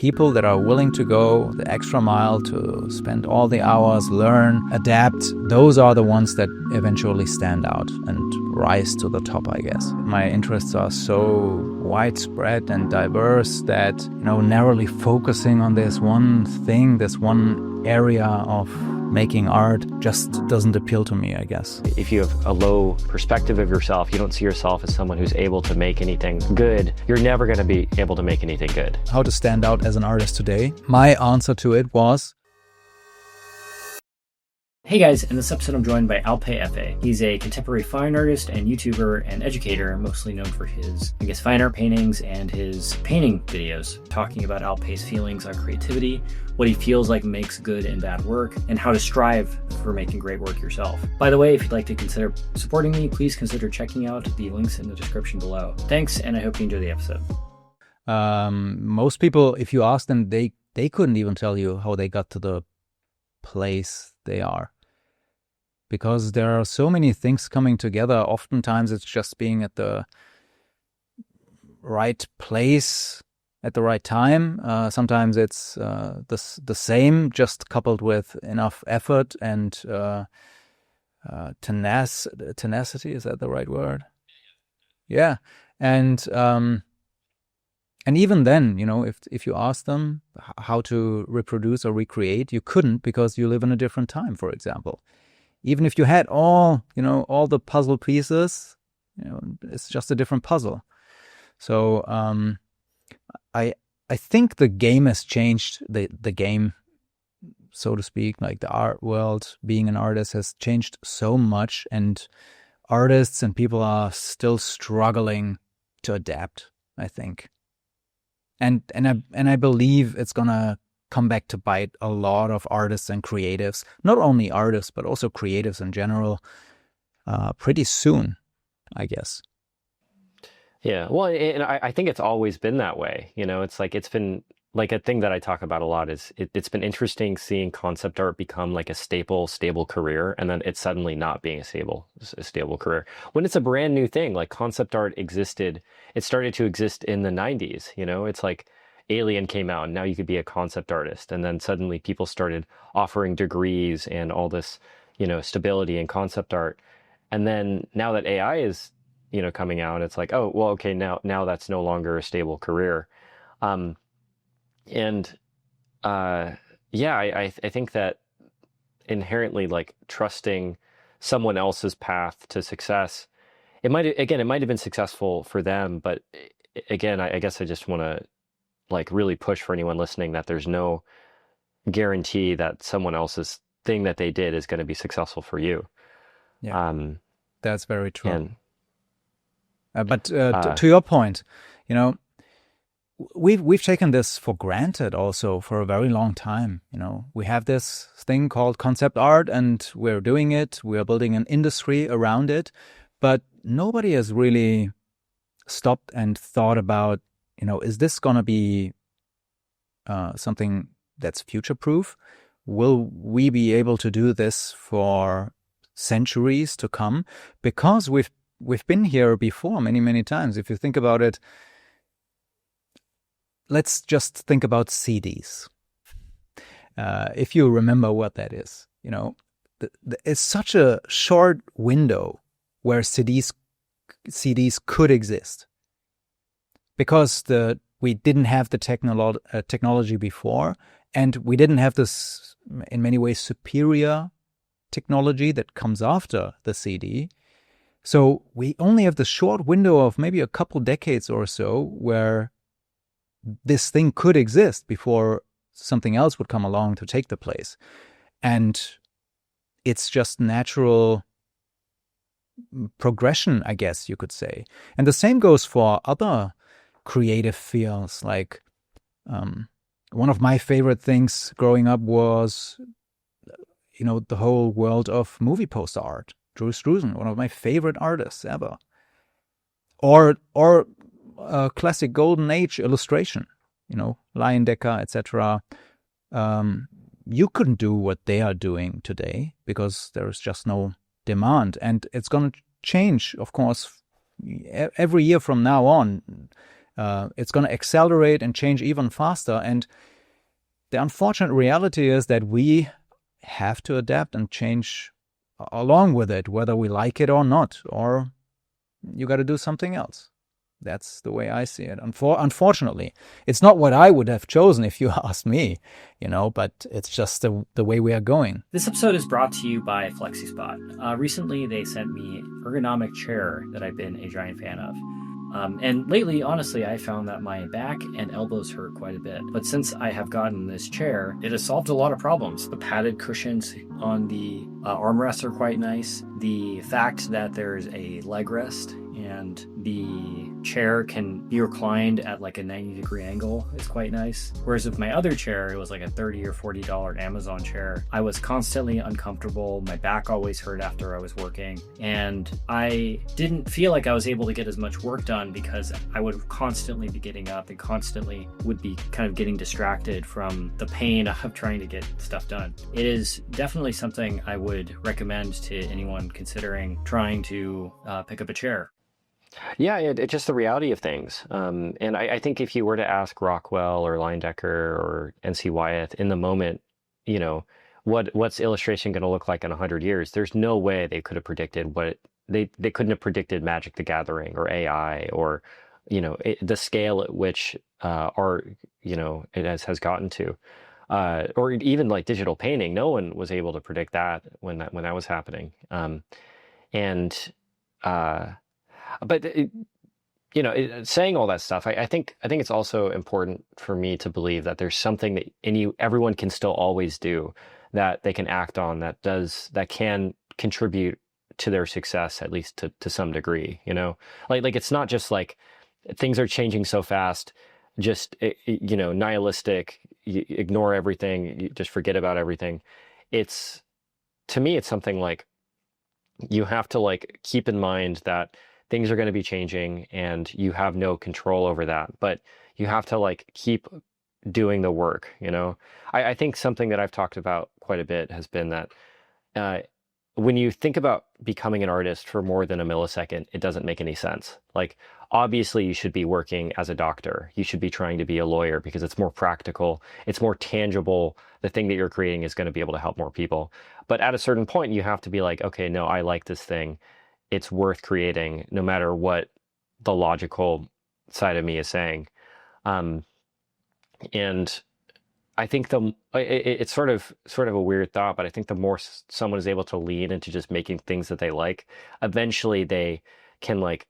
people that are willing to go the extra mile, to spend all the hours, learn, adapt, those are the ones that eventually stand out and rise to the top, I guess. My interests are so widespread and diverse that, narrowly focusing on this one thing, this one area of making art just doesn't appeal to me, I guess. If you have a low perspective of yourself, you don't see yourself as someone who's able to make anything good, you're never going to be able to make anything good. How to stand out as an artist today? My answer to it was... Hey guys, in this episode I'm joined by Alpay Efe. He's a contemporary fine artist and YouTuber and educator, mostly known for his, fine art paintings and his painting videos, talking about Alpay's feelings on creativity, what he feels like makes good and bad work, and how to strive for making great work yourself. By the way, if you'd like to consider supporting me, please consider checking out the links in the description below. Thanks, and I hope you enjoy the episode. Most people, if you ask them, they couldn't even tell you how they got to the place they are. Because there are so many things coming together. Oftentimes it's just being at the right place at the right time. Sometimes it's the same, just coupled with enough effort and tenacity. Is that the right word? Yeah. And even then, if you ask them how to reproduce or recreate, you couldn't, because you live in a different time, for example. Even if you had all the puzzle pieces, it's just a different puzzle. So I think the game has changed. The game, so to speak, like the art world, being an artist has changed so much, and artists and people are still struggling to adapt, I think. And I believe it's gonna come back to bite a lot of artists and creatives, not only artists, but also creatives in general, pretty soon, I guess. Yeah, well, and I think it's always been that way. It's been like a thing that I talk about a lot is it's been interesting seeing concept art become like a stable career, and then it's suddenly not being a stable career. When it's a brand new thing, like concept art existed, it started to exist in the 90s, it's like Alien came out and now you could be a concept artist. And then suddenly people started offering degrees and all this, stability in concept art. And then now that AI is, coming out, it's like, oh, well, okay, now that's no longer a stable career. I think that inherently, like, trusting someone else's path to success, it might have been successful for them, but again, I guess I just want to really push for anyone listening that there's no guarantee that someone else's thing that they did is going to be successful for you. Yeah, that's very true. But to your point, we've taken this for granted also for a very long time. We have this thing called concept art, and we're doing it. We're building an industry around it, but nobody has really stopped and thought about, is this going to be something that's future-proof? Will we be able to do this for centuries to come? Because we've been here before many, many times. If you think about it, let's just think about CDs. If you remember what that is, it's such a short window where CDs could exist. Because we didn't have the technology before, and we didn't have this, in many ways, superior technology that comes after the CD. So we only have the short window of maybe a couple decades or so where this thing could exist before something else would come along to take the place. And it's just natural progression, I guess you could say. And the same goes for other creative fields. Like one of my favorite things growing up was, the whole world of movie poster art. Drew Struzan, one of my favorite artists ever. Or classic golden age illustration, Leyendecker, etc. You couldn't do what they are doing today because there is just no demand, and it's going to change, of course, every year from now on. It's going to accelerate and change even faster. And the unfortunate reality is that we have to adapt and change along with it, whether we like it or not, or you got to do something else. That's the way I see it. Unfortunately, it's not what I would have chosen if you asked me, but it's just the way we are going. This episode is brought to you by FlexiSpot. Recently, they sent me an ergonomic chair that I've been a giant fan of. And lately, honestly, I found that my back and elbows hurt quite a bit. But since I have gotten this chair, it has solved a lot of problems. The padded cushions on the armrests are quite nice. The fact that there's a leg rest and the chair can be reclined at like a 90-degree angle is quite nice. Whereas with my other chair, it was like a $30 or $40 Amazon chair. I was constantly uncomfortable. My back always hurt after I was working. And I didn't feel like I was able to get as much work done because I would constantly be getting up and constantly would be kind of getting distracted from the pain of trying to get stuff done. It is definitely something I would recommend to anyone considering trying to pick up a chair. Yeah, it's just the reality of things. And I think if you were to ask Rockwell or Leyendecker or NC Wyeth in the moment, what's illustration going to look like in 100 years? There's no way they could have predicted they couldn't have predicted Magic the Gathering or AI or, the scale at which art, it has gotten to. Or even like digital painting. No one was able to predict that when that was happening. But saying all that stuff, I think it's also important for me to believe that there's something that everyone can still always do, that they can act on, that can contribute to their success, at least to some degree. Like it's not just like things are changing so fast, just nihilistic. You ignore everything, you just forget about everything. To me, it's something like you have to like keep in mind that things are going to be changing and you have no control over that, but you have to like keep doing the work. I think something that I've talked about quite a bit has been that when you think about becoming an artist for more than a millisecond, it doesn't make any sense. Like, obviously you should be working as a doctor. You should be trying to be a lawyer because it's more practical. It's more tangible. The thing that you're creating is going to be able to help more people. But at a certain point, you have to be like, okay, no, I like this thing. It's worth creating no matter what the logical side of me is saying. And I think it's sort of a weird thought, but I think the more someone is able to lean into just making things that they like, eventually they can like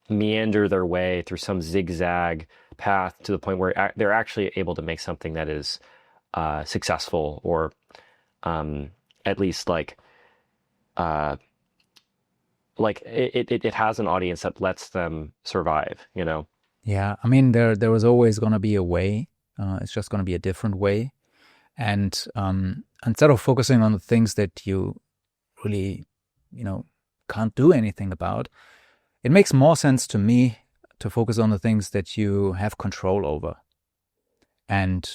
meander their way through some zigzag path to the point where they're actually able to make something that is successful, or at least like it has an audience that lets them survive. Yeah, I mean there was always going to be a way. It's just going to be a different way. And instead of focusing on the things that you really, can't do anything about, it makes more sense to me to focus on the things that you have control over. And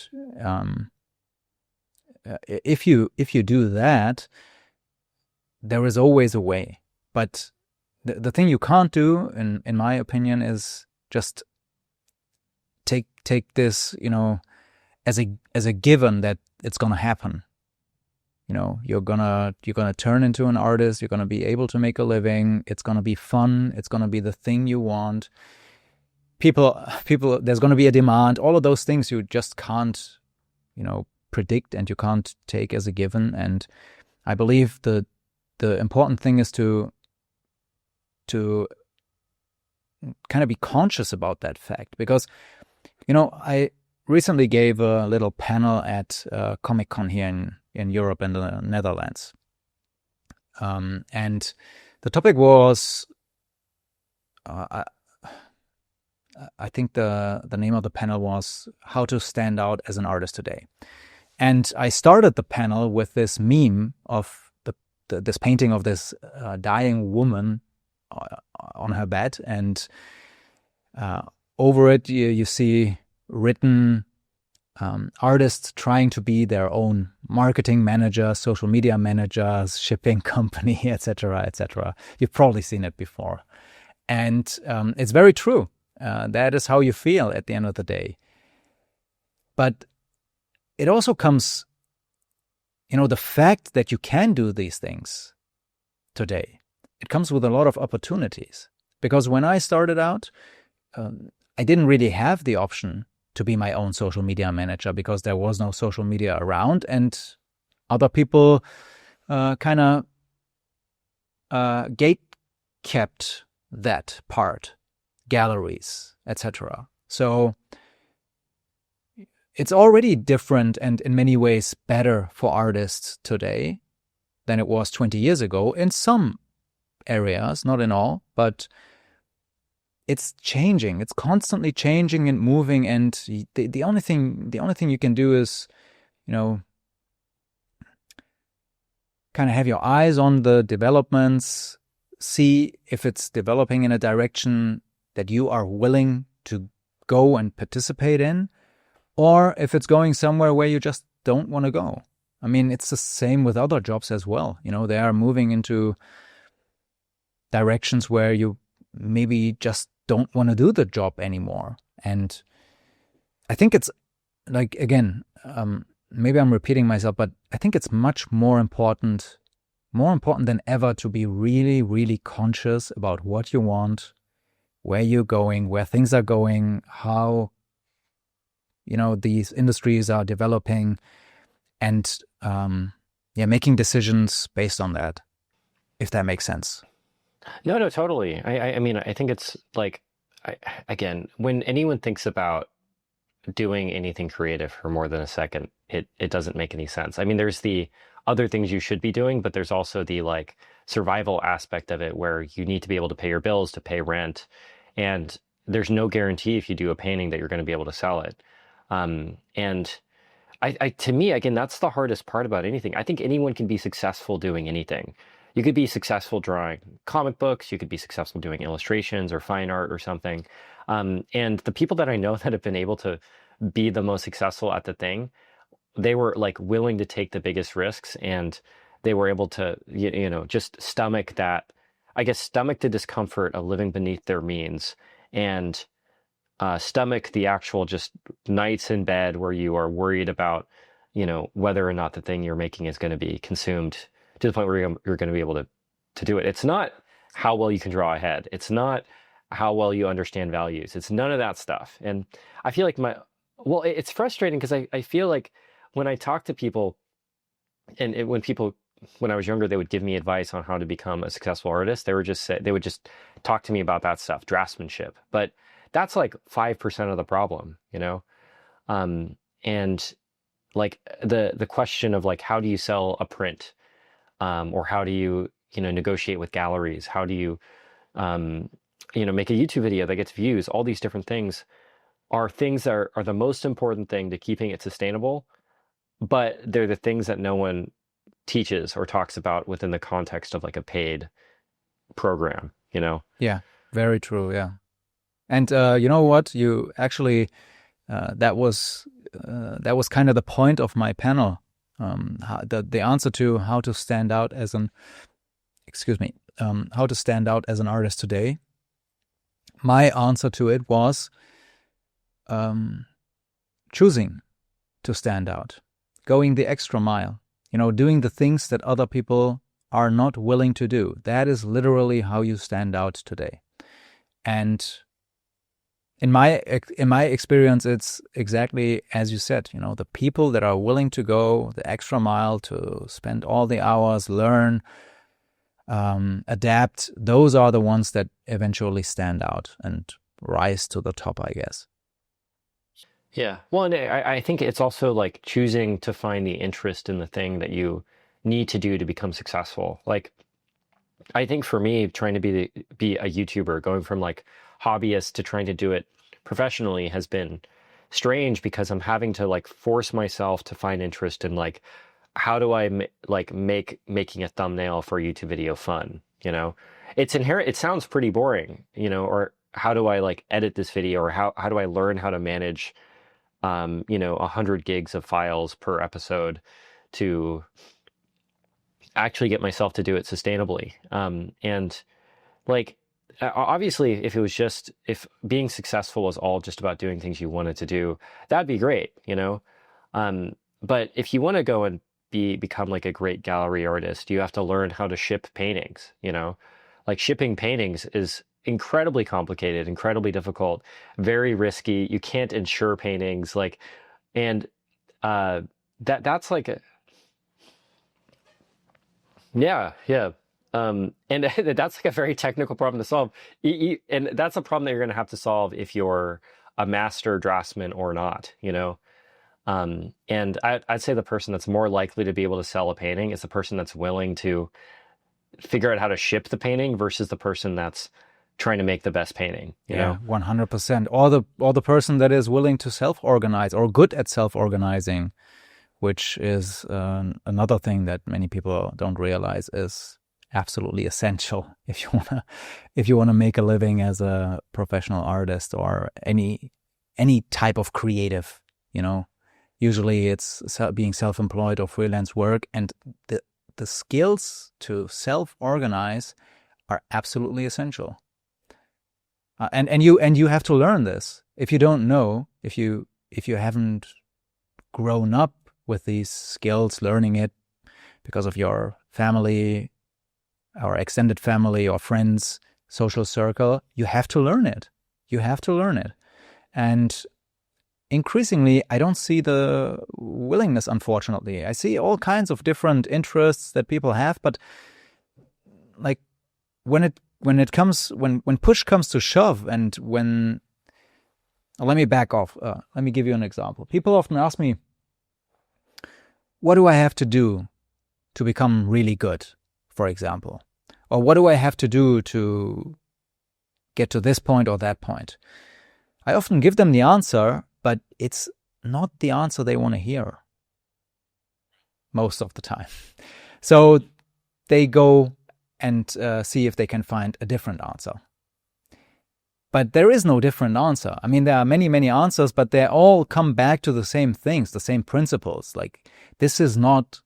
if you do that, there is always a way. But the thing you can't do, in my opinion, is just take this, as a given that it's gonna happen. You're gonna turn into an artist. You're gonna be able to make a living. It's gonna be fun. It's gonna be the thing you want. People. There's gonna be a demand. All of those things you just can't, predict, and you can't take as a given. And I believe the important thing is to kind of be conscious about that fact, because I recently gave a little panel at Comic-Con here in Europe and the Netherlands. And the topic was, I think the name of the panel was How to Stand Out as an Artist Today. And I started the panel with this meme of this painting of this dying woman on her bed, and over it you see written artists trying to be their own marketing manager, social media managers, shipping company, etc., etc. You've probably seen it before, and it's very true. That is how you feel at the end of the day. But it also comes, the fact that you can do these things today, it comes with a lot of opportunities. Because when I started out, I didn't really have the option to be my own social media manager because there was no social media around, and other people kind of gate kept that part, galleries, etc. So it's already different and in many ways better for artists today than it was 20 years ago in some areas, not in all, but it's changing. It's constantly changing and moving, and the only thing you can do is, kind of have your eyes on the developments, see if it's developing in a direction that you are willing to go and participate in, or if it's going somewhere where you just don't want to go. I mean, it's the same with other jobs as well. They are moving into directions where you maybe just don't want to do the job anymore. And I think it's like, again, maybe I'm repeating myself, but I think it's much more important than ever to be really, really conscious about what you want, where you're going, where things are going, how, these industries are developing, and making decisions based on that, if that makes sense. No, totally. I mean, I think it's like, again, when anyone thinks about doing anything creative for more than a second, it doesn't make any sense. I mean, there's the other things you should be doing, but there's also the like survival aspect of it where you need to be able to pay your bills, to pay rent, and there's no guarantee if you do a painting that you're going to be able to sell it. And to me, again, that's the hardest part about anything. I think anyone can be successful doing anything. You could be successful drawing comic books. You could be successful doing illustrations or fine art or something. And the people that I know that have been able to be the most successful at the thing, they were like willing to take the biggest risks, and they were able to, just stomach the discomfort of living beneath their means, and stomach the actual just nights in bed where you are worried about, whether or not the thing you're making is going to be consumed to the point where you're going to be able to do it. It's not how well you can draw a head. It's not how well you understand values. It's none of that stuff. And I feel like it's frustrating because I feel like when I talk to people, and when I was younger, they would give me advice on how to become a successful artist. They would just talk to me about that stuff, draftsmanship. But that's like 5% of the problem, and like the question of like, how do you sell a print, or how do you negotiate with galleries? How do you make a YouTube video that gets views? All these different things are things that are the most important thing to keeping it sustainable, but they're the things that no one teaches or talks about within the context of like a paid program, Yeah, very true. Yeah. And you know what? You actually, that was kind of the point of my panel. The answer to how to stand out as an artist today. My answer to it was choosing to stand out, going the extra mile, doing the things that other people are not willing to do. That is literally how you stand out today. And in my experience, it's exactly as you said, the people that are willing to go the extra mile, to spend all the hours, learn, adapt, those are the ones that eventually stand out and rise to the top, I guess. Yeah. Well, and I think it's also like choosing to find the interest in the thing that you need to do to become successful. Like, I think for me, trying to be a YouTuber, going from like hobbyist to trying to do it professionally has been strange because I'm having to like force myself to find interest in like, how do I make making a thumbnail for a YouTube video fun? It sounds pretty boring, or how do I like edit this video, or how do I learn how to manage 100 gigs of files per episode to actually get myself to do it sustainably. And like, obviously, if being successful was all just about doing things you wanted to do, that'd be great, you know? But if you want to go and become like a great gallery artist, you have to learn how to ship paintings, you know? Like shipping paintings is incredibly complicated, incredibly difficult, very risky. You can't insure paintings, like, and that's like a, yeah. And that's like a very technical problem to solve. And that's a problem that you're going to have to solve if you're a master draftsman or not, you know? And I'd say the person that's more likely to be able to sell a painting is the person that's willing to figure out how to ship the painting versus the person that's trying to make the best painting, you know? 100%. Or the person that is willing to self-organize or good at self-organizing, which is another thing that many people don't realize is absolutely essential if you wanna make a living as a professional artist or any type of creative, you know. Usually it's being self-employed or freelance work, and the skills to self-organize are absolutely essential. And you have to learn this. If you don't know, if you haven't grown up with these skills, learning it because of your family or extended family or friends, social circle, you have to learn it. You have to learn it. And increasingly, I don't see the willingness, unfortunately. I see all kinds of different interests that people have, but like when push comes to shove, and let me back off. Let me give you an example. People often ask me, what do I have to do to become really good, for example? Or what do I have to do to get to this point or that point? I often give them the answer, but it's not the answer they want to hear most of the time. So they go and see if they can find a different answer. But there is no different answer. I mean, there are many, many answers, but they all come back to the same things, the same principles. Like this is not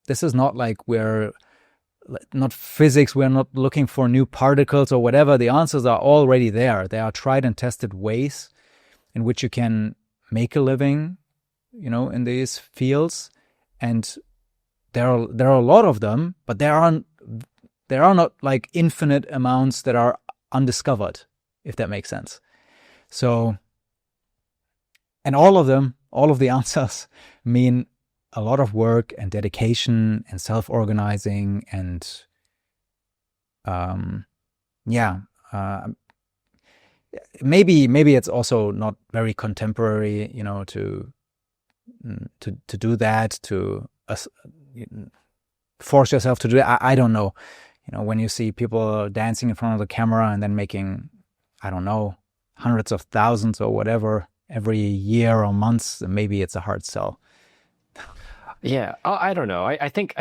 like we're not physics. We're not looking for new particles or whatever. The answers are already there. They are tried and tested ways in which you can make a living, you know, in these fields. And there are a lot of them, but there are not like infinite amounts that are undiscovered, if that makes sense. So, and all of the answers mean a lot of work and dedication and self-organizing and, maybe it's also not very contemporary, you know, to do that, to force yourself to do it. I don't know. You know, when you see people dancing in front of the camera and then making, I don't know, hundreds of thousands or whatever every year or months, maybe it's a hard sell. Yeah, I don't know. I think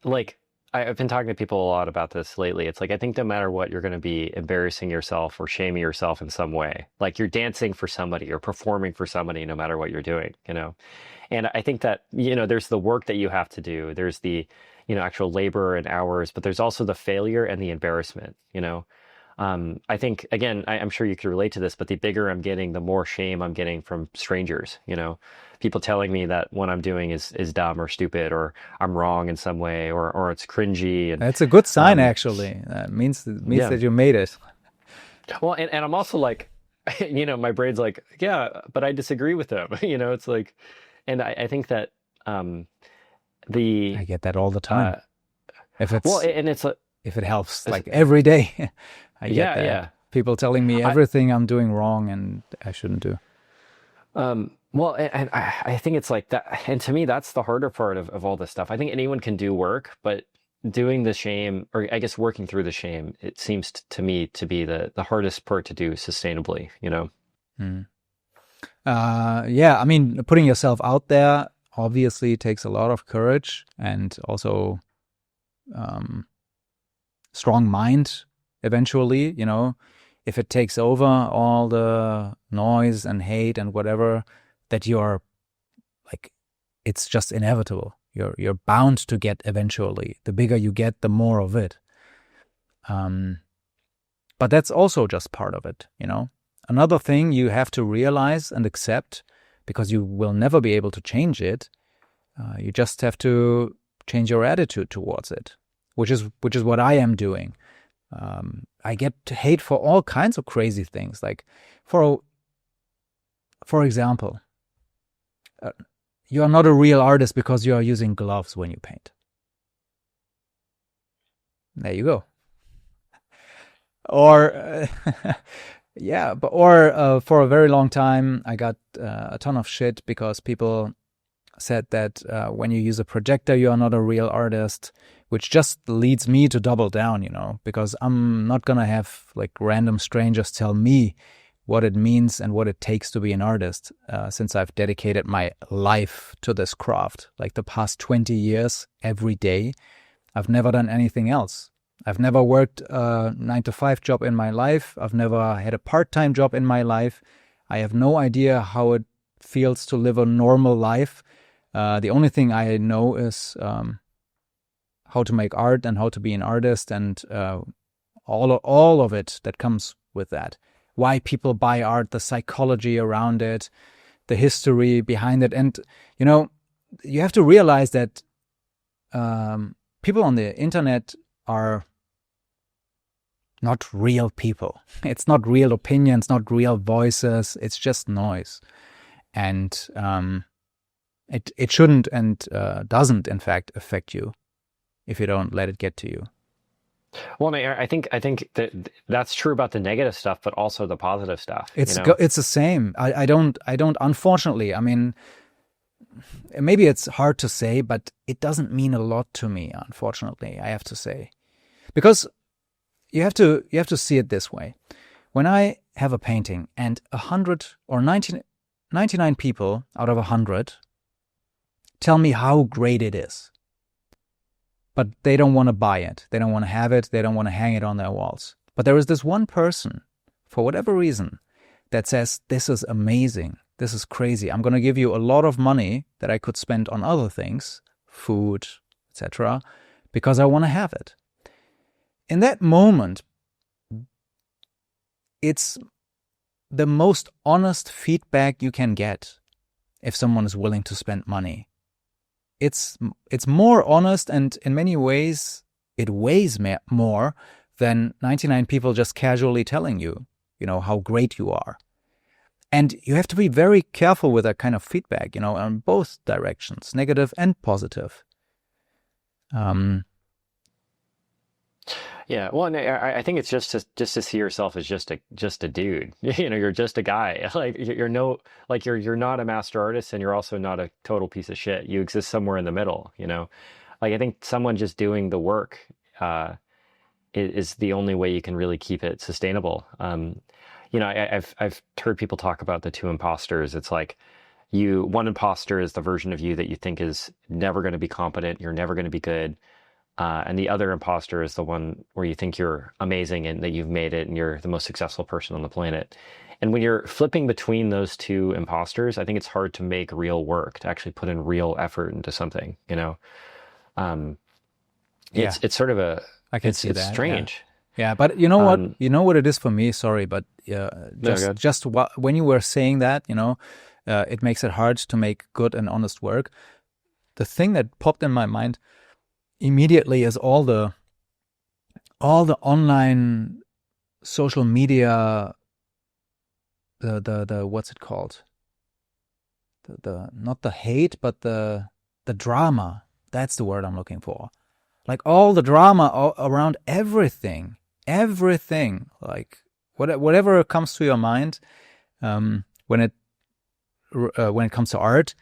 like I've been talking to people a lot about this lately. It's like I think no matter what, you're going to be embarrassing yourself or shaming yourself in some way. Like you're dancing for somebody or performing for somebody, no matter what you're doing, you know. And I think that, you know, there's the work that you have to do. There's the, you know, actual labor and hours, but there's also the failure and the embarrassment, you know. I think, again, I'm sure you could relate to this, but the bigger I'm getting, the more shame I'm getting from strangers, you know, people telling me that what I'm doing is dumb or stupid, or I'm wrong in some way, or it's cringy. And that's a good sign, actually. That means that you made it. Well, and I'm also like, you know, my brain's like, yeah, but I disagree with them. You know, it's like, and I think that I get that all the time. If it helps, like every day. I get that. Yeah. People telling me everything I'm doing wrong and I shouldn't do. Well, and I think it's like that. And to me, that's the harder part of all this stuff. I think anyone can do work, but doing the shame, or I guess working through the shame, it seems to me to be the hardest part to do sustainably, you know? Yeah, I mean, putting yourself out there obviously takes a lot of courage and also strong mind eventually, you know. If it takes over all the noise and hate and whatever, that you're like, it's just inevitable. You're bound to get eventually. The bigger you get, the more of it. But that's also just part of it, you know. Another thing you have to realize and accept, because you will never be able to change it, you just have to change your attitude towards it, which is what I am doing. I get hate for all kinds of crazy things. Like, for example, you are not a real artist because you are using gloves when you paint. There you go. Or yeah, for a very long time, I got a ton of shit because people said that when you use a projector, you are not a real artist, which just leads me to double down, you know, because I'm not gonna have like random strangers tell me what it means and what it takes to be an artist, since I've dedicated my life to this craft. Like the past 20 years, every day, I've never done anything else. I've never worked a 9-to-5 job in my life. I've never had a part-time job in my life. I have no idea how it feels to live a normal life. The only thing I know is how to make art and how to be an artist, and all of it that comes with that. Why people buy art, the psychology around it, the history behind it. And, you know, you have to realize that people on the internet are not real people. It's not real opinions, not real voices. It's just noise. And it shouldn't and doesn't, in fact, affect you if you don't let it get to you. Well, I think that that's true about the negative stuff, but also the positive stuff. It's the same. I don't. Unfortunately, I mean, maybe it's hard to say, but it doesn't mean a lot to me. Unfortunately, I have to say, because you have to see it this way. When I have a painting and 100 or 99 people out of 100 tell me how great it is, but they don't want to buy it. They don't want to have it. They don't want to hang it on their walls. But there is this one person, for whatever reason, that says, this is amazing. This is crazy. I'm going to give you a lot of money that I could spend on other things, food, etc., because I want to have it. In that moment, it's the most honest feedback you can get if someone is willing to spend money. It's more honest, and in many ways it weighs more than 99 people just casually telling you, you know, how great you are. And you have to be very careful with that kind of feedback, you know, on both directions, negative and positive. Yeah, well, and I think it's just to see yourself as just a dude. You know, you're just a guy. Like you're not a master artist, and you're also not a total piece of shit. You exist somewhere in the middle. You know, like I think someone just doing the work is the only way you can really keep it sustainable. You know, I've heard people talk about the two imposters. It's like one imposter is the version of you that you think is never going to be competent. You're never going to be good. And the other imposter is the one where you think you're amazing and that you've made it and you're the most successful person on the planet. And when you're flipping between those two imposters, I think it's hard to make real work, to actually put in real effort into something, you know? It's sort of it's strange. Yeah, but you know what? You know what it is for me? Sorry, but when you were saying that, you know, it makes it hard to make good and honest work. The thing that popped in my mind immediately is all the online social media, the what's it called? The not the hate, but the drama. That's the word I'm looking for. Like all the drama around everything, like whatever comes to your mind, when it comes to art,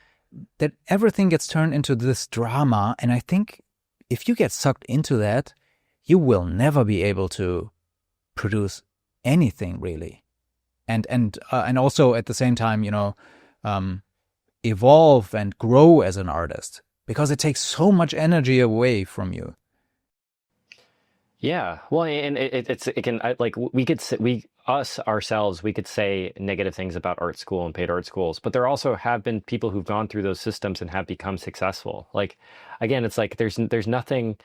that everything gets turned into this drama. And I think if you get sucked into that, you will never be able to produce anything really, and also at the same time, you know, evolve and grow as an artist, because it takes so much energy away from you. Yeah, well, and it can like we could ourselves we could say negative things about art school and paid art schools, but there also have been people who've gone through those systems and have become successful. Like again, it's like there's nothing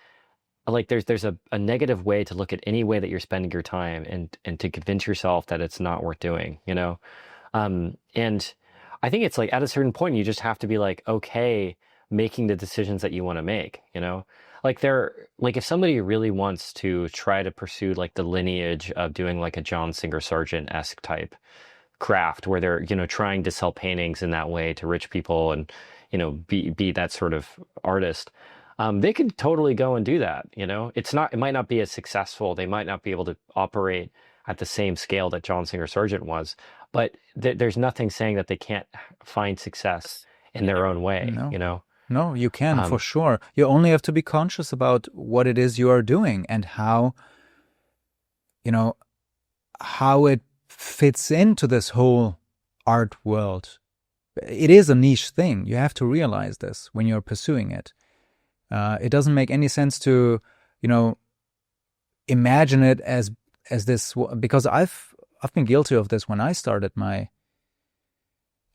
like there's a negative way to look at any way that you're spending your time and to convince yourself that it's not worth doing, you know? And I think it's like at a certain point, you just have to be like, okay, making the decisions that you want to make, you know? Like if somebody really wants to try to pursue like the lineage of doing like a John Singer Sargent-esque type craft where they're, you know, trying to sell paintings in that way to rich people and, you know, be that sort of artist, they could totally go and do that, you know? It might not be as successful. They might not be able to operate at the same scale that John Singer Sargent was, but there's nothing saying that they can't find success in their own way, No. you know? No, you can, for sure. You only have to be conscious about what it is you are doing and how, you know, how it fits into this whole art world. It is a niche thing. You have to realize this when you're pursuing it. It doesn't make any sense to, you know, imagine it as this, because I've been guilty of this when I started my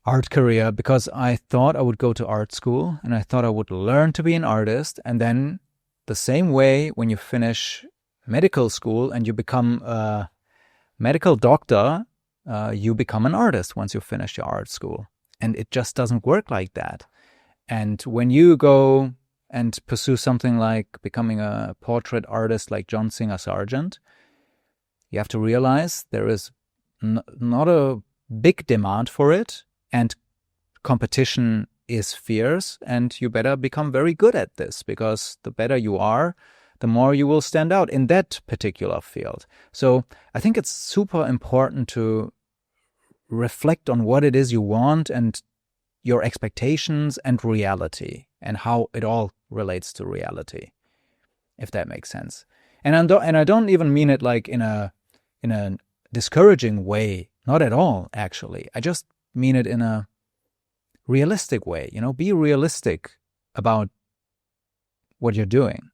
art career, because I thought I would go to art school and I thought I would learn to be an artist, and then the same way when you finish medical school and you become a medical doctor, you become an artist once you finish your art school, and it just doesn't work like that. And when you go and pursue something like becoming a portrait artist like John Singer Sargent, you have to realize there is not a big demand for it, and competition is fierce, and you better become very good at this, because the better you are, the more you will stand out in that particular field. So I think it's super important to reflect on what it is you want and your expectations and reality, and how it all relates to reality, if that makes sense. And I don't even mean it like in a discouraging way, not at all, actually. I just mean it in a realistic way, you know, be realistic about what you're doing.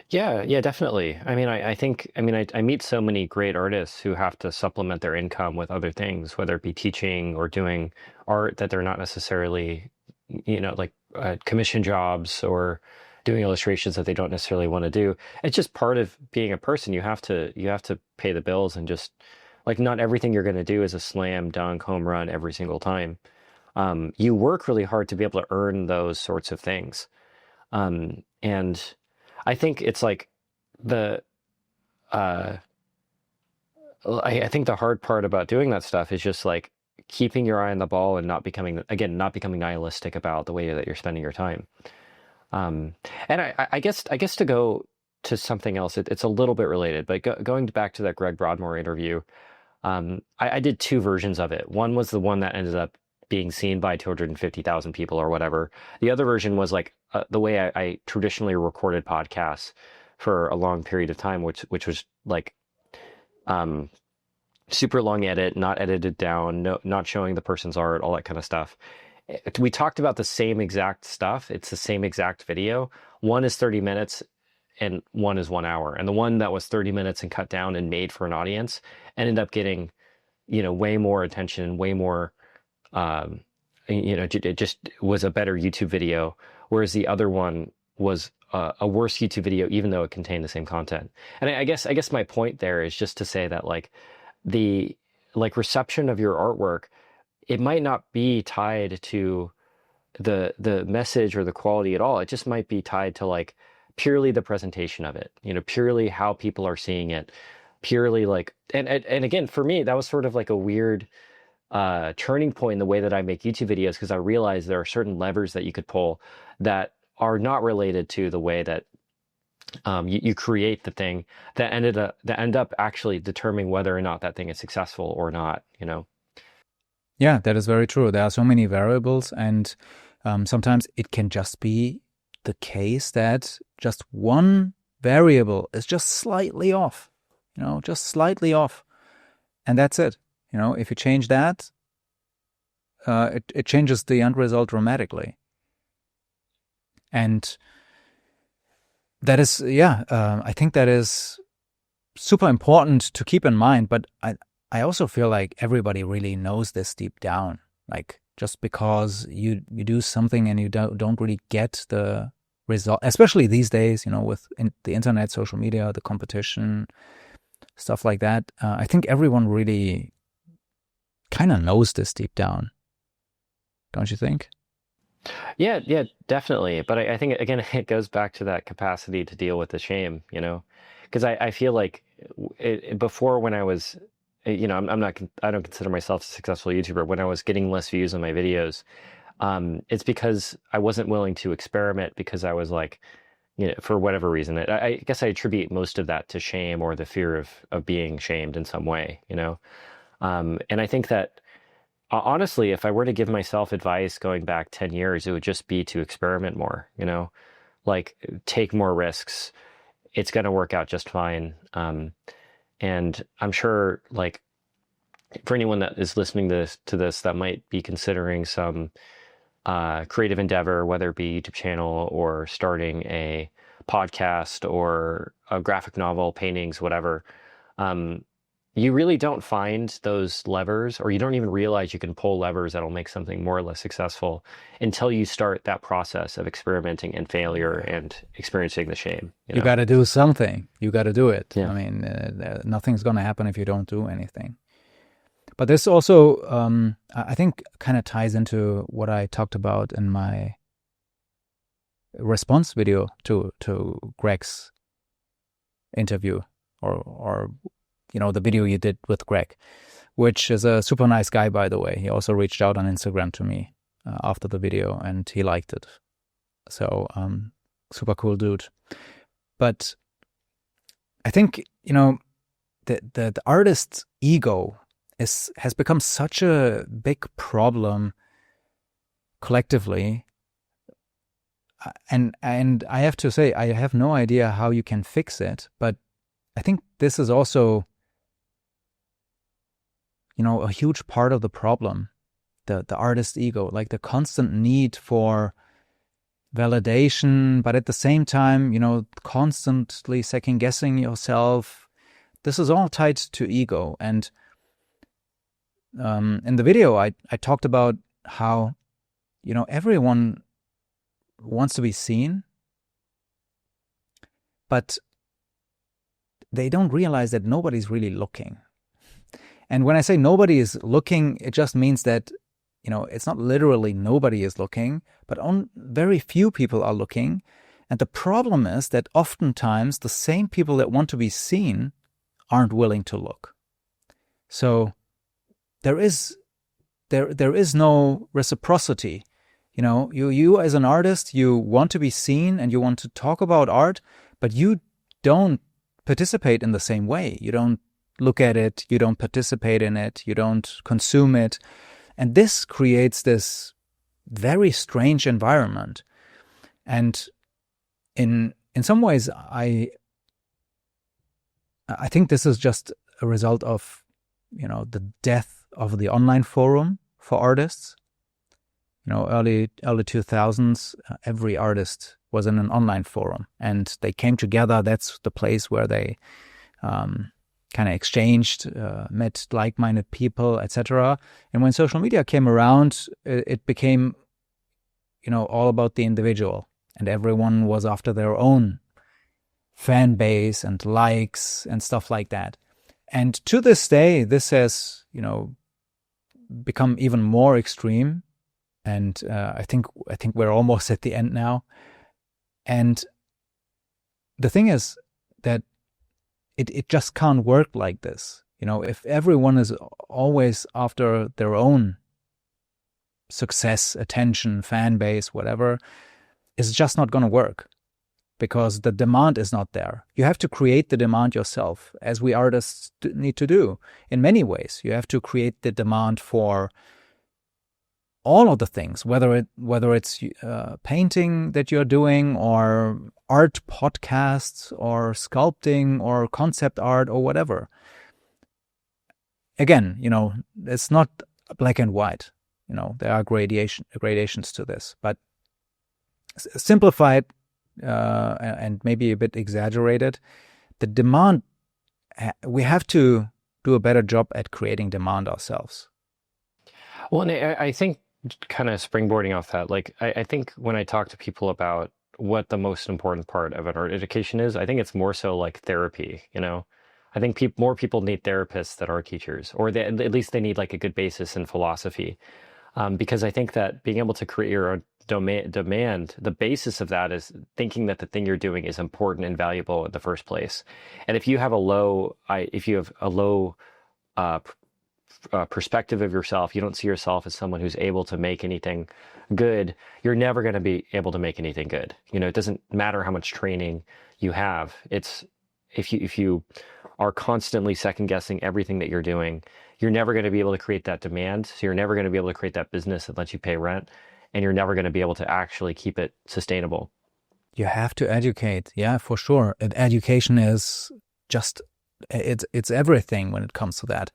Yeah, definitely. I mean, I meet so many great artists who have to supplement their income with other things, whether it be teaching or doing art that they're not necessarily, you know, like commission jobs, or doing illustrations that they don't necessarily want to do. It's just part of being a person. You have to pay the bills, and just like not everything you're going to do is a slam dunk home run every single time. You work really hard to be able to earn those sorts of things. And I think it's like I think the hard part about doing that stuff is just like keeping your eye on the ball and not becoming nihilistic about the way that you're spending your time. And I guess to go to something else, it's a little bit related, but going back to that Greg Broadmoor interview, I did two versions of it. One was the one that ended up being seen by 250,000 people or whatever. The other version was like the way I traditionally recorded podcasts for a long period of time, which was like super long edit, not edited down, not showing the person's art, all that kind of stuff. We talked about the same exact stuff. It's the same exact video. One is 30 minutes and one is 1 hour. And the one that was 30 minutes and cut down and made for an audience ended up getting, you know, way more attention, way more, you know, it just was a better YouTube video. Whereas the other one was a worse YouTube video, even though it contained the same content. And I guess my point there is just to say that like the reception of your artwork, it might not be tied to the message or the quality at all. It just might be tied to like purely the presentation of it, you know, purely how people are seeing it, purely like, and again, for me, that was sort of like a weird turning point in the way that I make YouTube videos, because I realized there are certain levers that you could pull that are not related to the way that you create the thing that end up actually determining whether or not that thing is successful or not, you know? Yeah, that is very true. There are so many variables, and sometimes it can just be the case that just one variable is just slightly off, you know, just slightly off. And that's it. You know, if you change that, it changes the end result dramatically. And that is, I think that is super important to keep in mind. But I also feel like everybody really knows this deep down. Like, just because you do something and you don't really get the result, especially these days, with the internet, social media, the competition, stuff like that. I think everyone really kind of knows this deep down, don't you think? Yeah, definitely. But I think again, it goes back to that capacity to deal with the shame, because I feel like before when I was, I'm not, I don't consider myself a successful YouTuber. When I was getting less views on my videos, it's because I wasn't willing to experiment because I was like, for whatever reason, I guess I attribute most of that to shame or the fear of being shamed in some way, and I think that honestly, if I were to give myself advice going back 10 years, it would just be to experiment more, like take more risks. It's going to work out just fine. And I'm sure like for anyone that is listening to this that might be considering some creative endeavor, whether it be YouTube channel or starting a podcast or a graphic novel, paintings, whatever, you really don't find those levers, or you don't even realize you can pull levers that'll make something more or less successful until you start that process of experimenting and failure and experiencing the shame. You got to do something. You got to do it. Yeah. I mean, nothing's going to happen if you don't do anything. But this also, I think, kind of ties into what I talked about in my response video to Greg's interview, or the video you did with Greg, which is a super nice guy, by the way. He also reached out on Instagram to me after the video, and he liked it. So, super cool dude. But I think, the artist's ego has become such a big problem collectively. And I have to say, I have no idea how you can fix it, but I think this is also a huge part of the problem, the artist's ego, like the constant need for validation, but at the same time, constantly second guessing yourself. This is all tied to ego. And in the video, I talked about how, everyone wants to be seen, but they don't realize that nobody's really looking. And when I say nobody is looking, it just means that, it's not literally nobody is looking, but very few people are looking. And the problem is that oftentimes the same people that want to be seen aren't willing to look. So there is no reciprocity. You as an artist, you want to be seen and you want to talk about art, but you don't participate in the same way. You don't look at it, you don't participate in it, you don't consume it. And this creates this very strange environment. And in some ways, I think this is just a result of, the death of the online forum for artists. Early 2000s, every artist was in an online forum and they came together. That's the place where they kind of exchanged, met like-minded people, etc. And when social media came around, it became, all about the individual, and everyone was after their own fan base and likes and stuff like that. And to this day, this has, become even more extreme. And I think we're almost at the end now. And the thing is that it just can't work like this. If everyone is always after their own success, attention, fan base, whatever, it's just not going to work because the demand is not there. You have to create the demand yourself, as we artists need to do in many ways. You have to create the demand for all of the things, whether it's painting that you're doing, or art podcasts, or sculpting, or concept art, or whatever. Again, it's not black and white. There are gradations to this, but simplified and maybe a bit exaggerated, the demand, we have to do a better job at creating demand ourselves. Well, and I think kind of springboarding off that, like I think when I talk to people about what the most important part of an art education is. I think it's more so like therapy, you know. I think more people need therapists than art teachers, or at least they need like a good basis in philosophy. Because I think that being able to create your own demand, the basis of that is thinking that the thing you're doing is important and valuable in the first place. And if you have a low perspective of yourself, you don't see yourself as someone who's able to make anything good, you're never going to be able to make anything good. You know, it doesn't matter how much training you have. It's if you are constantly second guessing everything that you're doing, you're never going to be able to create that demand. So you're never going to be able to create that business that lets you pay rent, and you're never going to be able to actually keep it sustainable. You have to educate. Yeah, for sure. And education is just, it's everything when it comes to that.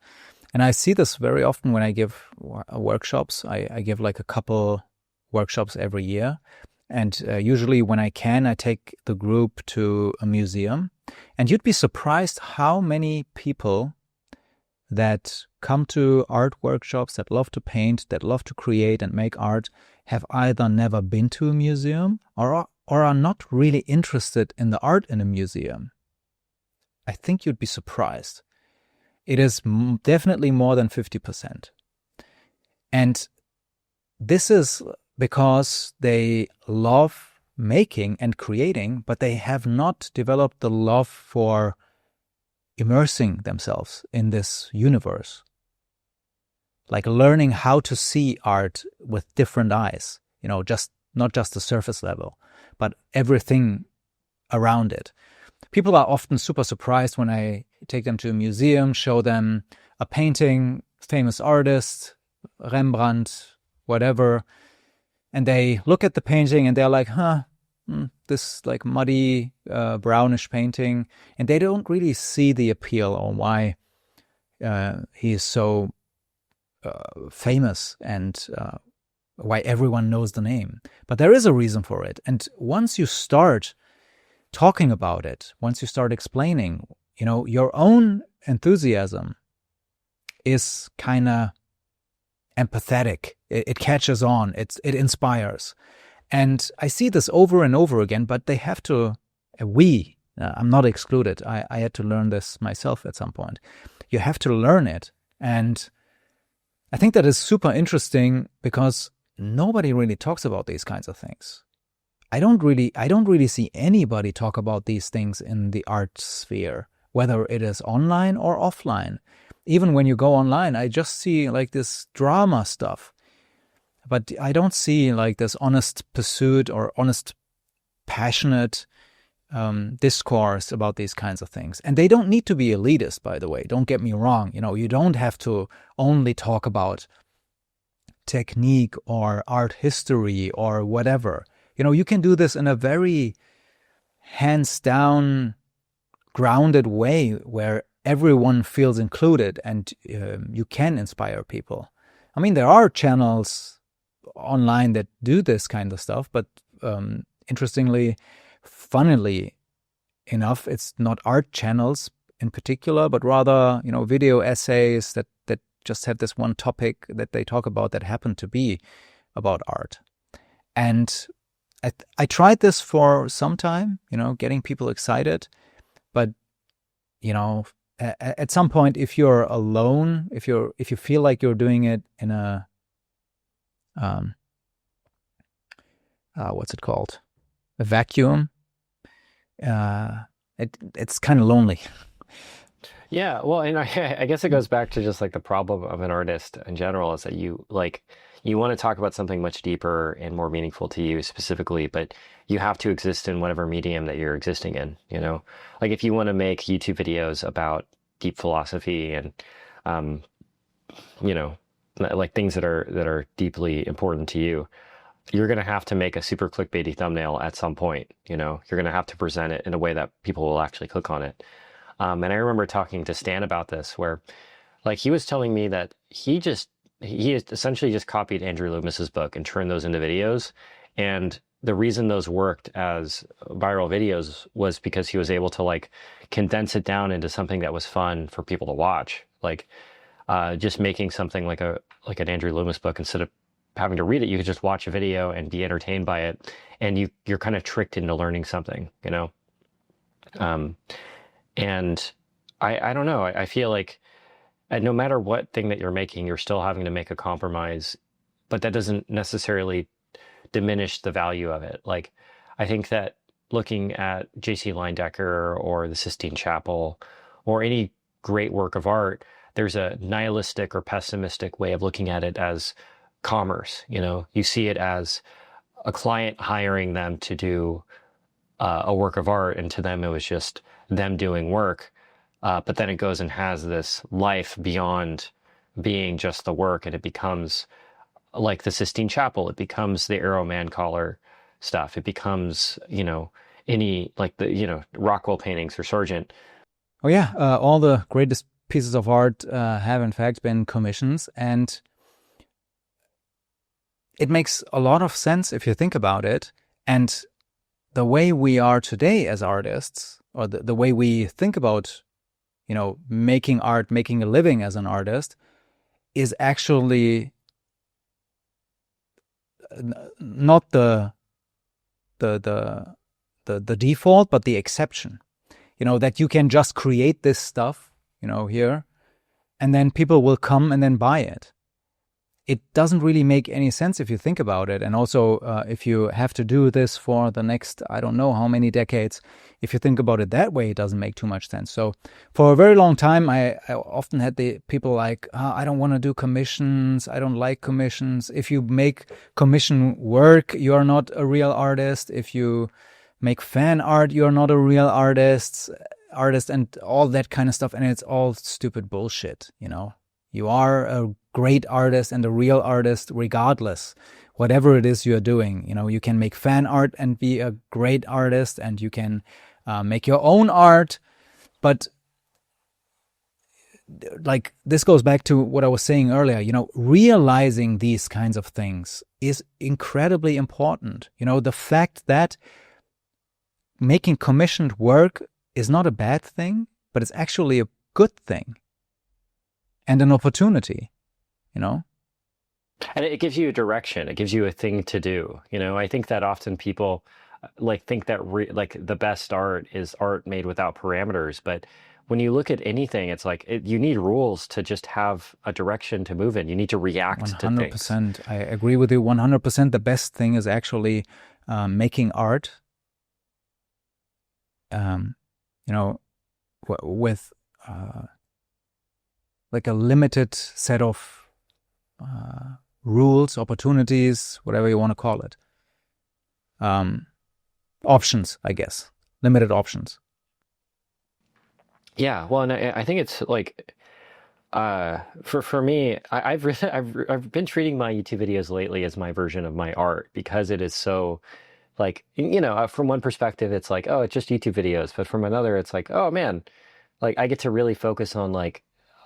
And I see this very often when I give workshops. I give like a couple workshops every year. And usually when I can, I take the group to a museum. And you'd be surprised how many people that come to art workshops, that love to paint, that love to create and make art, have either never been to a museum or are not really interested in the art in a museum. I think you'd be surprised. It is definitely more than 50%. And this is because they love making and creating, but they have not developed the love for immersing themselves in this universe. Like learning how to see art with different eyes, you know, just not just the surface level, but everything around it. People are often super surprised when I take them to a museum, show them a painting, famous artist, Rembrandt, whatever, and they look at the painting and they're like, this like muddy, brownish painting, and they don't really see the appeal or why he is so famous and why everyone knows the name. But there is a reason for it. And once you start talking about it, once you start explaining, you know, your own enthusiasm is kind of empathetic. It catches on. It inspires. And I see this over and over again, but they have to, I'm not excluded. I had to learn this myself at some point. You have to learn it. And I think that is super interesting because nobody really talks about these kinds of things. I don't really see anybody talk about these things in the art sphere, whether it is online or offline. Even when you go online, I just see like this drama stuff. But I don't see like this honest pursuit or honest, passionate discourse about these kinds of things. And they don't need to be elitist, by the way. Don't get me wrong. You know, you don't have to only talk about technique or art history or whatever. You know, you can do this in a very hands down, grounded way where everyone feels included and you can inspire people. I mean, there are channels online that do this kind of stuff, but interestingly, funnily enough, it's not art channels in particular, but rather, you know, video essays that just have this one topic that they talk about that happen to be about art. And I tried this for some time, you know, getting people excited, but you know, at some point, if you're alone, if you feel like you're doing it in a what's it called? A vacuum. It's kind of lonely. Yeah, well, and I guess it goes back to just like the problem of an artist in general is that you want to talk about something much deeper and more meaningful to you specifically, but you have to exist in whatever medium that you're existing in, you know? Like if you want to make YouTube videos about deep philosophy and you know, like things that are deeply important to you, you're going to have to make a super clickbaity thumbnail at some point, you know? You're going to have to present it in a way that people will actually click on it. And I remember talking to Stan about this, where like he was telling me that he essentially just copied Andrew Loomis's book and turned those into videos. And the reason those worked as viral videos was because he was able to like condense it down into something that was fun for people to watch. Like just making something like an Andrew Loomis book instead of having to read it. You could just watch a video and be entertained by it, and you're kind of tricked into learning something, you know. And I don't know. I feel like no matter what thing that you're making, you're still having to make a compromise, but that doesn't necessarily diminish the value of it. Like, I think that looking at J.C. Leyendecker or the Sistine Chapel or any great work of art, there's a nihilistic or pessimistic way of looking at it as commerce. You know, you see it as a client hiring them to do a work of art, and to them it was just them doing work. But then it goes and has this life beyond being just the work, and it becomes like the Sistine Chapel. It becomes the Arrow Man collar stuff. It becomes, you know, any like the, you know, Rockwell paintings or Sargent. Oh yeah, all the greatest pieces of art have in fact been commissions, and it makes a lot of sense if you think about it. And the way we are today as artists, or the way we think about, you know, making art, making a living as an artist, is actually not the default, but the exception. You know, that you can just create this stuff, you know, here, and then people will come and then buy it. It doesn't really make any sense if you think about it. And also, if you have to do this for the next, I don't know how many decades, if you think about it that way, it doesn't make too much sense. So for a very long time, I often had the people like, I don't want to do commissions. I don't like commissions. If you make commission work, you're not a real artist. If you make fan art, you're not a real artist, and all that kind of stuff. And it's all stupid bullshit, you know. You are a great artist and a real artist regardless, whatever it is you're doing. You know, you can make fan art and be a great artist, and you can make your own art. But like, this goes back to what I was saying earlier, you know, realizing these kinds of things is incredibly important. You know, the fact that making commissioned work is not a bad thing, but it's actually a good thing. And an opportunity, you know? And it gives you a direction. It gives you a thing to do. You know, I think that often people like think that like the best art is art made without parameters. But when you look at anything, it's like you need rules to just have a direction to move in. You need to react 100%, to things. I agree with you 100%. The best thing is actually making art, you know, with like a limited set of rules, opportunities, whatever you want to call it. Options, I guess. Limited options. Yeah, well, and I think it's like for me, I've been treating my YouTube videos lately as my version of my art, because it is so, like, you know, from one perspective it's like, oh, it's just YouTube videos, but from another it's like, oh man, like I get to really focus on like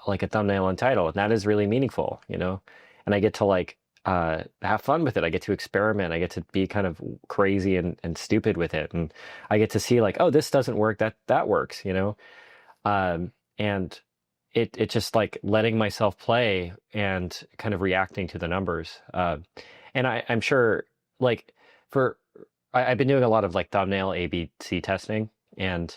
a thumbnail and title, and that is really meaningful, you know, and I get to like have fun with it. I get to experiment. I get to be kind of crazy and stupid with it, and I get to see like, oh, this doesn't work, that works, you know. And it just like letting myself play and kind of reacting to the numbers. And I'm sure like I've been doing a lot of like thumbnail ABC testing, and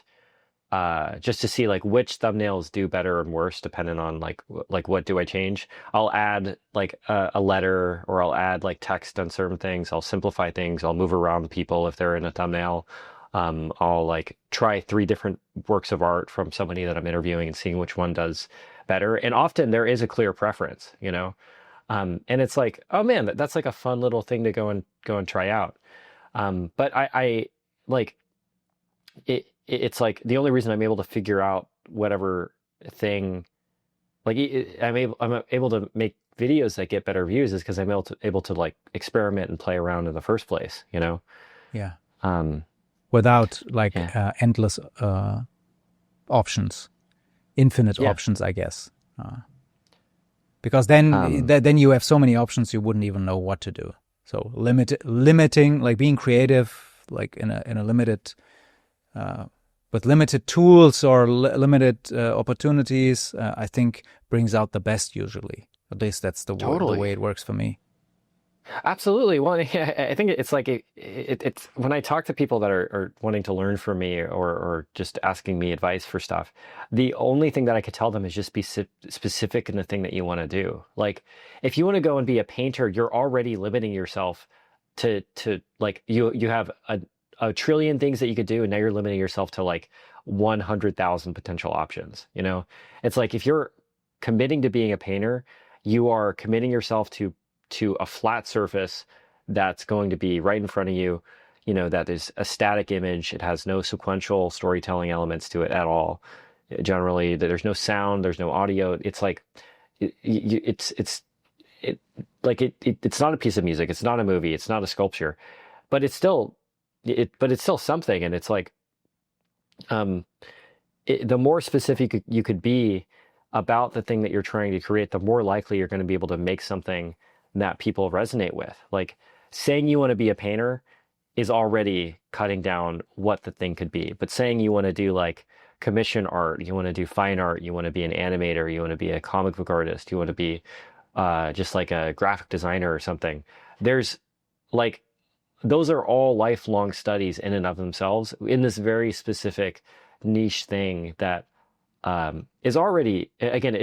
just to see like which thumbnails do better and worse depending on like what do I change. I'll add like a letter, or I'll add like text on certain things. I'll simplify things. I'll move around people if they're in a thumbnail. I'll like try 3 different works of art from somebody that I'm interviewing and seeing which one does better. And often there is a clear preference, you know. And it's like, oh man, that's like a fun little thing to go and try out. But I like it. It's like the only reason I'm able to figure out whatever thing, like I'm able to make videos that get better views, is because I'm able to like experiment and play around in the first place, you know? Yeah. Without like endless options, infinite options, I guess. Because then you have so many options you wouldn't even know what to do. So limiting, like being creative, like in a limited, with limited tools or limited opportunities, I think brings out the best usually. At least that's the way it works for me. Absolutely. Well, yeah, I think it's like it's when I talk to people that are wanting to learn from me or just asking me advice for stuff, the only thing that I could tell them is just be specific in the thing that you want to do. Like, if you want to go and be a painter, you're already limiting yourself to like you have a trillion things that you could do, and now you're limiting yourself to like 100,000 potential options. You know, it's like if you're committing to being a painter, you are committing yourself to a flat surface that's going to be right in front of you, you know, that is a static image. It has no sequential storytelling elements to it at all. Generally, there's no sound, there's no audio. It's like it it's not a piece of music. It's not a movie. It's not a sculpture, but it's still something. And it's like um, the more specific you could be about the thing that you're trying to create, the more likely you're going to be able to make something that people resonate with. Like saying you want to be a painter is already cutting down what the thing could be. But saying you want to do like commission art, you want to do fine art, you want to be an animator, you want to be a comic book artist, you want to be just like a graphic designer or something. There's like, those are all lifelong studies in and of themselves in this very specific niche thing that is already, again,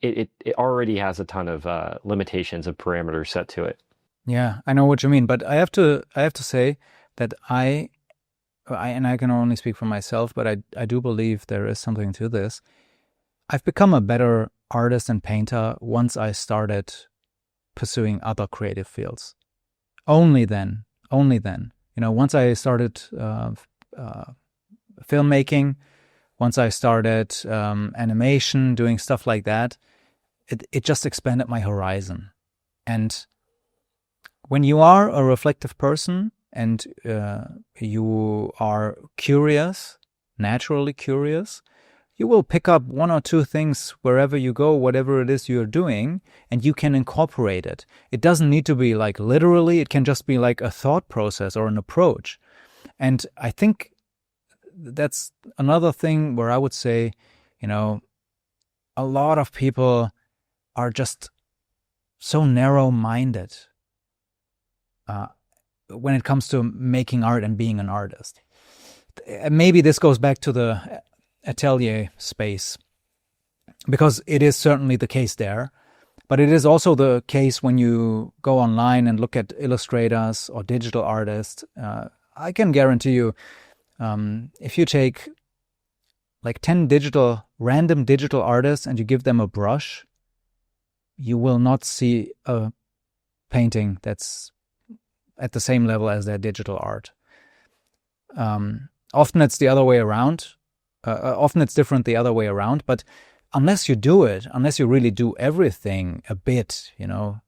it already has a ton of limitations of parameters set to it. Yeah, I know what you mean, but I have to say that and I can only speak for myself, but I do believe there is something to this. I've become a better artist and painter once I started pursuing other creative fields. Only then, only then. You know, once I started filmmaking, once I started animation, doing stuff like that, it just expanded my horizon. And when you are a reflective person and you are curious, naturally curious, you will pick up one or two things wherever you go, whatever it is you're doing, and you can incorporate it. It doesn't need to be like literally, it can just be like a thought process or an approach. And I think that's another thing where I would say, you know, a lot of people are just so narrow-minded when it comes to making art and being an artist. Maybe this goes back to the atelier space, because it is certainly the case there, but it is also the case when you go online and look at illustrators or digital artists. I can guarantee you, if you take like 10 random digital artists and you give them a brush, you will not see a painting that's at the same level as their digital art. Often it's the other way around. Often it's different the other way around. But unless you do it, unless you really do everything a bit, you know,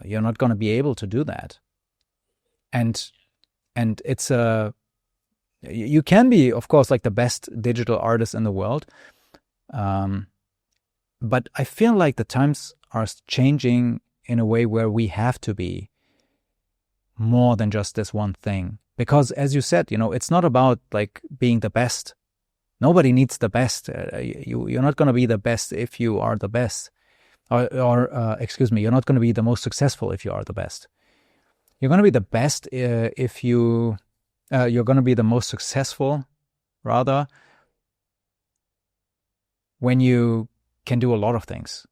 you're not going to be able to do that. And it's you can be, of course, like the best digital artist in the world. But I feel like the times are changing in a way where we have to be more than just this one thing. Because as you said, you know, it's not about like being the best. Nobody needs the best. You're not going to be the best if you are the best. Or excuse me, you're not going to be the most successful if you are the best. You're going to be the best if you're going to be the most successful, rather, when you can do a lot of things.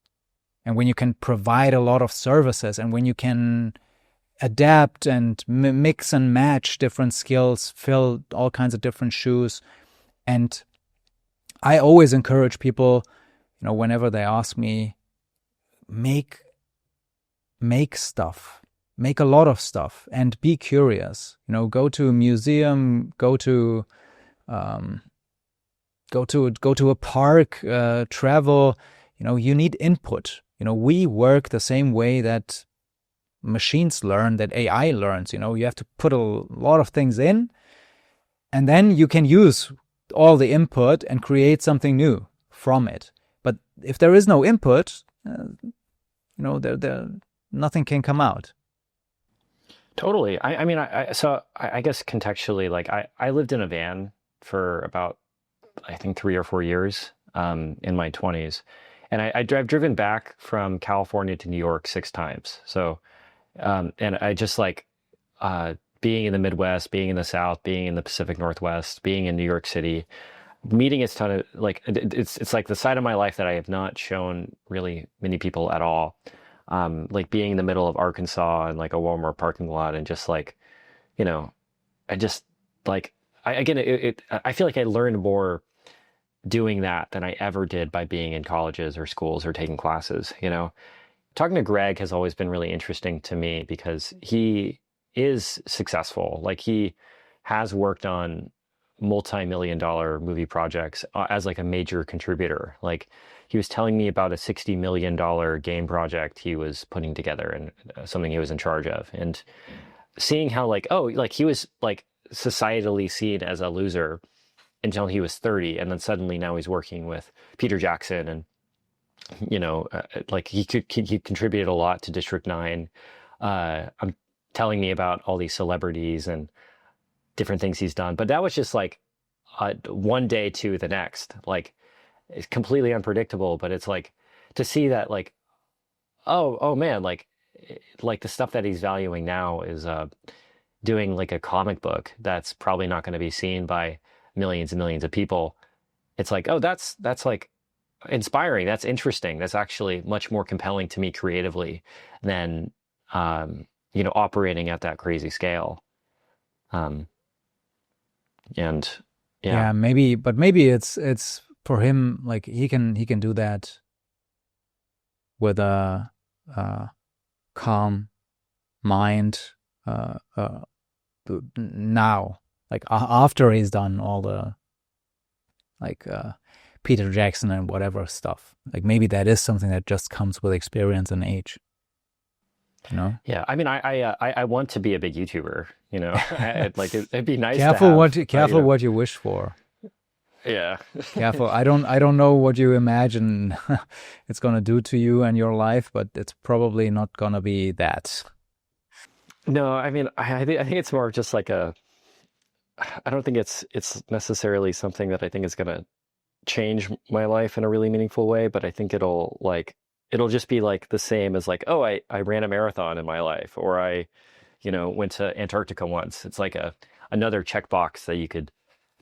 And when you can provide a lot of services, and when you can adapt and mix and match different skills, fill all kinds of different shoes. And I always encourage people, you know, whenever they ask me, make stuff, make a lot of stuff, and be curious. You know, go to a museum, go to a park, travel. You know, you need input. You know, we work the same way that machines learn, that AI learns. You know, you have to put a lot of things in, and then you can use all the input and create something new from it. But if there is no input, you know, there nothing can come out. Totally. I mean, I guess contextually, like I lived in a van for about, I think 3 or 4 years in my 20s. And I've driven back from California to New York 6 times. So And I just like being in the Midwest, being in the South, being in the Pacific Northwest, being in New York City, meeting a ton of like it's like the side of my life that I have not shown really many people at all. Like being in the middle of Arkansas and like a Walmart parking lot and just like, you know, I just like I feel like I learned more doing that than I ever did by being in colleges or schools or taking classes, you know. Talking to Greg has always been really interesting to me because he is successful. Like he has worked on multi-million dollar movie projects as like a major contributor. Like he was telling me about a $60 million game project he was putting together and something he was in charge of. And seeing how like, oh, like he was like societally seen as a loser until he was 30. And then suddenly now he's working with Peter Jackson and like he contributed a lot to District 9. I'm telling me about all these celebrities and different things he's done, but that was just like one day to the next. Like it's completely unpredictable, but it's like to see that like, oh man, like the stuff that he's valuing now is doing like a comic book that's probably not going to be seen by millions and millions of people. It's like, oh, that's like inspiring. That's interesting. That's actually much more compelling to me creatively than operating at that crazy scale. Um, and yeah, Yeah, maybe it's for him, like he can do that with a calm mind now, like after he's done all the like Peter Jackson and whatever stuff. Like maybe that is something that just comes with experience and age. You know? Yeah. I mean, I want to be a big YouTuber. You know, it'd be nice. Careful to have, careful what you wish for. Yeah. Careful. I don't know what you imagine it's gonna do to you and your life, but it's probably not gonna be that. No, I mean, I think it's more of just like I don't think it's necessarily something that I think is gonna change my life in a really meaningful way, but I think it'll just be like the same as like, oh, I ran a marathon in my life, or I, went to Antarctica once. It's like another checkbox that you could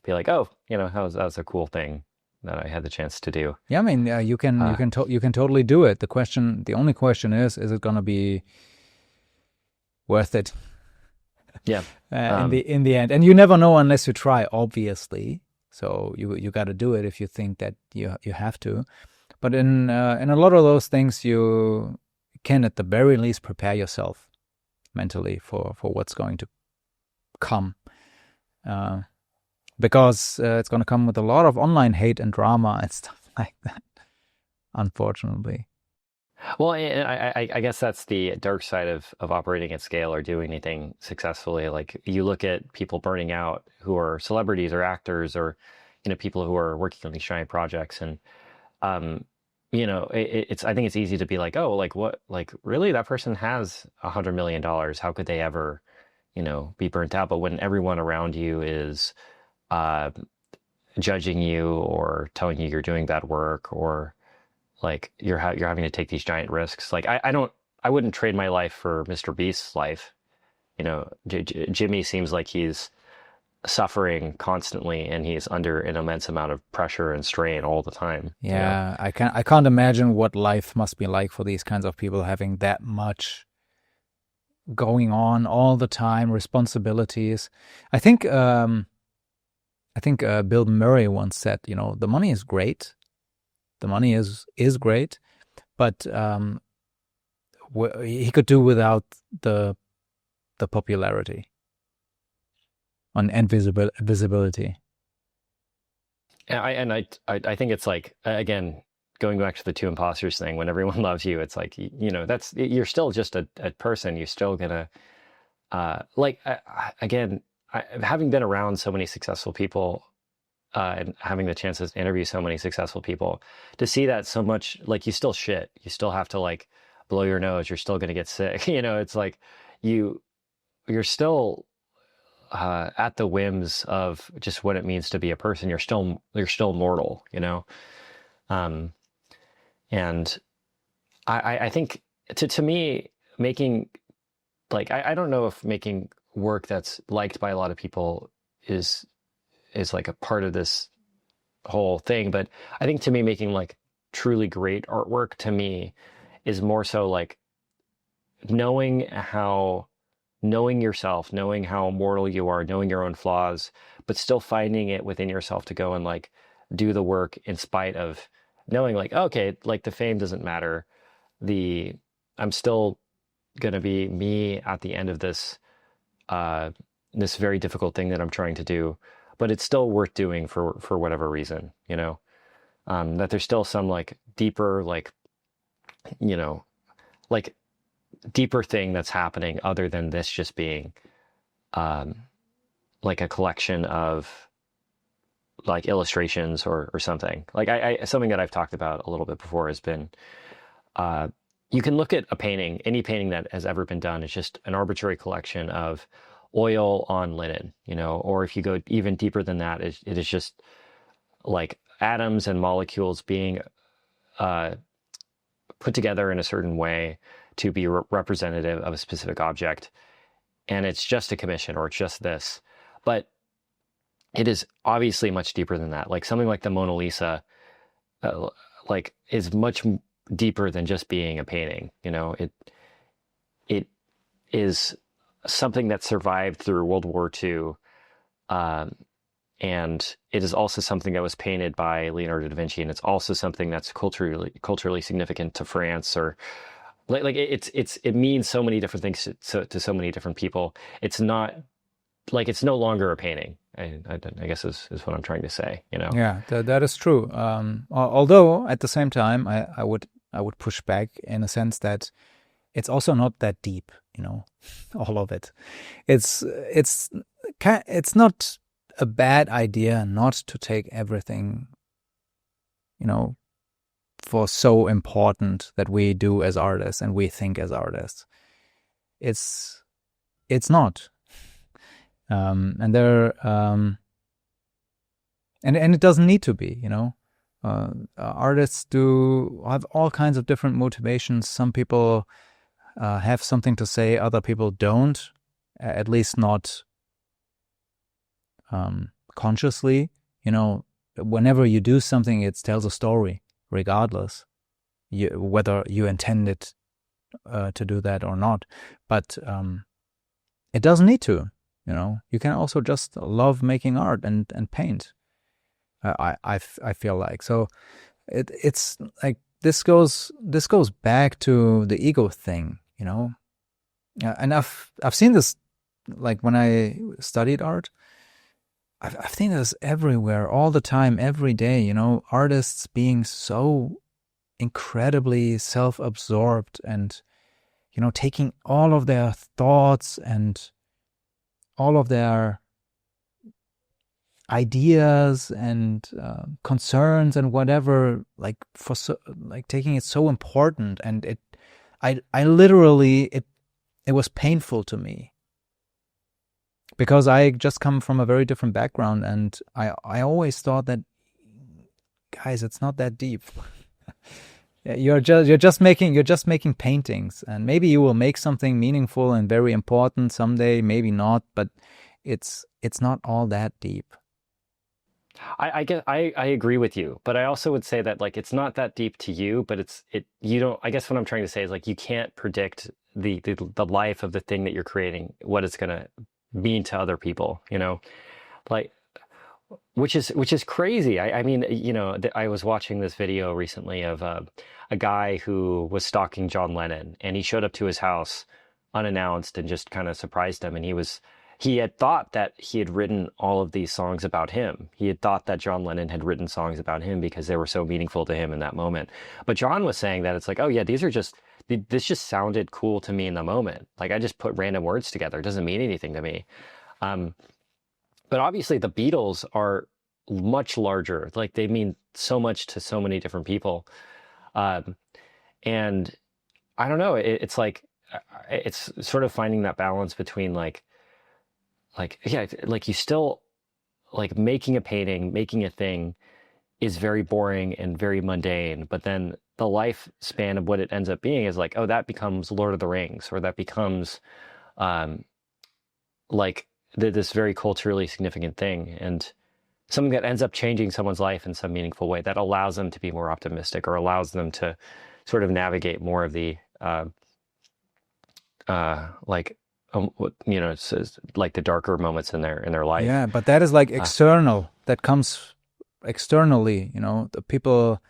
be like, oh, that was a cool thing that I had the chance to do. Yeah, I mean, you can totally do it. The only question is it gonna be worth it? Yeah. In the end, and you never know unless you try, obviously. So you got to do it if you think that you have to. But in a lot of those things, you can at the very least prepare yourself mentally for what's going to come, because it's going to come with a lot of online hate and drama and stuff like that, unfortunately. Well, I guess that's the dark side of operating at scale or doing anything successfully. Like you look at people burning out who are celebrities or actors or, people who are working on these giant projects. And, I think it's easy to be like, oh, like what, like really that person has $100 million. How could they ever, be burnt out? But when everyone around you is judging you or telling you you're doing bad work or like you're having to take these giant risks. Like I wouldn't trade my life for Mr. Beast's life. Jimmy seems like he's suffering constantly and he's under an immense amount of pressure and strain all the time. Yeah, I can't imagine what life must be like for these kinds of people, having that much going on all the time, responsibilities. I think Bill Murray once said, the money is great. The money is great, but he could do without the popularity and visibility. And I think it's like, again, going back to the two imposters thing, when everyone loves you, it's like, that's, you're still just a person. You're still gonna, again, having been around so many successful people, and having the chance to interview so many successful people, to see that so much, like you still shit, you still have to like blow your nose, you're still going to get sick. It's like you're still at the whims of just what it means to be a person. You're still mortal, and I think to me, making like I don't know if making work that's liked by a lot of people is like a part of this whole thing, but I think to me making like truly great artwork to me is more so like knowing how knowing yourself, knowing how mortal you are, knowing your own flaws, but still finding it within yourself to go and like do the work in spite of knowing like, okay, like the fame doesn't matter. The I'm still gonna be me at the end of this very difficult thing that I'm trying to do, but it's still worth doing for whatever reason, you know. That there's still some like deeper like, you know, like deeper thing that's happening other than this just being um, like a collection of like illustrations or something. Like I something that I've talked about a little bit before has been uh, you can look at a painting, any painting that has ever been done, it's just an arbitrary collection of oil on linen, you know, or if you go even deeper than that, it is just like atoms and molecules being uh, put together in a certain way to be representative of a specific object. And it's just a commission or it's just this. But it is obviously much deeper than that. Like something like the Mona Lisa, like is much deeper than just being a painting. You know, it is something that survived through World War II. And it is also something that was painted by Leonardo da Vinci, and it's also something that's culturally significant to France, or like it means so many different things to so many different people. It's not like it's no longer a painting. I guess is what I'm trying to say. You know? Yeah, that is true. Although at the same time, I would push back in a sense that it's also not that deep. You know, all of it. It's not a bad idea not to take everything, you know, for so important that we do as artists and we think as artists. It's not, and there, and it doesn't need to be. You know, artists do have all kinds of different motivations. Some people have something to say, other people don't, at least not consciously. You know, whenever you do something, it tells a story, regardless whether you intended to do that or not. But it doesn't need to. You know, you can also just love making art and paint. I feel like so. It's like this goes back to the ego thing. You know, and I've seen this like when I studied art. I've seen this everywhere, all the time, every day, you know, artists being so incredibly self-absorbed and, you know, taking all of their thoughts and all of their ideas and concerns and whatever, like taking it so important. And I literally, it was painful to me. Because I just come from a very different background, and I always thought that, guys, it's not that deep. You're just making paintings, and maybe you will make something meaningful and very important someday, maybe not, but it's not all that deep. I agree with you, but I also would say that like it's not that deep to you, but you don't. I guess what I'm trying to say is like you can't predict the life of the thing that you're creating, what it's gonna mean to other people, you know, like which is crazy. I mean, you know, I was watching this video recently of a guy who was stalking John Lennon, and he showed up to his house unannounced and just kind of surprised him. And he had thought that he had written all of these songs about him. He had thought that John Lennon had written songs about him because they were so meaningful to him in that moment. But John was saying that it's like, oh yeah, this just sounded cool to me in the moment. Like I just put random words together. It doesn't mean anything to me. But obviously the Beatles are much larger. Like they mean so much to so many different people. And I don't know, it's like, it's sort of finding that balance between yeah, like you still like making a painting, making a thing is very boring and very mundane, but then the lifespan of what it ends up being is like, oh, that becomes Lord of the Rings, or that becomes like this very culturally significant thing, and something that ends up changing someone's life in some meaningful way that allows them to be more optimistic, or allows them to sort of navigate more of the like it's like the darker moments in their life. Yeah, but that is like external. That comes externally. The people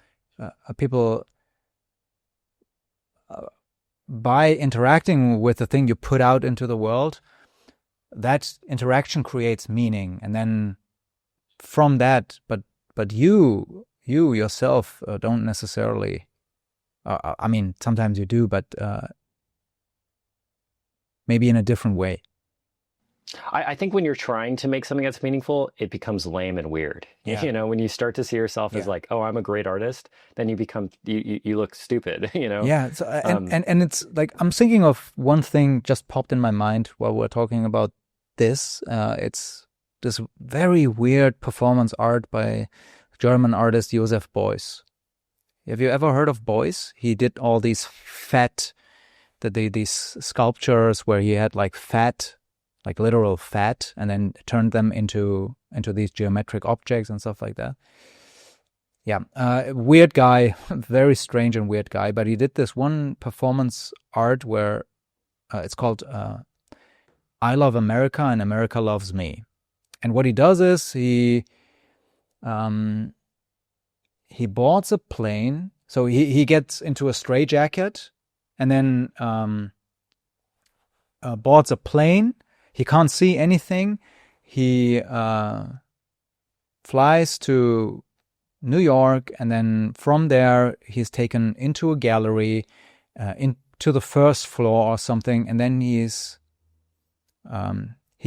by interacting with the thing you put out into the world, that interaction creates meaning, and then from that, but you yourself don't necessarily. I mean, sometimes you do, but maybe in a different way. I think when you're trying to make something that's meaningful, it becomes lame and weird. Yeah. When you start to see yourself as like, oh, I'm a great artist, then you become you look stupid. Yeah. So, and it's like, I'm thinking of one thing just popped in my mind while we're talking about this. It's this very weird performance art by German artist Joseph Beuys. Have you ever heard of Beuys? He did all these these sculptures where he had like fat, like literal fat, and then turned them into these geometric objects and stuff like that. Yeah, weird guy, very strange and weird guy. But he did this one performance art where it's called "I Love America and America Loves Me," and what he does is he boards a plane. So he gets into a straitjacket and then boards a plane. He can't see anything. He flies to New York, and then from there he's taken into a gallery, into the first floor or something, and then he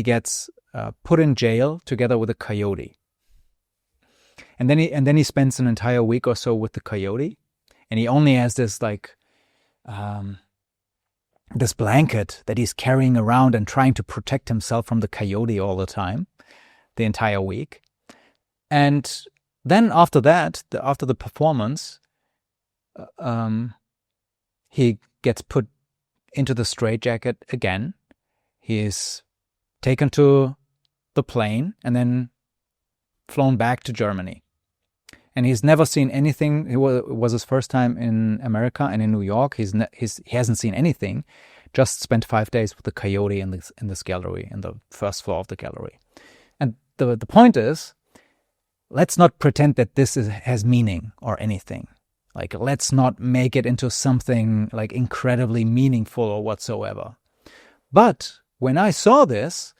gets put in jail together with a coyote. And then he spends an entire week or so with the coyote, and he only has this like this blanket that he's carrying around and trying to protect himself from the coyote all the time, the entire week. And then after that, after the performance, he gets put into the straitjacket again. He's taken to the plane and then flown back to Germany. And he's never seen anything. It was his first time in America and in New York. He hasn't seen anything. Just spent 5 days with the coyote in this gallery, in the first floor of the gallery. And the point is, let's not pretend that this has meaning or anything. Like, let's not make it into something like incredibly meaningful or whatsoever. But when I saw this,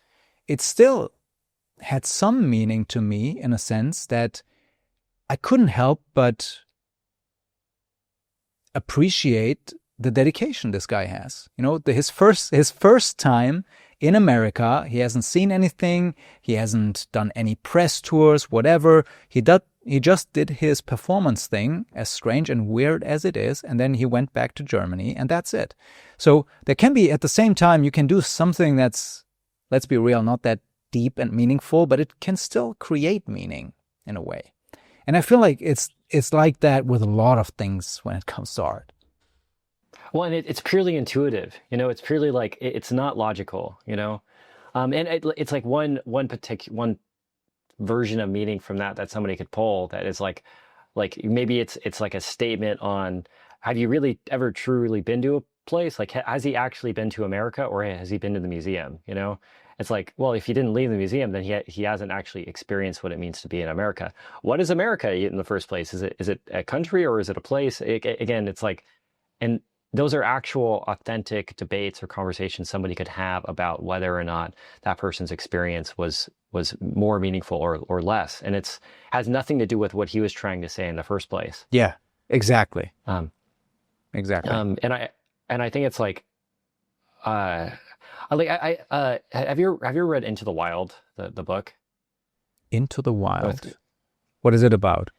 it still had some meaning to me, in a sense that I couldn't help but appreciate the dedication this guy has. His first time in America, he hasn't seen anything, he hasn't done any press tours, whatever. He just did his performance thing, as strange and weird as it is, and then he went back to Germany, and that's it. So there can be, at the same time, you can do something that's, let's be real, not that deep and meaningful, but it can still create meaning in a way. And I feel like it's like that with a lot of things when it comes to art. Well, and it's purely intuitive. It's purely like it's not logical. And it's like one version of meaning from that somebody could pull that is like maybe it's like a statement on, have you really ever truly been to a place? Like, has he actually been to America, or has he been to the museum? It's like, well, if he didn't leave the museum, then he hasn't actually experienced what it means to be in America. What is America in the first place? Is it a country, or is it a place? Again, it's like, and those are actual authentic debates or conversations somebody could have about whether or not that person's experience was more meaningful or less. And it's has nothing to do with what he was trying to say in the first place. Yeah, exactly. Exactly. And I think it's like, have you read Into the Wild, the book? Into the Wild. What is it about?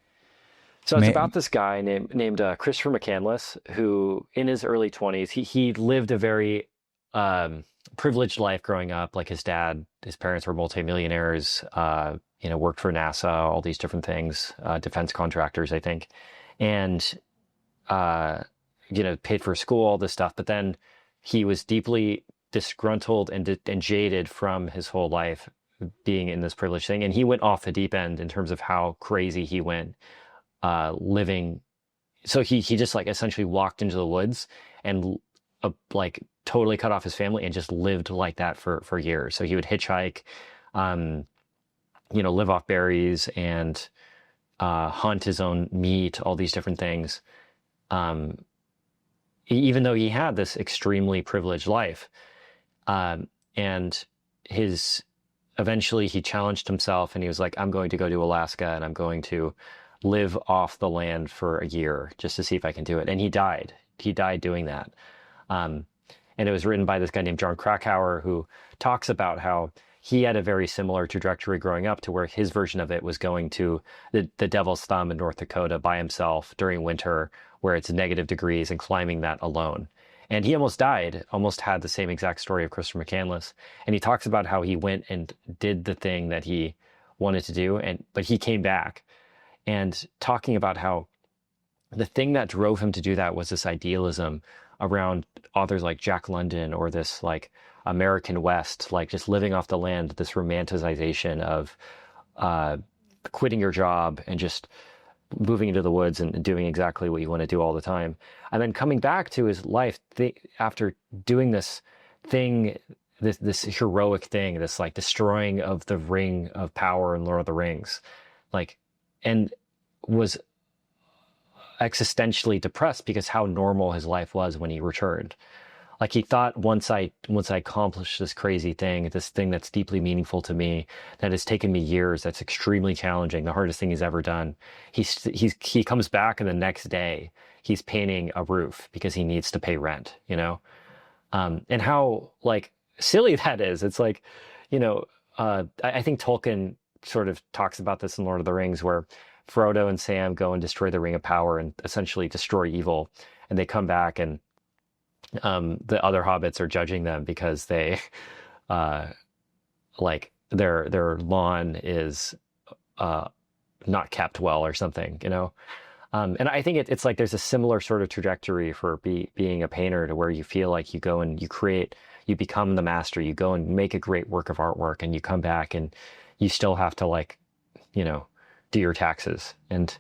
So it's about this guy named Christopher McCandless, who in his early 20s, he lived a very privileged life growing up. Like his parents were multimillionaires, worked for NASA, all these different things, defense contractors, I think. And, paid for school, all this stuff. But then he was deeply disgruntled and jaded from his whole life being in this privileged thing. And he went off the deep end in terms of how crazy he went living. So he just like essentially walked into the woods and like totally cut off his family and just lived like that for years. So he would hitchhike, live off berries and hunt his own meat, all these different things. Even though he had this extremely privileged life, and eventually he challenged himself and he was like, I'm going to go to Alaska and I'm going to live off the land for a year just to see if I can do it. And he died. He died doing that. And it was written by this guy named John Krakauer, who talks about how he had a very similar trajectory growing up, to where his version of it was going to the Devil's Thumb in North Dakota by himself during winter, where it's negative degrees, and climbing that alone. And he almost died, almost had the same exact story of Christopher McCandless. And he talks about how he went and did the thing that he wanted to do, but he came back, and talking about how the thing that drove him to do that was this idealism around authors like Jack London, or this like American West, like just living off the land, this romanticization of quitting your job and just moving into the woods and doing exactly what you want to do all the time. And then coming back to his life after doing this thing, this heroic thing, this like destroying of the ring of power in Lord of the Rings, like, and was existentially depressed because how normal his life was when he returned. Like, he thought, once I accomplish this crazy thing, this thing that's deeply meaningful to me, that has taken me years, that's extremely challenging, the hardest thing he's ever done, he comes back and the next day he's painting a roof because he needs to pay rent, and how like silly that is. It's like, I think Tolkien sort of talks about this in Lord of the Rings, where Frodo and Sam go and destroy the Ring of Power and essentially destroy evil, and they come back and the other hobbits are judging them because they like their lawn is not kept well or something, and I think it's like there's a similar sort of trajectory for being a painter, to where you feel like you go and you create, you become the master, you go and make a great work of artwork, and you come back and you still have to like do your taxes. And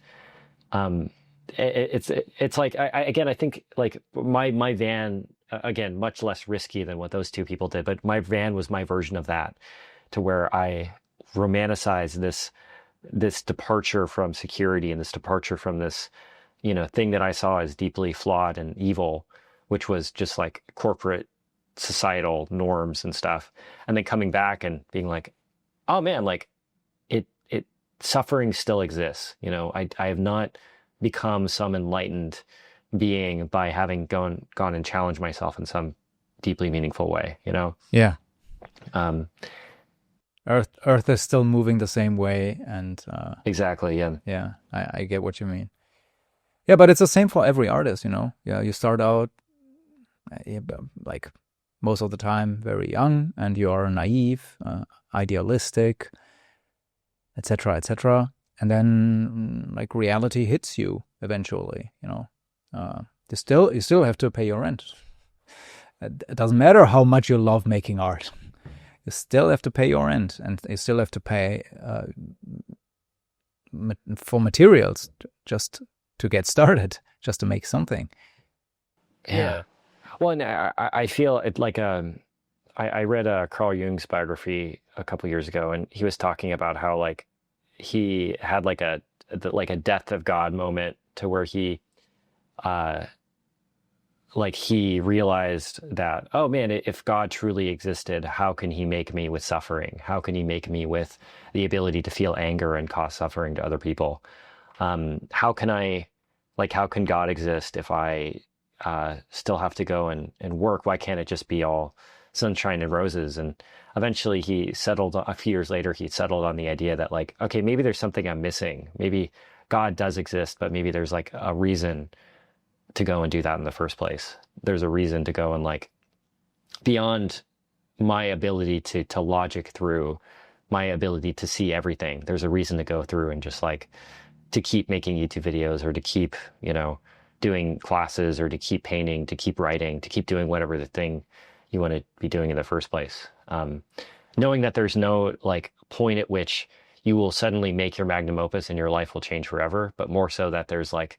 it's like I think like my van, again, much less risky than what those two people did, but my van was my version of that, to where I romanticized this departure from security, and this departure from this thing that I saw as deeply flawed and evil, which was just like corporate societal norms and stuff, and then coming back and being like, oh man, like it suffering still exists. I have not become some enlightened being by having gone and challenged myself in some deeply meaningful way. Yeah. Earth is still moving the same way, and exactly. Yeah, I get what you mean. Yeah, but it's the same for every artist. Yeah, you start out like most of the time very young, and you are naive, idealistic, etc., etc. And then like reality hits you eventually. You still have to pay your rent. It doesn't matter how much you love making art. You still have to pay your rent, and you still have to pay for materials just to get started, just to make something. Yeah. Well, and I feel it like I read Carl Jung's biography a couple years ago, and he was talking about how like he had like a death of God moment, to where he he realized that, oh man, if God truly existed, how can he make me with suffering? How can he make me with the ability to feel anger and cause suffering to other people? How can God exist if I still have to go and work? Why can't it just be all sunshine and roses? And eventually a few years later, he settled on the idea that like, okay, maybe there's something I'm missing. Maybe God does exist, but maybe there's like a reason to go and do that in the first place. There's a reason to go and like, beyond my ability to logic through, my ability to see everything, there's a reason to go through and just like to keep making YouTube videos, or to keep doing classes, or to keep painting, to keep writing, to keep doing whatever the thing you want to be doing in the first place. Knowing that there's no like point at which you will suddenly make your magnum opus and your life will change forever, but more so that there's like,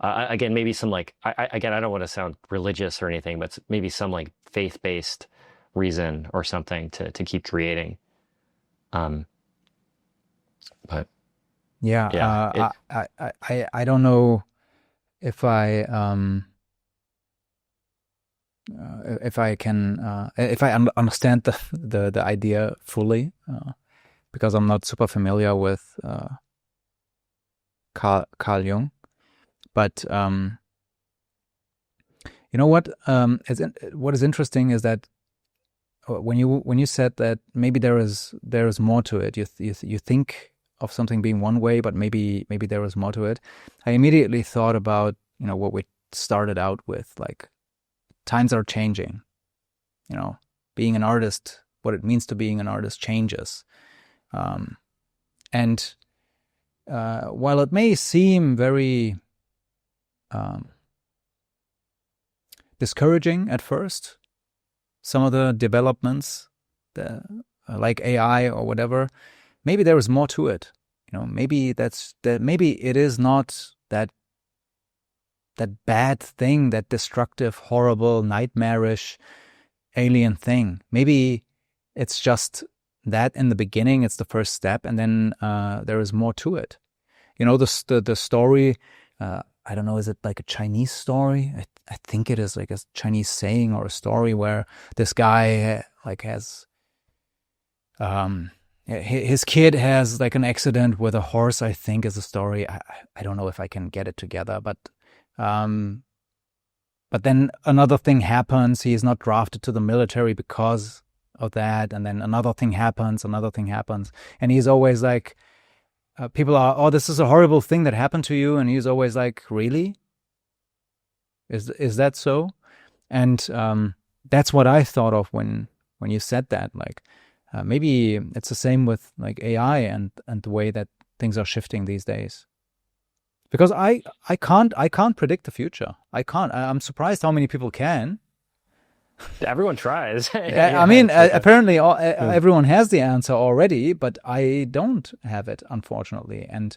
again, maybe some like, again, I don't want to sound religious or anything, but maybe some like faith-based reason or something to keep creating. But Yeah, yeah, I don't know if I can if I understand the idea fully, because I'm not super familiar with Carl Jung. But you know what? What is interesting is that when you said that maybe there is more to it. You think of something being one way, but maybe there is more to it. I immediately thought about what we started out with, like times are changing. Being an artist, what it means to being an artist changes, and while it may seem very discouraging at first, some of the developments, like AI or whatever, maybe there is more to it. Maybe maybe it is not that bad thing, that destructive, horrible, nightmarish, alien thing. Maybe it's just that in the beginning, it's the first step, and then there is more to it. The story. I don't know, is it like a Chinese story? I think it is like a Chinese saying or a story where this guy like has, his kid has like an accident with a horse, I think is the story. I don't know if I can get it together, but then another thing happens. He is not drafted to the military because of that. And then another thing happens. And he's always like, people are, oh, this is a horrible thing that happened to you. And he's always like, really? Is that so? And that's what I thought of when you said that. Like, maybe it's the same with like AI and the way that things are shifting these days. Because I can't predict the future. I can't. I'm surprised how many people can. Everyone tries. I mean, apparently everyone has the answer already, but I don't have it, unfortunately. And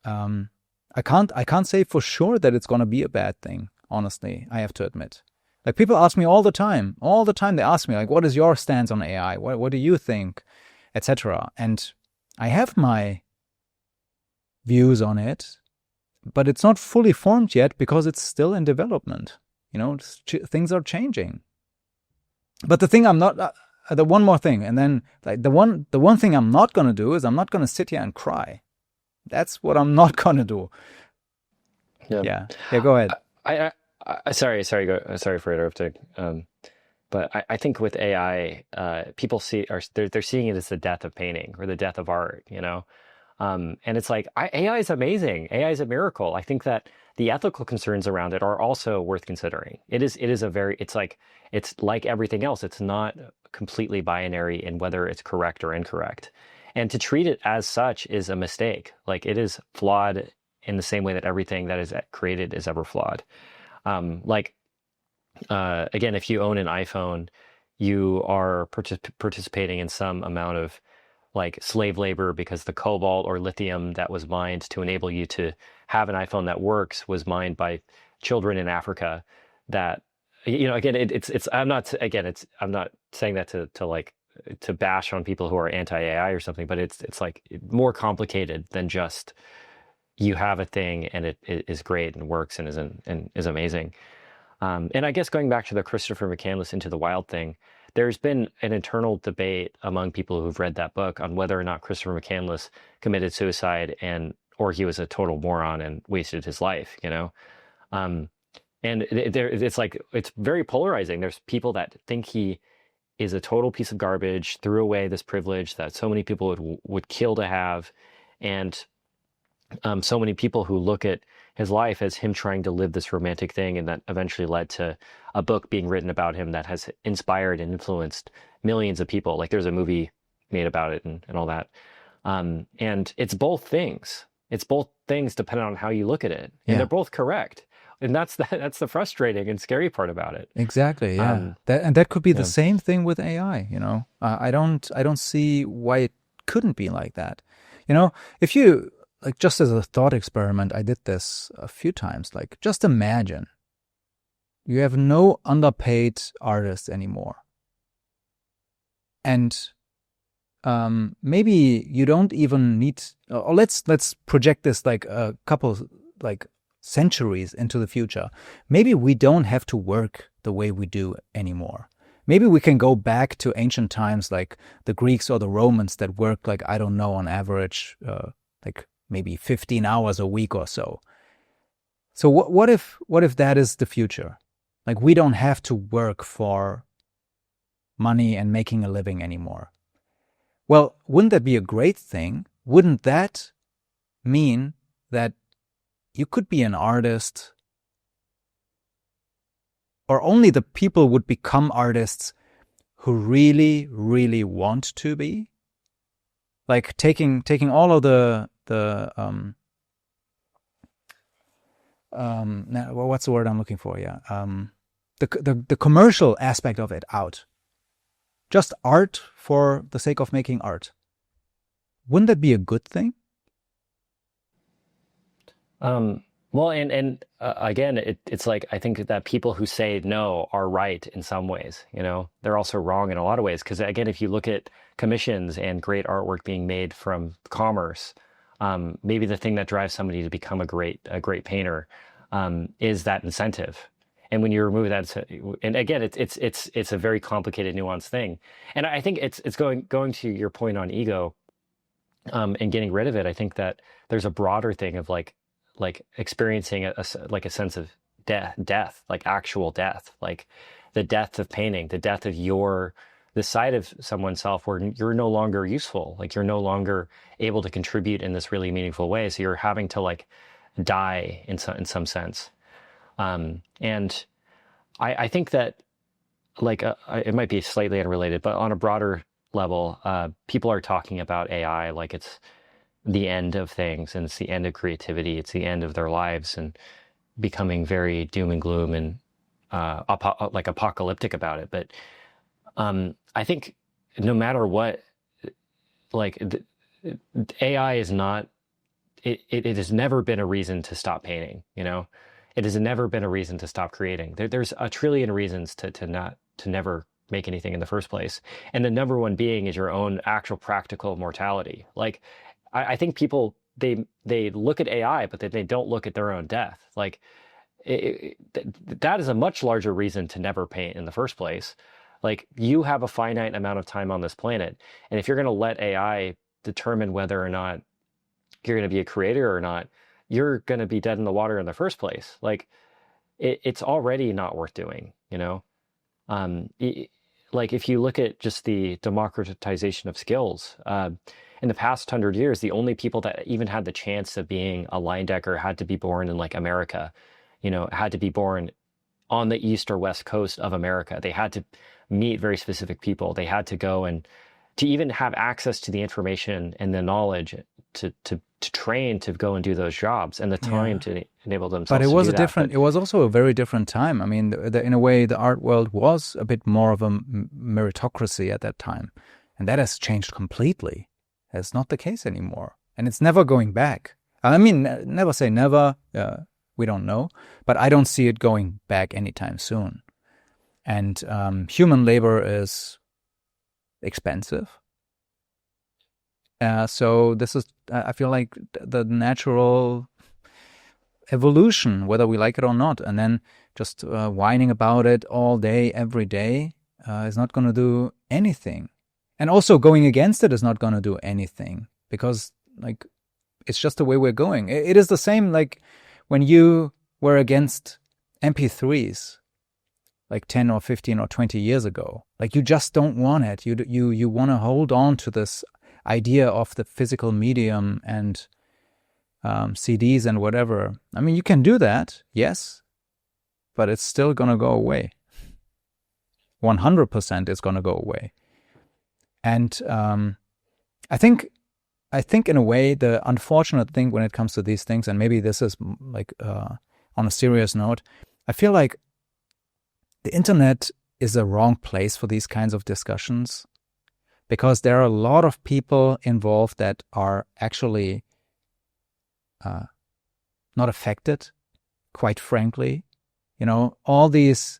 I can't say for sure that it's going to be a bad thing. Honestly, I have to admit. Like, people ask me all the time. They ask me like, "What is your stance on AI? What do you think, etc." And I have my views on it, but it's not fully formed yet because it's still in development. Things are changing. But the thing I'm not, the one more thing, and then like the one thing I'm not gonna do is I'm not gonna sit here and cry. That's what I'm not gonna do. Yeah. Go ahead. Sorry for interrupting. But I think with AI, people they're seeing it as the death of painting or the death of art. And it's like, AI is amazing. AI is a miracle. I think that the ethical concerns around it are also worth considering. It's like everything else. It's not completely binary in whether it's correct or incorrect. And to treat it as such is a mistake. Like, it is flawed in the same way that everything that is created is ever flawed. Again, if you own an iPhone, you are participating in some amount of like slave labor, because the cobalt or lithium that was mined to enable you to have an iPhone that works was mined by children in Africa. That, again, I'm not saying that to bash on people who are anti-AI or something, but it's like more complicated than just you have a thing and it is great and works and is amazing. And I guess going back to the Christopher McCandless Into the Wild thing, there's been an internal debate among people who've read that book on whether or not Christopher McCandless committed suicide or he was a total moron and wasted his life, And it's very polarizing. There's people that think he is a total piece of garbage, threw away this privilege that so many people would kill to have, and so many people who look at his life as him trying to live this romantic thing, and that eventually led to a book being written about him that has inspired and influenced millions of people. Like, there's a movie made about it and all that. And it's both things. It's both things depending on how you look at it. And they're both correct. And that's the frustrating and scary part about it. Exactly, yeah. Um, That could be the yeah. same thing with AI, you know. I don't see why it couldn't be like that. You know, if you like just as a thought experiment, I did this a few times. Like just imagine you have no underpaid artists anymore. And maybe you don't even need or let's project this like a couple like centuries into the future. Maybe we don't have to work the way we do anymore. Maybe we can go back to ancient times like the Greeks or the Romans that worked like, I don't know, on average like maybe 15 hours a week or so. So what if that is the future? Like we don't have to work for money and making a living anymore. Well, wouldn't that be a great thing? Wouldn't that mean that you could be an artist, or only the people would become artists who really, really want to be? Like taking all of what's the word I'm looking for? Yeah, the commercial aspect of it out. Just art for the sake of making art. Wouldn't that be a good thing? Well, and again, it's like I think that people who say no are right in some ways. You know, they're also wrong in a lot of ways. Because again, if you look at commissions and great artwork being made from commerce, maybe the thing that drives somebody to become a great painter is that incentive. And when you remove that, and again, it's a very complicated, nuanced thing. And I think it's going to your point on ego, and getting rid of it. I think that there's a broader thing of like experiencing like a sense of death, like actual death, like the death of painting, the death of the side of someone's self where you're no longer useful, like you're no longer able to contribute in this really meaningful way. So you're having to like die in some sense. And I think that like it might be slightly unrelated, but on a broader level, people are talking about AI like it's the end of things and it's the end of creativity. It's the end of their lives and becoming very doom and gloom and like apocalyptic about it. But I think no matter what, like AI is not. It has never been a reason to stop painting. You know, it has never been a reason to stop creating. There's a trillion reasons to never make anything in the first place. And the number one being is your own actual practical mortality. Like, I think people, they look at AI, but they don't look at their own death. Like, that is a much larger reason to never paint in the first place. Like, you have a finite amount of time on this planet. And if you're going to let AI determine whether or not you're going to be a creator or not, you're going to be dead in the water in the first place. Like, it's already not worth doing, you know? Like if you look at just the democratization of skills, in the past 100 years, the only people that even had the chance of being a line decker had to be born in like America, you know, had to be born on the east or west coast of America. They had to meet very specific people. They had to go and to even have access to the information and the knowledge to train to go and do those jobs and the time to enable themselves. But it was to do that. it was also a very different time. I mean, in a way, the art world was a bit more of a meritocracy at that time. And that has changed completely. That's not the case anymore. And it's never going back. I mean, never say never. We don't know. But I don't see it going back anytime soon. And human labor is expensive. So this is, I feel like, the natural evolution, whether we like it or not. And then just whining about it all day, every day, is not going to do anything. And also going against it is not going to do anything because, like, it's just the way we're going. It is the same like when you were against MP3s like 10 or 15 or 20 years ago. Like, you just don't want it. You want to hold on to this idea of the physical medium and CDs and whatever. I mean, you can do that, yes, but it's still going to go away. 100% it's going to go away. And I think in a way, the unfortunate thing when it comes to these things, and maybe this is like on a serious note, I feel like the internet is a wrong place for these kinds of discussions, because there are a lot of people involved that are actually not affected, quite frankly. All these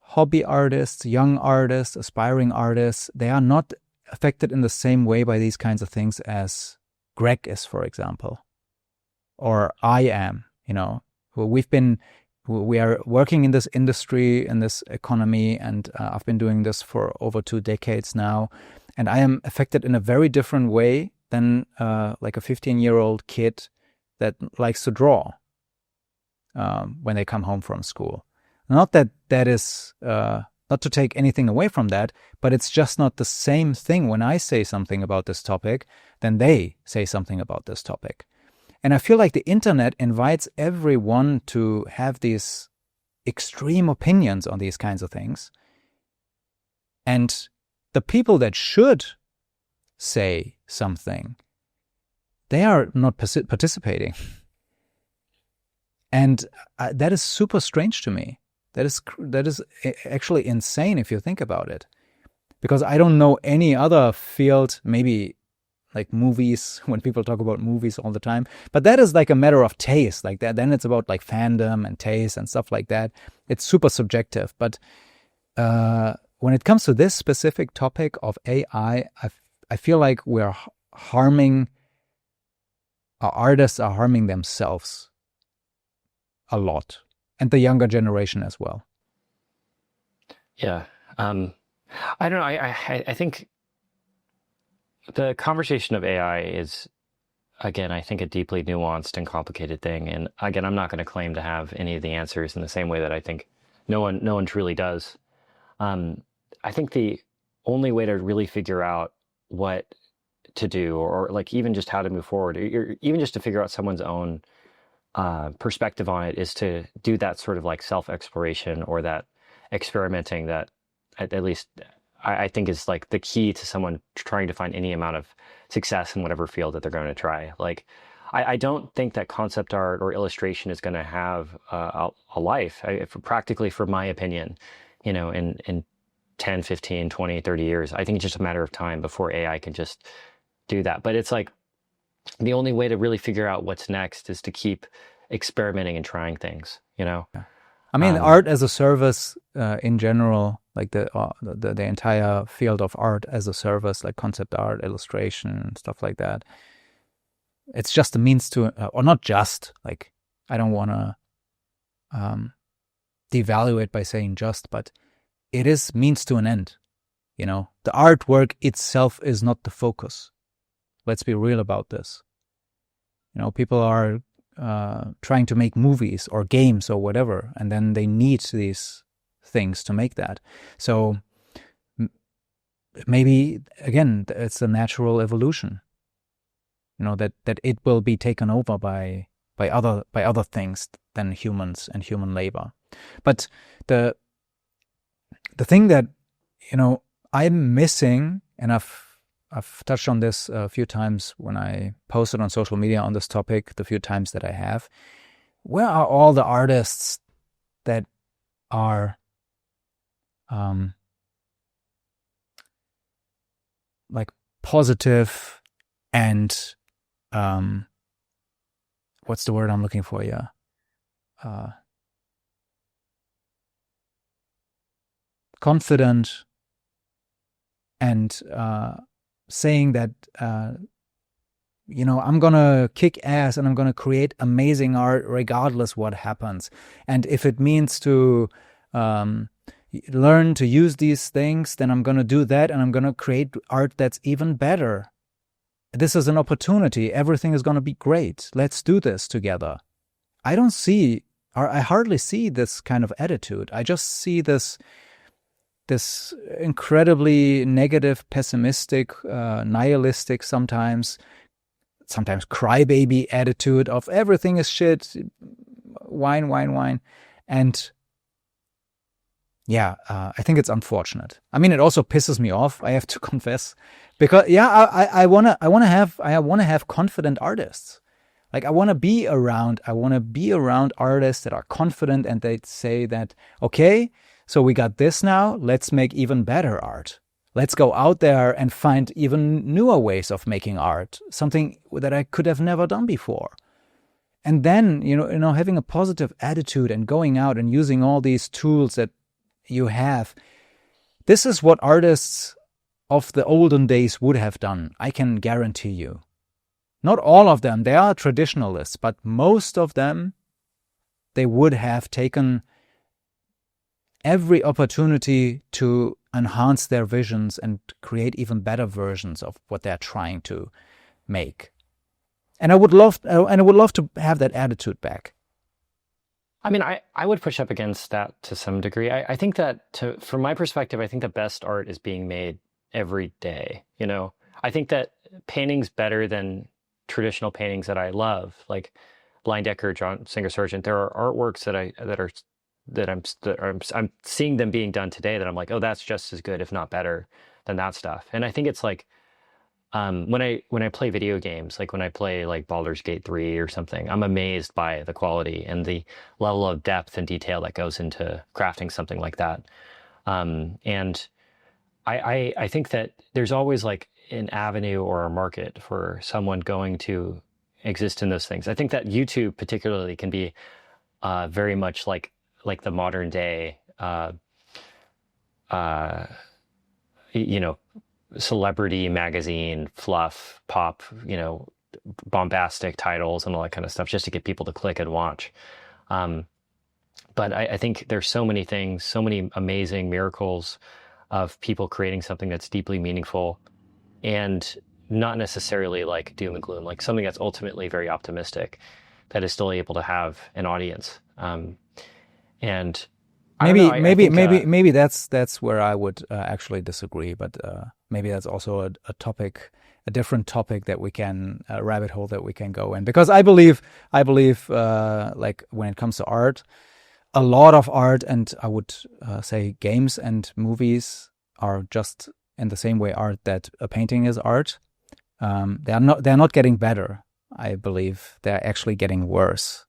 hobby artists, young artists, aspiring artists, they are not affected in the same way by these kinds of things as Greg is, for example, or I am. We are working in this industry, in this economy, and I've been doing this for over 2 decades now, and I am affected in a very different way than like a 15-year-old kid that likes to draw when they come home from school. Not that is not to take anything away from that, but it's just not the same thing when I say something about this topic than they say something about this topic. And I feel like the internet invites everyone to have these extreme opinions on these kinds of things. And the people that should say something, they are not participating. And that is super strange to me. That is actually insane if you think about it. Because I don't know any other field, maybe like movies, when people talk about movies all the time. But that is like a matter of taste, like that. Then it's about like fandom and taste and stuff like that. It's super subjective. But when it comes to this specific topic of AI, I feel like we're harming, our artists are harming themselves a lot. And the younger generation as well. Yeah. I don't know. I think the conversation of AI is, again, I think a deeply nuanced and complicated thing. And again, I'm not going to claim to have any of the answers in the same way that I think no one truly does. I think the only way to really figure out what to do, or like even just how to move forward, or even just to figure out someone's own perspective on it, is to do that sort of like self-exploration or that experimenting that at least I think is like the key to someone trying to find any amount of success in whatever field that they're going to try. Like, I don't think that concept art or illustration is going to have a life, practically, for my opinion, in 10, 15, 20, 30 years. I think it's just a matter of time before AI can just do that. But it's like, the only way to really figure out what's next is to keep experimenting and trying things, I mean, art as a service in general, like the entire field of art as a service, like concept art, illustration, stuff like that. It's just a means to, or not just, like, I don't want to devalue it by saying just, but it is means to an end. The artwork itself is not the focus. Let's be real about this. People are trying to make movies or games or whatever, and then they need these things to make that. So maybe, again, it's a natural evolution. That it will be taken over by other things than humans and human labor. But the thing that I'm missing, and I've touched on this a few times when I posted on social media on this topic, the few times that I have. Where are all the artists that are like positive and what's the word I'm looking for here? Confident and saying that, I'm going to kick ass and I'm going to create amazing art regardless what happens. And if it means to learn to use these things, then I'm going to do that, and I'm going to create art that's even better. This is an opportunity. Everything is going to be great. Let's do this together. I hardly see this kind of attitude. I just see this incredibly negative, pessimistic, nihilistic, sometimes crybaby attitude of everything is shit, whine. And yeah, I think it's unfortunate. I mean, it also pisses me off, I have to confess, because I wanna have confident artists. Like I want to be around artists that are confident and they say that, okay, so we got this now, let's make even better art. Let's go out there and find even newer ways of making art, something that I could have never done before. And then, having a positive attitude and going out and using all these tools that you have. This is what artists of the olden days would have done, I can guarantee you. Not all of them, they are traditionalists, but most of them, they would have taken every opportunity to enhance their visions and create even better versions of what they're trying to make. And I would love to have that attitude back. I mean, I would push up against that to some degree. I think that from my perspective, I think the best art is being made every day. I think that painting's better than traditional paintings that I love, like Leyendecker, John Singer Sargent. There are artworks that I'm seeing them being done today that I'm like, oh, that's just as good, if not better, than that stuff. And I think it's like when I play video games, like when I play like Baldur's Gate 3 or something, I'm amazed by the quality and the level of depth and detail that goes into crafting something like that. And I think that there's always like an avenue or a market for someone going to exist in those things. I think that YouTube particularly can be very much like the modern day, celebrity magazine fluff, pop, bombastic titles and all that kind of stuff, just to get people to click and watch. But I think there's so many things, so many amazing miracles of people creating something that's deeply meaningful and not necessarily like doom and gloom, like something that's ultimately very optimistic that is still able to have an audience. And maybe that's where I would actually disagree, but maybe that's also a different topic that we can rabbit hole that we can go in, because I believe like when it comes to art, a lot of art, and I would say games and movies are just in the same way art that a painting is art. They're not getting better. I believe they're actually getting worse.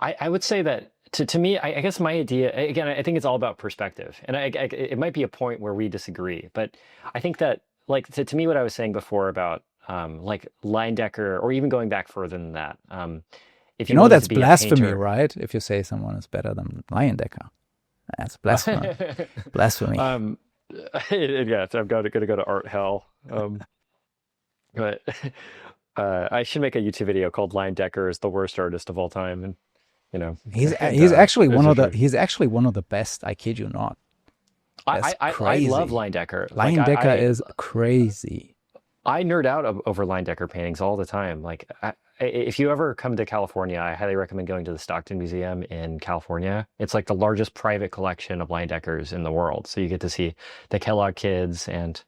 I would say that to me, I guess my idea, again, I think it's all about perspective, and it might be a point where we disagree, but I think that like to me, what I was saying before about like Leyendecker, or even going back further than that, if you that's blasphemy, right? If you say someone is better than Leyendecker, that's blasphemy. Blasphemy. Yeah, so I'm going to go to art hell. But I should make a YouTube video called Leyendecker is the worst artist of all time, and he's actually one of the best. I kid you not. I love Leyendecker. Leyendecker is crazy. I nerd out over Leyendecker paintings all the time. Like, if you ever come to California, I highly recommend going to the Stockton Museum in California. It's like the largest private collection of Leyendeckers in the world. So you get to see the Kellogg Kids and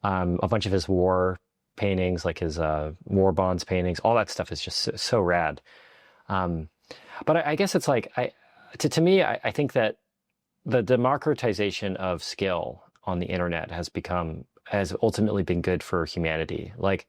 a bunch of his war paintings, like his war bonds paintings. All that stuff is just so rad. But I guess it's like, to me, I think that the democratization of skill on the internet has ultimately been good for humanity. Like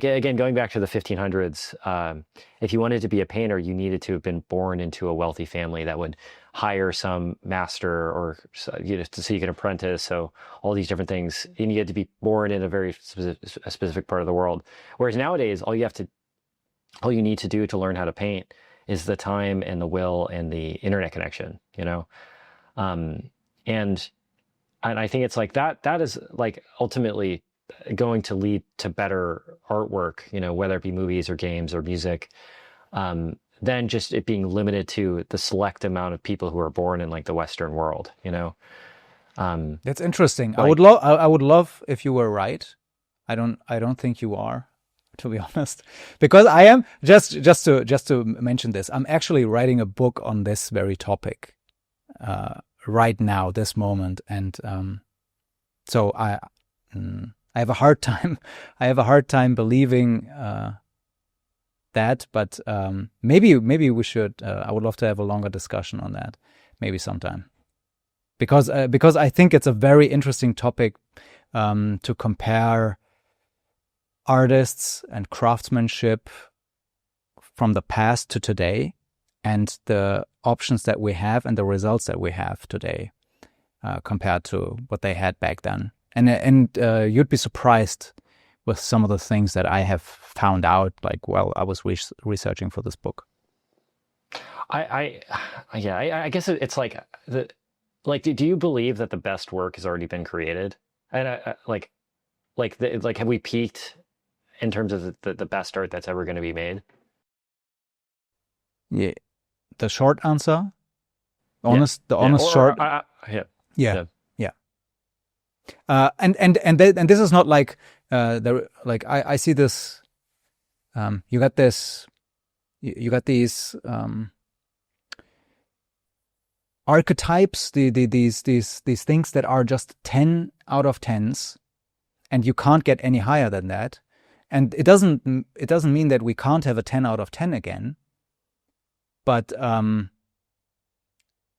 again, going back to the 1500s, if you wanted to be a painter, you needed to have been born into a wealthy family that would hire some master, or so you can apprentice. So all these different things, and you had to be born in a very specific part of the world. Whereas nowadays, all you need to do to learn how to paint is the time and the will and the internet connection, and I think it's like that is like ultimately going to lead to better artwork, whether it be movies or games or music, than just it being limited to the select amount of people who are born in like the Western world, That's interesting. I would love if you were right. I don't think you are, to be honest, because I am just to mention this. I'm actually writing a book on this very topic right now, this moment, and so I have a hard time. I have a hard time believing that, but maybe we should. I would love to have a longer discussion on that, maybe sometime, because I think it's a very interesting topic to compare artists and craftsmanship from the past to today, and the options that we have and the results that we have today compared to what they had back then. And you'd be surprised with some of the things that I have found out, like while I was researching for this book. I guess it's like do you believe that the best work has already been created? And have we peaked in terms of the best art that's ever going to be made? Yeah, the short answer, short. Yeah. And this is not like I see this. You got this. You got these archetypes, these things that are just 10 out of 10s, and you can't get any higher than that. And it doesn't mean that we can't have a 10 out of 10 again, but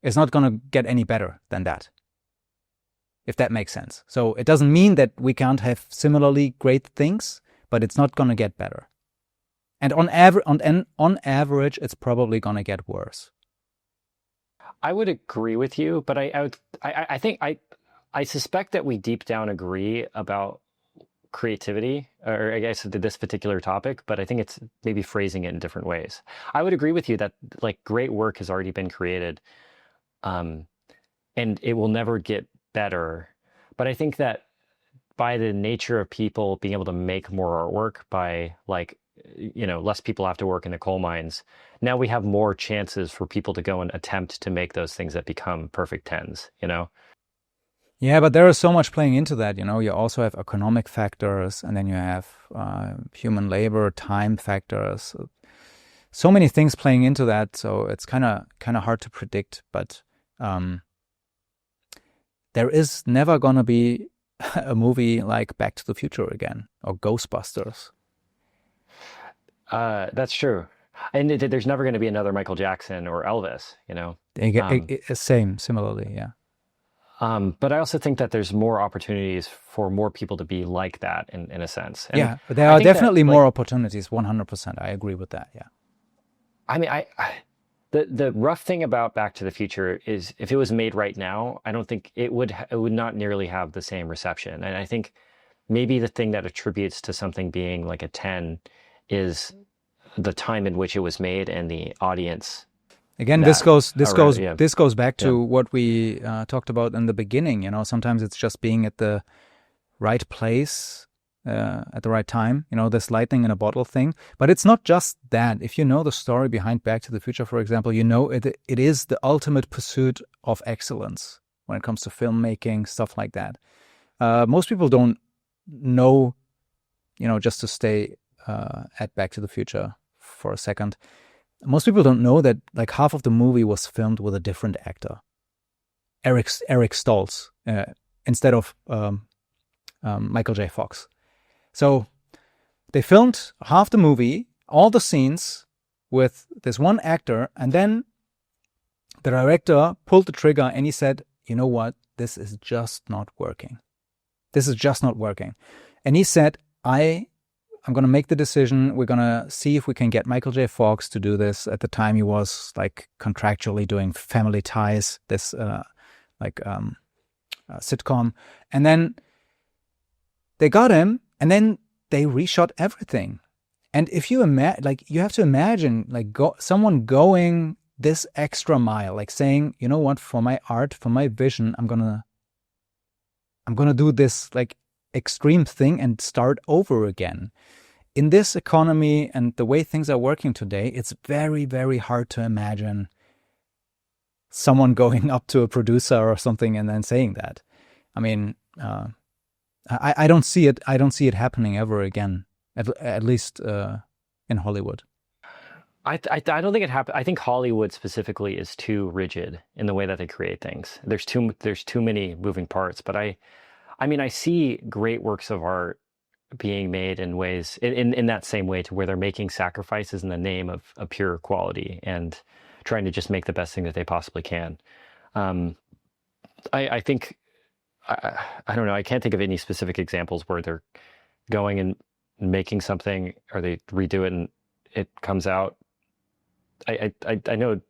it's not going to get any better than that, if that makes sense. So it doesn't mean that we can't have similarly great things, but it's not going to get better. And on average, it's probably going to get worse. I would agree with you, but I suspect that we deep down agree about creativity, or I guess this particular topic, but I think it's maybe phrasing it in different ways. I would agree with you that like great work has already been created, and it will never get better. But I think that by the nature of people being able to make more artwork, by less people have to work in the coal mines, now we have more chances for people to go and attempt to make those things that become perfect tens, Yeah, but there is so much playing into that, You also have economic factors, and then you have human labor, time factors. So many things playing into that, so it's kind of hard to predict. But there is never gonna be a movie like Back to the Future again, or Ghostbusters. That's true, and there's never going to be another Michael Jackson or Elvis, Similarly, yeah. But I also think that there's more opportunities for more people to be like that in a sense. And yeah, but there are definitely more opportunities, 100%. I agree with that, yeah. I mean, the rough thing about Back to the Future is if it was made right now, I don't think it would not nearly have the same reception. And I think maybe the thing that attributes to something being like a 10 is the time in which it was made and the audience. Again, this goes back to what we talked about in the beginning. Sometimes it's just being at the right place at the right time. This lightning in a bottle thing. But it's not just that. If you know the story behind Back to the Future, for example, it is the ultimate pursuit of excellence when it comes to filmmaking, stuff like that. Most people don't know. Just to stay at Back to the Future for a second. Most people don't know that like half of the movie was filmed with a different actor, Eric Stoltz, instead of Michael J. Fox. So they filmed half the movie, all the scenes, with this one actor, and then the director pulled the trigger and he said, "You know what? This is just not working. This is just not working." And he said, I'm going to make the decision. We're going to see if we can get Michael J. Fox to do this. At the time, he was like contractually doing Family Ties, this sitcom. And then they got him, and then they reshot everything. And if you you have to imagine someone going this extra mile, like saying, "You know what? For my art, for my vision, I'm gonna do this like extreme thing and start over again." In this economy and the way things are working today, it's very, very hard to imagine someone going up to a producer or something and then saying that. I mean, I don't see it. I don't see it happening ever again, at least in Hollywood. I don't think it happened. I think Hollywood specifically is too rigid in the way that they create things. There's too many moving parts. But I mean, I see great works of art being made in ways in that same way, to where they're making sacrifices in the name of a pure quality and trying to just make the best thing that they possibly can. I think I don't know. I can't think of any specific examples where they're going and making something, or they redo it and it comes out. I know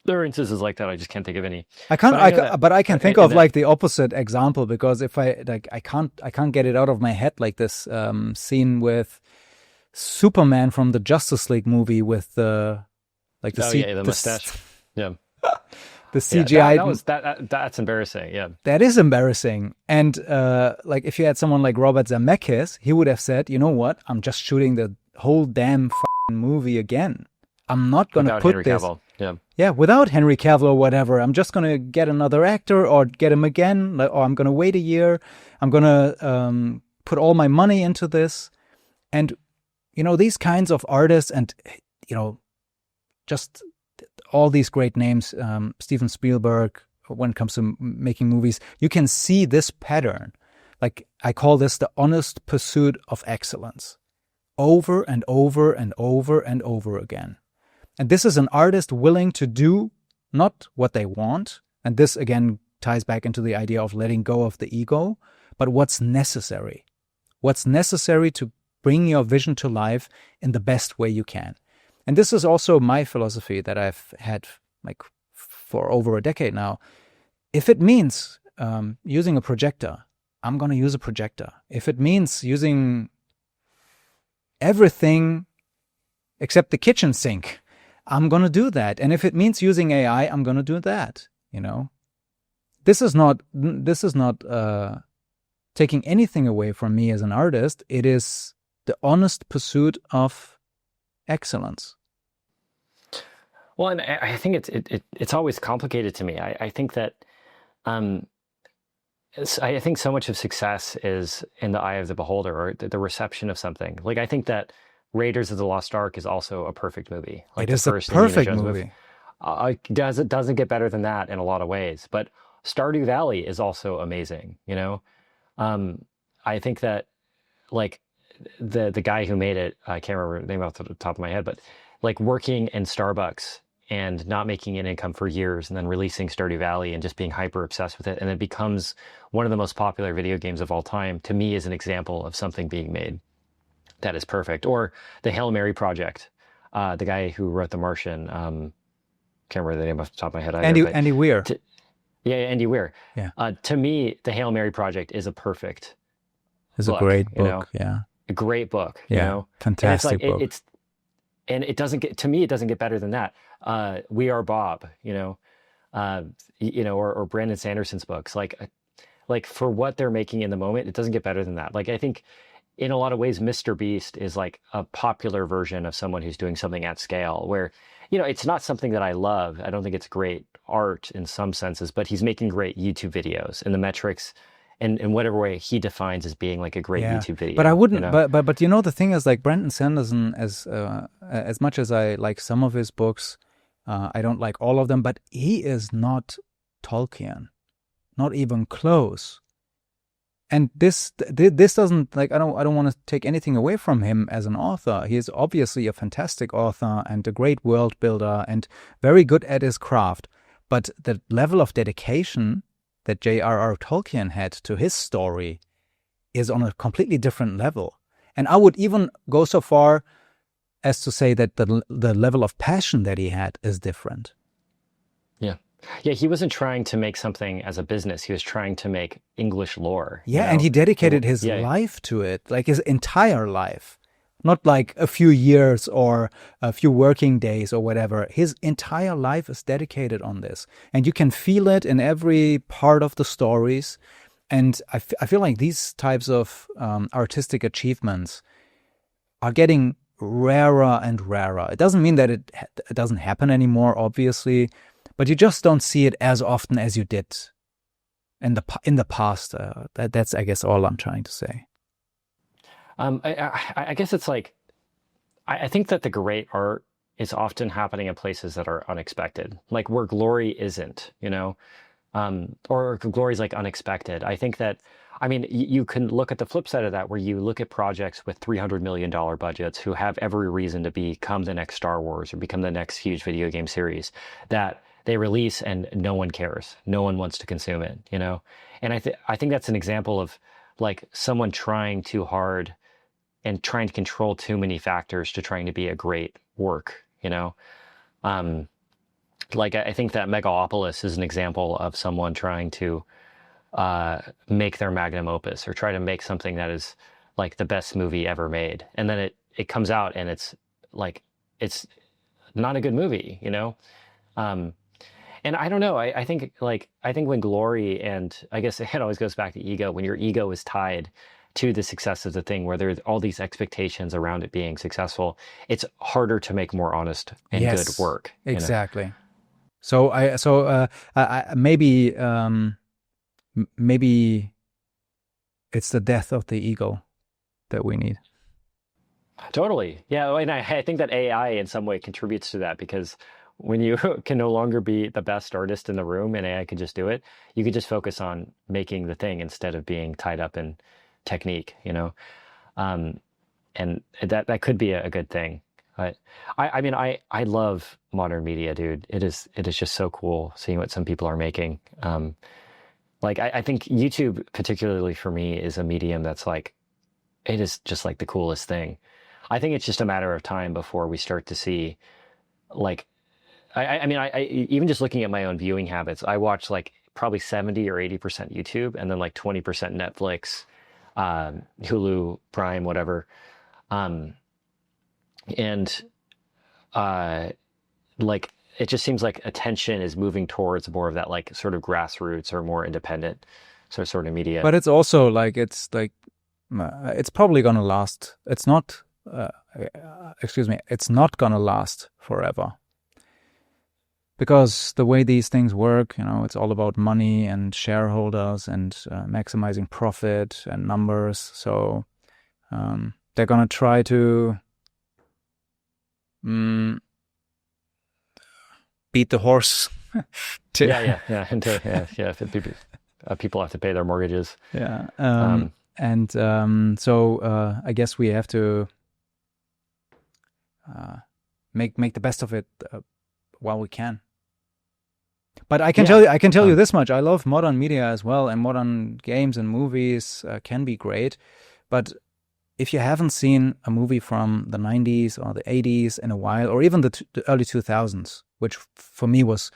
there are instances like that. I just can't think of any. But I can think and of that, like the opposite example, because if I can't get it out of my head, like this scene with Superman from the Justice League movie with the the mustache. Yeah. The CGI. That's embarrassing. Yeah. That is embarrassing. And like if you had someone like Robert Zemeckis, he would have said, you know what? I'm just shooting the whole damn movie again. I'm not going to put Henry this. Cavill. Yeah. Yeah, without Henry Cavill or whatever. I'm just going to get another actor or get him again. Or I'm going to wait a year. I'm going to put all my money into this. And, you know, these kinds of artists and, you know, just all these great names, Steven Spielberg, when it comes to making movies, you can see this pattern. Like, I call this the honest pursuit of excellence, over and over and over and over again. And this is an artist willing to do not what they want. And this, again, ties back into the idea of letting go of the ego, but what's necessary. What's necessary to bring your vision to life in the best way you can. And this is also my philosophy that I've had like for over a decade now. If it means using a projector, I'm going to use a projector. If it means using everything except the kitchen sink, I'm going to do that. And if it means using AI, I'm going to do that, you know. This is not taking anything away from me as an artist. It is the honest pursuit of excellence. Well, and I think it's always complicated to me. I think that I think so much of success is in the eye of the beholder, or the reception of something. Like, I think that Raiders of the Lost Ark is also a perfect movie. Like, it is a perfect movie. It doesn't get better than that in a lot of ways. But Stardew Valley is also amazing. You know, I think that like the guy who made it, I can't remember the name off the top of my head, but like working in Starbucks and not making an income for years, and then releasing Stardew Valley and just being hyper obsessed with it, and it becomes one of the most popular video games of all time, to me is an example of something being made that is perfect. Or the Hail Mary project, the guy who wrote The Martian, can't remember the name off the top of my head either. Andy Weir. Andy Weir. Yeah. To me, the Hail Mary project is a perfect It's book, a great book, you know? yeah. A great book, yeah. you know? Fantastic book. And it doesn't get, to me, it doesn't get better than that. We Are Bob, you know, or Brandon Sanderson's books. Like for what they're making in the moment, it doesn't get better than that. Like, I think in a lot of ways, Mr. Beast is like a popular version of someone who's doing something at scale where, you know, it's not something that I love. I don't think it's great art in some senses, but he's making great YouTube videos, and the metrics and in whatever way he defines as being like a great YouTube video. But I wouldn't, you know? but you know, the thing is, like, Brandon Sanderson, as much as I like some of his books, I don't like all of them, but he is not Tolkien, not even close. And this doesn't, like, I don't want to take anything away from him as an author. He is obviously a fantastic author and a great world builder and very good at his craft. But the level of dedication that J.R.R. Tolkien had to his story is on a completely different level. And I would even go so far as to say that the level of passion that he had is different. Yeah, he wasn't trying to make something as a business. He was trying to make English lore. Yeah, you know? and he dedicated his life to it, like his entire life. Not like a few years or a few working days or whatever. His entire life is dedicated on this. And you can feel it in every part of the stories. And I feel like these types of artistic achievements are getting rarer and rarer. It doesn't mean that it doesn't happen anymore, obviously, but you just don't see it as often as you did in the past. That's, I guess, all I'm trying to say. I guess it's like, I think that the great art is often happening in places that are unexpected, like where glory isn't, you know, or glory is like unexpected. I think that, I mean, you can look at the flip side of that, where you look at projects with $300 million budgets who have every reason to become the next Star Wars or become the next huge video game series that they release and no one cares. No one wants to consume it, you know? And I think that's an example of like someone trying too hard and trying to control too many factors to trying to be a great work, you know? Like I think that Megalopolis is an example of someone trying to make their magnum opus or try to make something that is like the best movie ever made. And then it comes out and it's like, it's not a good movie, you know? And I don't know, I think when glory, and I guess it always goes back to ego, when your ego is tied to the success of the thing, where there's all these expectations around it being successful, it's harder to make more honest and good work. Exactly. You know? Maybe it's the death of the ego that we need. Totally. Yeah. And I think that AI in some way contributes to that, because when you can no longer be the best artist in the room and AI can just do it, you could just focus on making the thing instead of being tied up in technique, you know? And that could be a good thing. But I mean, I love modern media, dude. It is just so cool seeing what some people are making. Like I think YouTube, particularly for me, is a medium that's like, it is just like the coolest thing. I think it's just a matter of time before we start to see, like, I mean, even just looking at my own viewing habits, I watch like probably 70 or 80% YouTube and then like 20% Netflix, Hulu, Prime, whatever. Like, it just seems like attention is moving towards more of that like sort of grassroots or more independent sort of media. But it's also like, it's probably gonna last. It's not, it's not gonna last forever. Because the way these things work, you know, it's all about money and shareholders and maximizing profit and numbers. So they're gonna try to beat the horse. Yeah. People have to pay their mortgages. Yeah. So I guess we have to make the best of it while we can. But I can tell you this much: I love modern media as well, and modern games and movies can be great. But if you haven't seen a movie from the 90s or the 80s in a while, or even the early 2000s, which for me was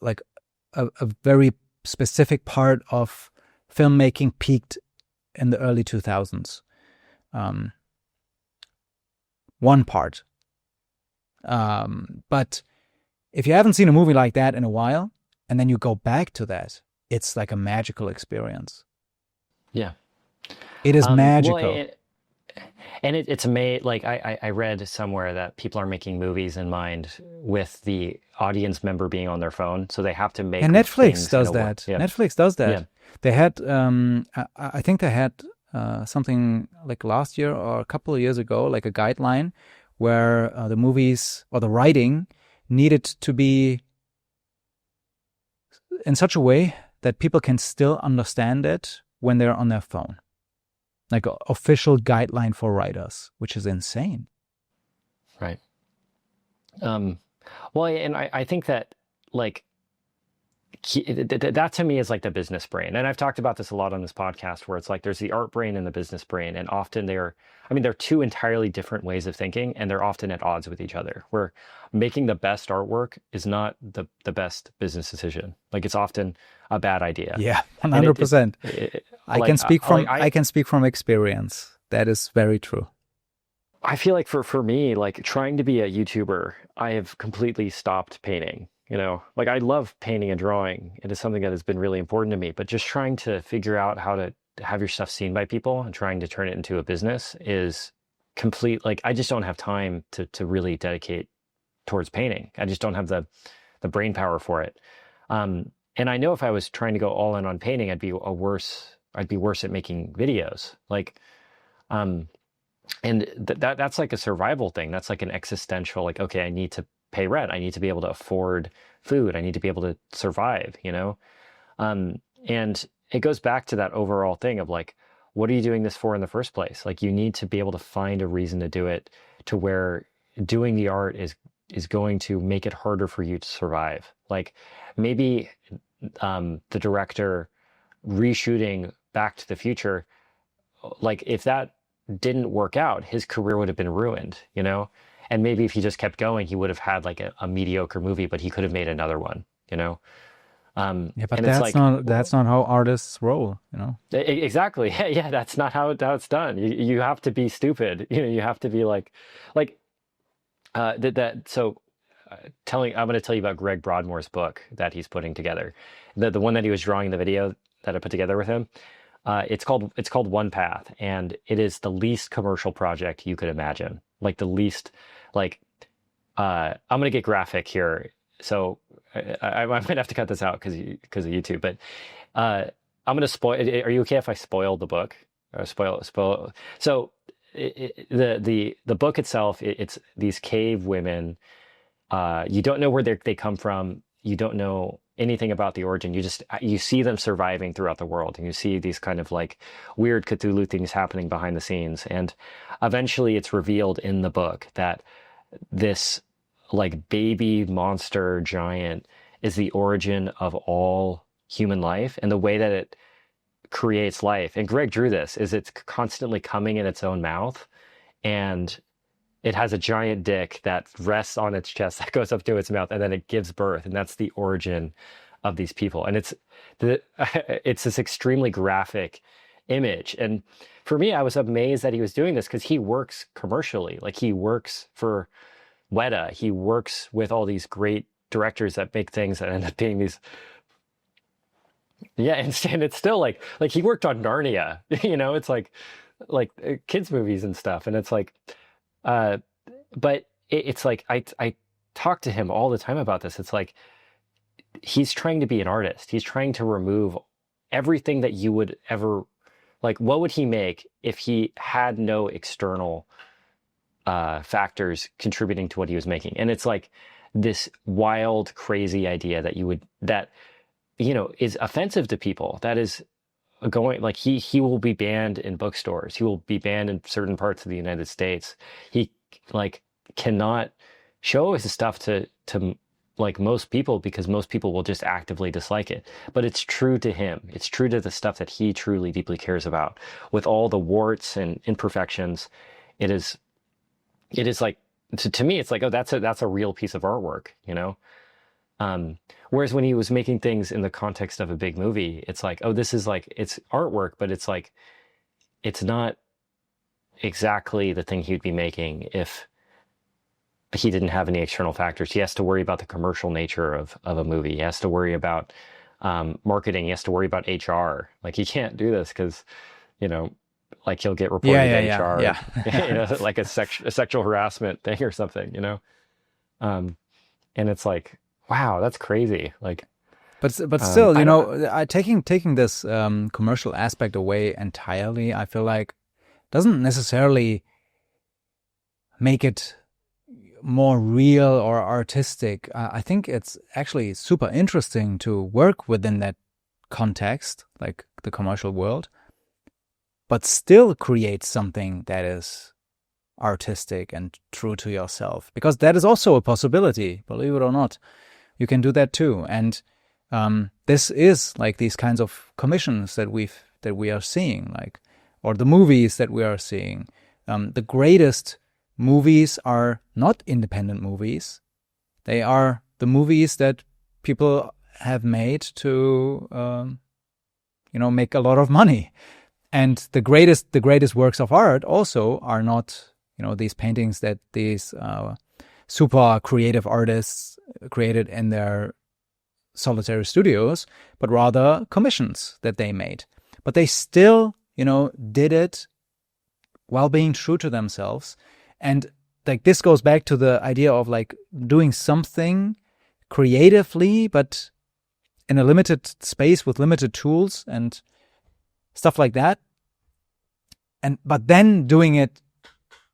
like a very specific part of filmmaking, peaked in the early 2000s. One part. But if you haven't seen a movie like that in a while, and then you go back to that, it's like a magical experience. Yeah. It is magical. Well, it's made, like, I read somewhere that people are making movies in mind with the audience member being on their phone, so they have to make. And Netflix does that. Yeah. Netflix does that. Yeah. They had, I think they had something like last year or a couple of years ago, like a guideline where the movies or the writing needed to be in such a way that people can still understand it when they're on their phone. Like an official guideline for writers, which is insane. Right. Well, and I think that, like, that to me is like the business brain. And I've talked about this a lot on this podcast, where it's like there's the art brain and the business brain. And often they're two entirely different ways of thinking, and they're often at odds with each other, where making the best artwork is not the best business decision. Like, it's often a bad idea. Yeah, 100%. I can speak from experience. That is very true. I feel like for me, like, trying to be a YouTuber, I have completely stopped painting. You know, like, I love painting and drawing. It is something that has been really important to me, but just trying to figure out how to have your stuff seen by people and trying to turn it into a business is complete. Like, I just don't have time to really dedicate towards painting. I just don't have the brain power for it. And I know if I was trying to go all in on painting, I'd be worse at making videos. Like, and that's like a survival thing. That's like an existential, like, okay, I need to pay rent. I need to be able to afford food. I need to be able to survive, you know? And it goes back to that overall thing of, like, what are you doing this for in the first place? Like, you need to be able to find a reason to do it, to where doing the art is going to make it harder for you to survive. Like, maybe the director reshooting Back to the Future, like, if that didn't work out, his career would have been ruined, you know? And maybe if he just kept going, he would have had like a mediocre movie, but he could have made another one, you know? Yeah, but And it's like, that's not how artists roll, you know. exactly. Yeah, that's not how it's done. You have to be stupid. You know, you have to be like so I'm going to tell you about Greg Broadmoor's book that he's putting together. The one that he was drawing in the video that I put together with him. It's called One Path, and it is the least commercial project you could imagine. Like the least, like I'm gonna get graphic here, so I might have to cut this out because of YouTube. But I'm gonna spoil. Are you okay if I spoil the book? Or spoil? So the book itself, it's these cave women. You don't know where they come from. You don't know anything about the origin. You see them surviving throughout the world, and you see these kind of like weird Cthulhu things happening behind the scenes. And eventually it's revealed in the book that this like baby monster giant is the origin of all human life, and the way that it creates life. And Greg drew this is it's constantly coming in its own mouth, and it has a giant dick that rests on its chest that goes up to its mouth, and then it gives birth, and that's the origin of these people. And it's this extremely graphic image. And for me, I was amazed that he was doing this because he works commercially. Like he works for Weta. He works with all these great directors that make things that end up being these. Yeah, and it's still like he worked on Narnia. You know, it's like kids movies and stuff, and it's like. But it's like I talk to him all the time about this. It's like he's trying to be an artist. He's trying to remove everything that you would ever like. What would he make if he had no external factors contributing to what he was making? And it's like this wild, crazy idea that you know is offensive to people. That is going like he will be banned in bookstores. He will be banned in certain parts of the United States. He like cannot show his stuff to like most people because most people will just actively dislike it. But it's true to him. It's true to the stuff that he truly deeply cares about. With all the warts and imperfections, it is like to me it's like, oh, that's a real piece of artwork, you know? Whereas when he was making things in the context of a big movie, it's like, oh, this is like, it's artwork, but it's like, it's not exactly the thing he'd be making if he didn't have any external factors. He has to worry about the commercial nature of a movie. He has to worry about marketing. He has to worry about HR. Like he can't do this because, you know, like he'll get reported to HR, you know, like a sexual harassment thing or something, you know? And it's like, wow, that's crazy. Like, but still, you know, taking this commercial aspect away entirely, I feel like doesn't necessarily make it more real or artistic. I think it's actually super interesting to work within that context, like the commercial world, but still create something that is artistic and true to yourself, because that is also a possibility, believe it or not. You can do that too. And this is like these kinds of commissions that we are seeing, like, or the movies that we are seeing. The greatest movies are not independent movies. They are the movies that people have made to, you know, make a lot of money. And the greatest works of art also are not, you know, these paintings that these super creative artists created in their solitary studios, but rather commissions that they made. But they still, you know, did it while being true to themselves. And like this goes back to the idea of like doing something creatively, but in a limited space with limited tools and stuff like that. But then doing it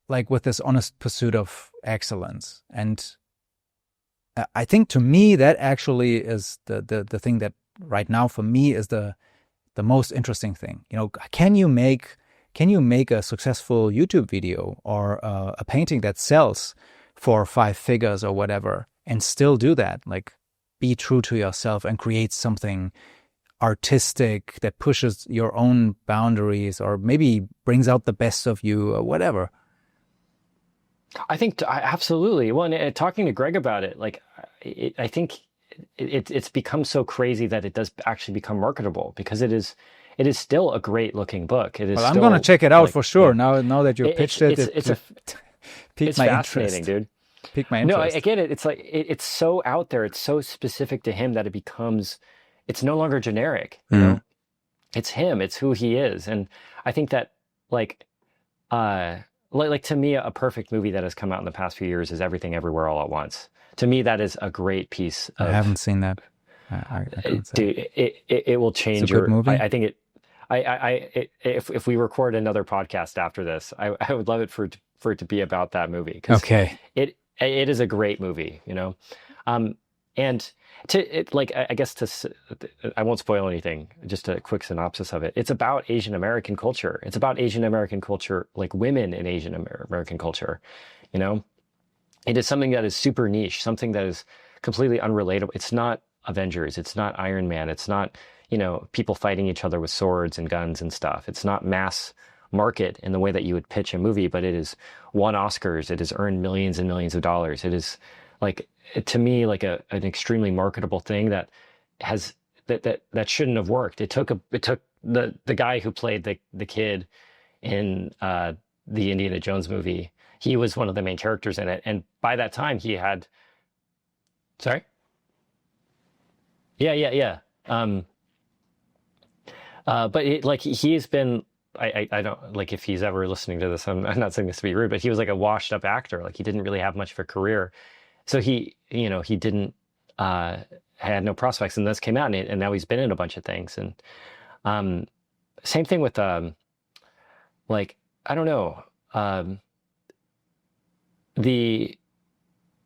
like with this honest pursuit of excellence. And I think to me that actually is the thing that right now for me is the most interesting thing. You know, can you make a successful YouTube video or a painting that sells for 5 figures or whatever and still do that? Like be true to yourself and create something artistic, that pushes your own boundaries, or maybe brings out the best of you, or whatever. I think absolutely. Well, and talking to Greg about it, like I think it's become so crazy that it does actually become marketable, because it is still a great looking book. It is. Well, I'm still, gonna check it out like, for sure. yeah. Now that you pitched it, It's piqued it's my fascinating, interest. dude. Piqued my No, interest. I get it. It's like it's so out there. It's so specific to him that it becomes. It's no longer generic. You know, it's him. It's who he is, and I think that like. Like to me, a perfect movie that has come out in the past few years is Everything Everywhere All at Once. To me, that is a great piece of. I haven't seen that. I can't say. Dude, it will change It's a good movie? I think it. If we record another podcast after this, I would love it for it to be about that movie, because Okay. it is a great movie, you know, and I guess I won't spoil anything. Just a quick synopsis of it. It's about Asian American culture. It's about Asian American culture, like women in Asian American culture. You know, it is something that is super niche, something that is completely unrelatable. It's not Avengers. It's not Iron Man. It's not, you know, people fighting each other with swords and guns and stuff. It's not mass market in the way that you would pitch a movie, but it is won Oscars. It has earned millions and millions of dollars. It is like, to me, like an extremely marketable thing that has that shouldn't have worked. It took the guy who played the kid in the Indiana Jones movie. He was one of the main characters in it, and by that time he had. Sorry. Yeah. But he's been. I don't, like, if he's ever listening to this, I'm not saying this to be rude, but he was like a washed up actor. Like, he didn't really have much of a career. So he didn't, had no prospects, and this came out, and now he's been in a bunch of things. And same thing with, like, I don't know, the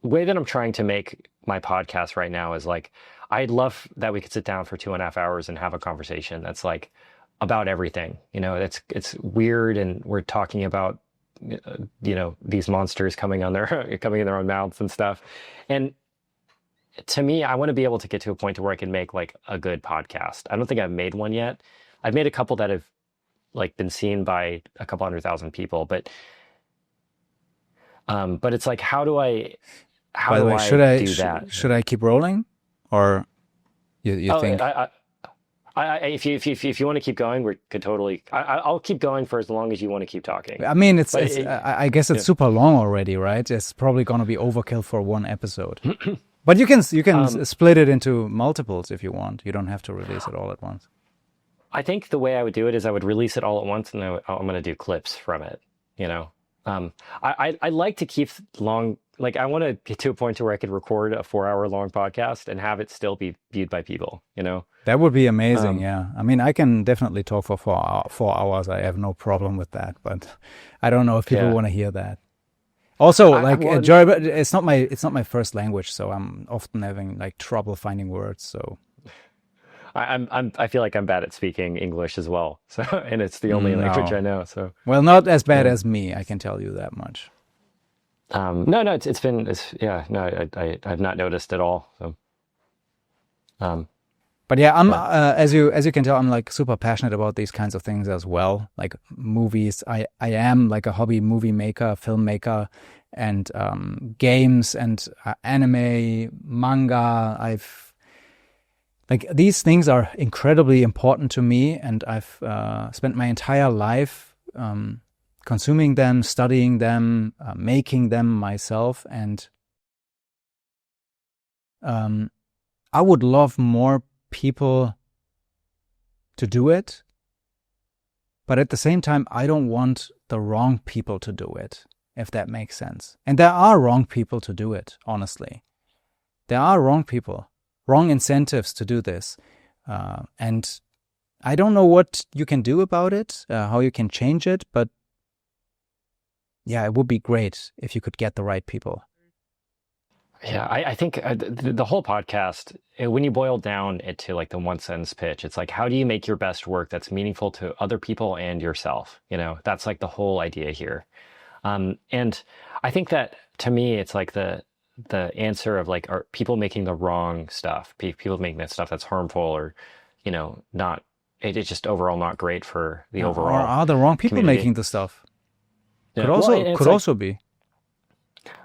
way that I'm trying to make my podcast right now is like, I'd love that we could sit down for 2.5 hours and have a conversation that's like about everything. You know, it's weird, and we're talking about, you know, these monsters coming in their own mouths and stuff. And to me, I want to be able to get to a point to where I can make like a good podcast. I don't think I've made one yet. I've made a couple that have like been seen by a couple 100,000 people, but it's like, how do I By the way, do that? Should I keep rolling, or you think? If you want to keep going, we could totally. I'll keep going for as long as you want to keep talking. I mean, I guess it's super long already, right? It's probably going to be overkill for one episode. But you can split it into multiples if you want. You don't have to release it all at once. I think the way I would do it is I would release it all at once, and I'm going to do clips from it. You know, I like to keep long. Like, I want to get to a point where I could record a 4-hour long podcast and have it still be viewed by people, you know? That would be amazing, yeah. I mean, I can definitely talk for 4 hours. I have no problem with that, but I don't know if people want to hear that. Also, it's not my first language, so I'm often having like trouble finding words. So I feel like I'm bad at speaking English as well. So, and it's the only language I know. So, well, not as bad as me, I can tell you that much. No, I've not noticed at all. So, but yeah, I'm as you can tell, I'm like super passionate about these kinds of things as well, like movies. I am like a hobby movie maker, filmmaker, and games and anime, manga. Like, these things are incredibly important to me, and I've spent my entire life consuming them, studying them, making them myself, and I would love more people to do it, but at the same time, I don't want the wrong people to do it, if that makes sense. And there are wrong people to do it, honestly. There are wrong people, wrong incentives to do this, and I don't know what you can do about it, how you can change it, but yeah, it would be great if you could get the right people. Yeah, I think the whole podcast, when you boil down it to like the one sentence pitch, it's like, how do you make your best work that's meaningful to other people and yourself? You know, that's like the whole idea here. And I think that, to me, it's like the answer of like, are people making the wrong stuff? People making that stuff that's harmful, or, not it's just overall not great for the Or overall are the wrong people community. making the stuff? Yeah. Well, and it's Could like, also be.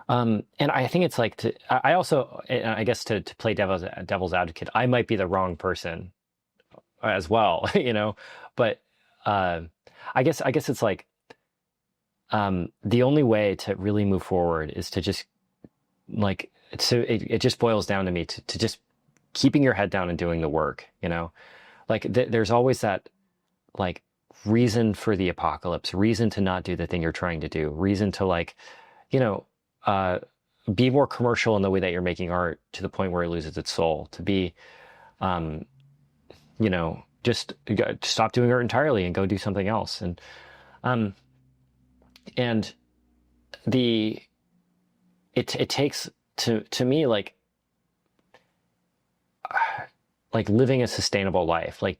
and I think it's like I also, I guess to play devil's advocate, I might be the wrong person as well, but uh, I guess it's like the only way to really move forward is to just like so it just boils down to me to just keeping your head down and doing the work, like there's always that like reason for the apocalypse, reason to not do the thing you're trying to do, reason to like, you know, uh, be more commercial in the way that you're making art to the point where it loses its soul. To be, um, just stop doing art entirely and go do something else. Um, and the it takes to me like living a sustainable life. Like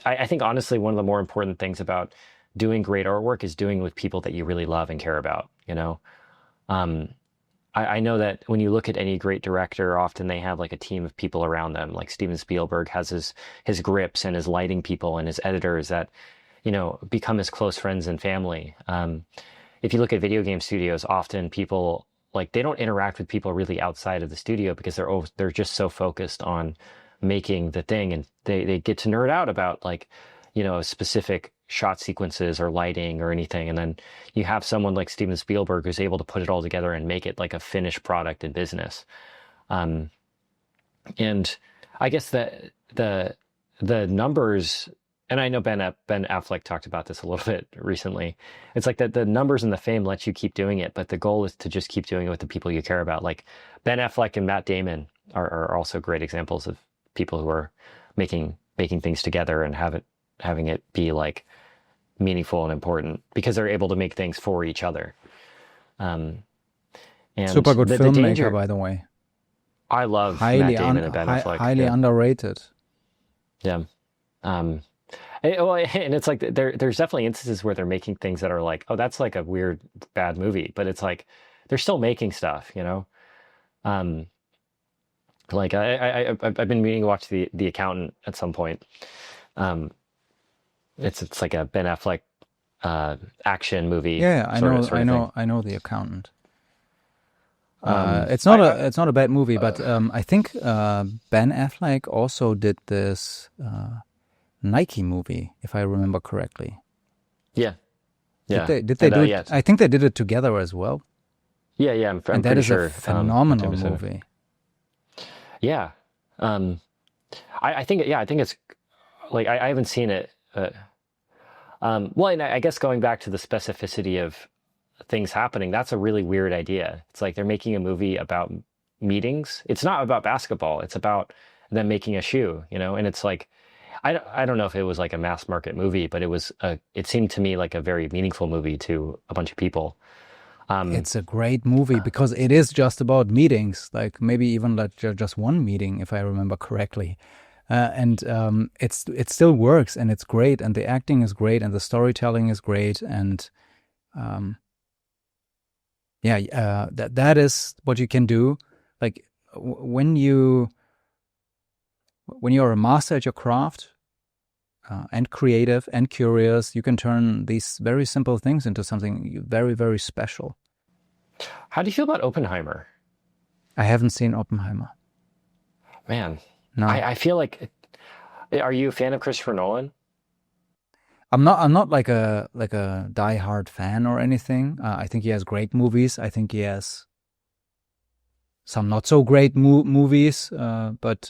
I think honestly, one of the more important things about doing great artwork is doing with people that you really love and care about. Um, I know that when you look at any great director, often they have like a team of people around them. Like Steven Spielberg has his grips and his lighting people and his editors that, become his close friends and family. If you look at video game studios, often people like they don't interact with people really outside of the studio because they're just so focused on making the thing, and they get to nerd out about like, specific shot sequences or lighting or anything. And then you have someone like Steven Spielberg who's able to put it all together and make it like a finished product in business. And I guess that the numbers, and I know Ben Affleck talked about this a little bit recently. It's like that the numbers and the fame let you keep doing it, but the goal is to just keep doing it with the people you care about. Like Ben Affleck and Matt Damon are also great examples of people who are making things together and having it be like meaningful and important because they're able to make things for each other. And Super good the filmmaker, danger, by the way. I love Matt Damon and Ben Affleck. Highly Yeah. underrated. Yeah. And it's like there's definitely instances where they're making things that are like, oh, that's like a weird, bad movie, but it's like they're still making stuff, Like I've been meaning to watch the Accountant at some point. It's like a Ben Affleck action movie. Yeah, I sort of thing. I know The Accountant. Um, It's not a bad movie, but I think Ben Affleck also did this Nike movie, if I remember correctly. yeah, yeah. Did they do it? Yeah, I think they did it together as well. yeah. I'm And that pretty is sure. a phenomenal Jameson. movie. Yeah. I think it's like I haven't seen it. Well, and I guess going back to the specificity of things happening, that's a really weird idea. It's like they're making a movie about meetings. It's not about basketball. It's about them making a shoe, and it's like, I don't know if it was like a mass market movie, but it seemed to me like a very meaningful movie to a bunch of people. It's a great movie because it is just about meetings, like maybe even like just one meeting, if I remember correctly. And it still works, and it's great, and the acting is great, and the storytelling is great, and that is what you can do. Like when you're a master at your craft, and creative and curious, you can turn these very simple things into something very, very special. How do you feel about Oppenheimer? I haven't seen Oppenheimer. Man, No, I feel like, are you a fan of Christopher Nolan? I'm not like a diehard fan or anything. I think he has great movies. I think he has some not so great movies, but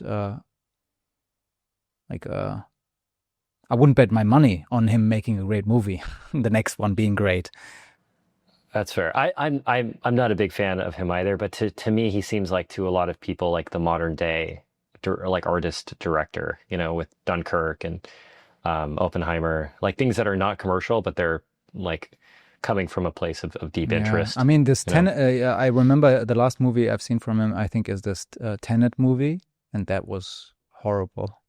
I wouldn't bet my money on him making a great movie. The next one being great. That's fair. I'm not a big fan of him either, but to me, he seems like to a lot of people like the modern day like artist director, with Dunkirk and Oppenheimer, like things that are not commercial, but they're like coming from a place of deep interest. I mean, this Tenet. I remember the last movie I've seen from him, I think, is this Tenet movie, and that was horrible.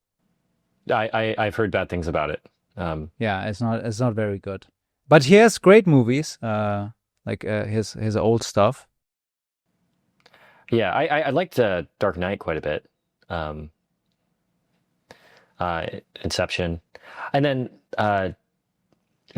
I've heard bad things about it. Yeah, it's not very good. But he has great movies, like his old stuff. Yeah, I liked Dark Knight quite a bit. Inception, and then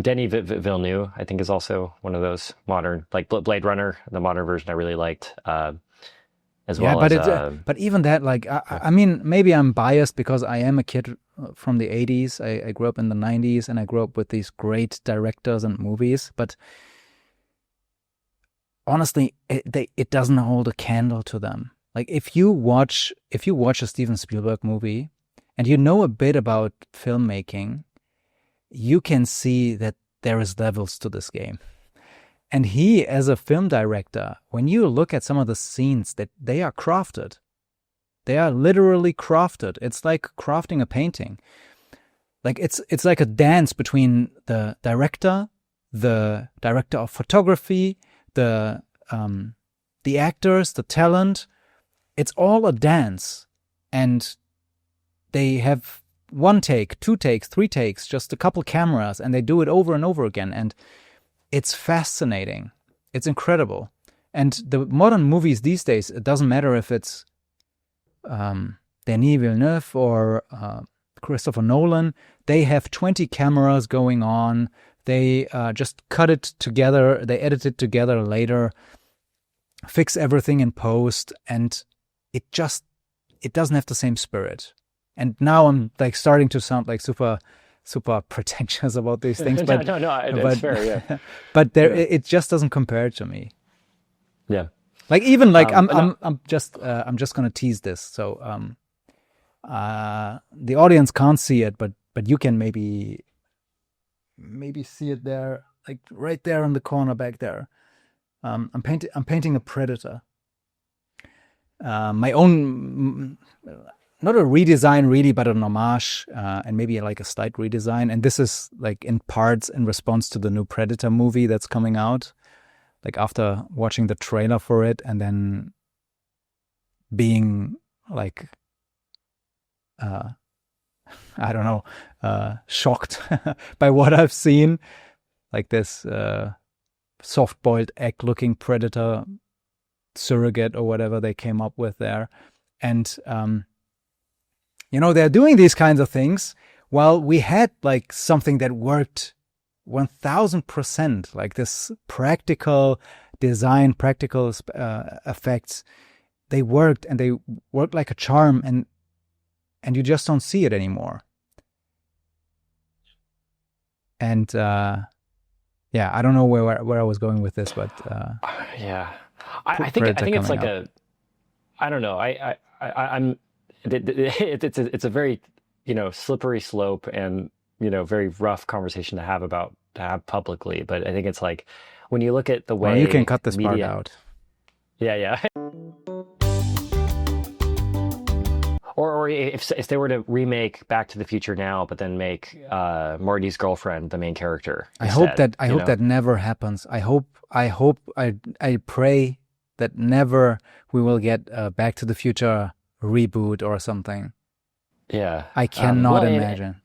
Denis Villeneuve, I think, is also one of those modern, like Blade Runner, the modern version I really liked, as Yeah, well but as but even that, like, I mean, maybe I'm biased because I am a kid from the 80s. I grew up in the 90s, and I grew up with these great directors and movies. But honestly, it doesn't hold a candle to them. Like, if you watch a Steven Spielberg movie and you know a bit about filmmaking, you can see that there is levels to this game. And he, as a film director, when you look at some of the scenes, that they are crafted. They are literally crafted. It's like crafting a painting. Like it's like a dance between the director of photography, the actors, the talent. It's all a dance. And they have 1 take, 2 takes, 3 takes, just a couple cameras, and they do it over and over again. And it's fascinating. It's incredible. And the modern movies these days, it doesn't matter if it's Denis Villeneuve or Christopher Nolan, they have 20 cameras going on. They just cut it together. They edit it together later, fix everything in post, and it doesn't have the same spirit. And now I'm like starting to sound like super pretentious about these things, but no, it's fair, yeah. But it just doesn't compare to me. Yeah, like even like I'm just gonna tease this. So the audience can't see it, but you can maybe see it there, like right there in the corner back there. I'm painting a predator. My own. Not a redesign really, but an homage, and maybe like a slight redesign. And this is like in parts in response to the new Predator movie that's coming out. Like after watching the trailer for it and then being like, I don't know, shocked by what I've seen. Like this soft-boiled egg-looking Predator surrogate or whatever they came up with there. And they're doing these kinds of things while we had like something that worked 1000%, like this practical design, practical effects. They worked, and they worked like a charm, and you just don't see it anymore. And I don't know where I was going with this, but yeah, I think it's like I don't know. I'm. It's a very slippery slope and very rough conversation to have publicly. But I think it's like when you look at the way you can cut this media, part out. Yeah. Or if they were to remake Back to the Future now, but then make Marty's girlfriend the main character. I hope that never happens. I pray that never we will get Back to the Future reboot or something. Yeah, I cannot imagine.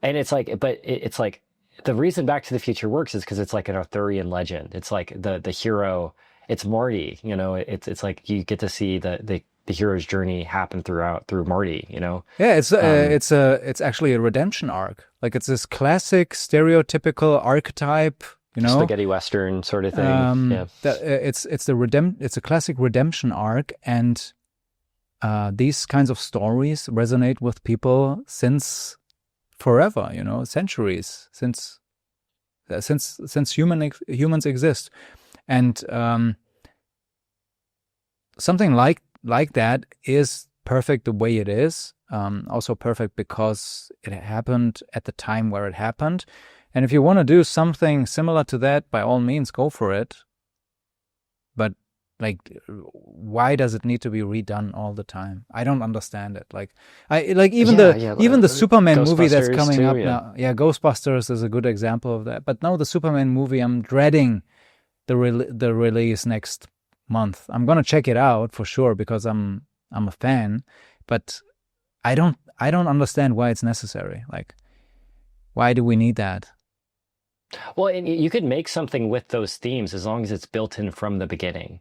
And it's like, but it's like the reason Back to the Future works is because it's like an Arthurian legend. It's like the hero. It's Marty. It's like you get to see the hero's journey happen through Marty. Yeah, it's actually a redemption arc. Like it's this classic stereotypical archetype. Spaghetti Western sort of thing. It's a classic redemption arc, and these kinds of stories resonate with people since forever, centuries, since humans exist. And something like that is perfect the way it is. Also perfect because it happened at the time where it happened. And if you want to do something similar to that, by all means, go for it. But like, why does it need to be redone all the time? I don't understand it. Even the Superman movie that's coming up now. Yeah, Ghostbusters is a good example of that. But now the Superman movie, I'm dreading the release next month. I'm gonna check it out for sure because I'm a fan. But I don't understand why it's necessary. Like, why do we need that? Well, and you could make something with those themes as long as it's built in from the beginning.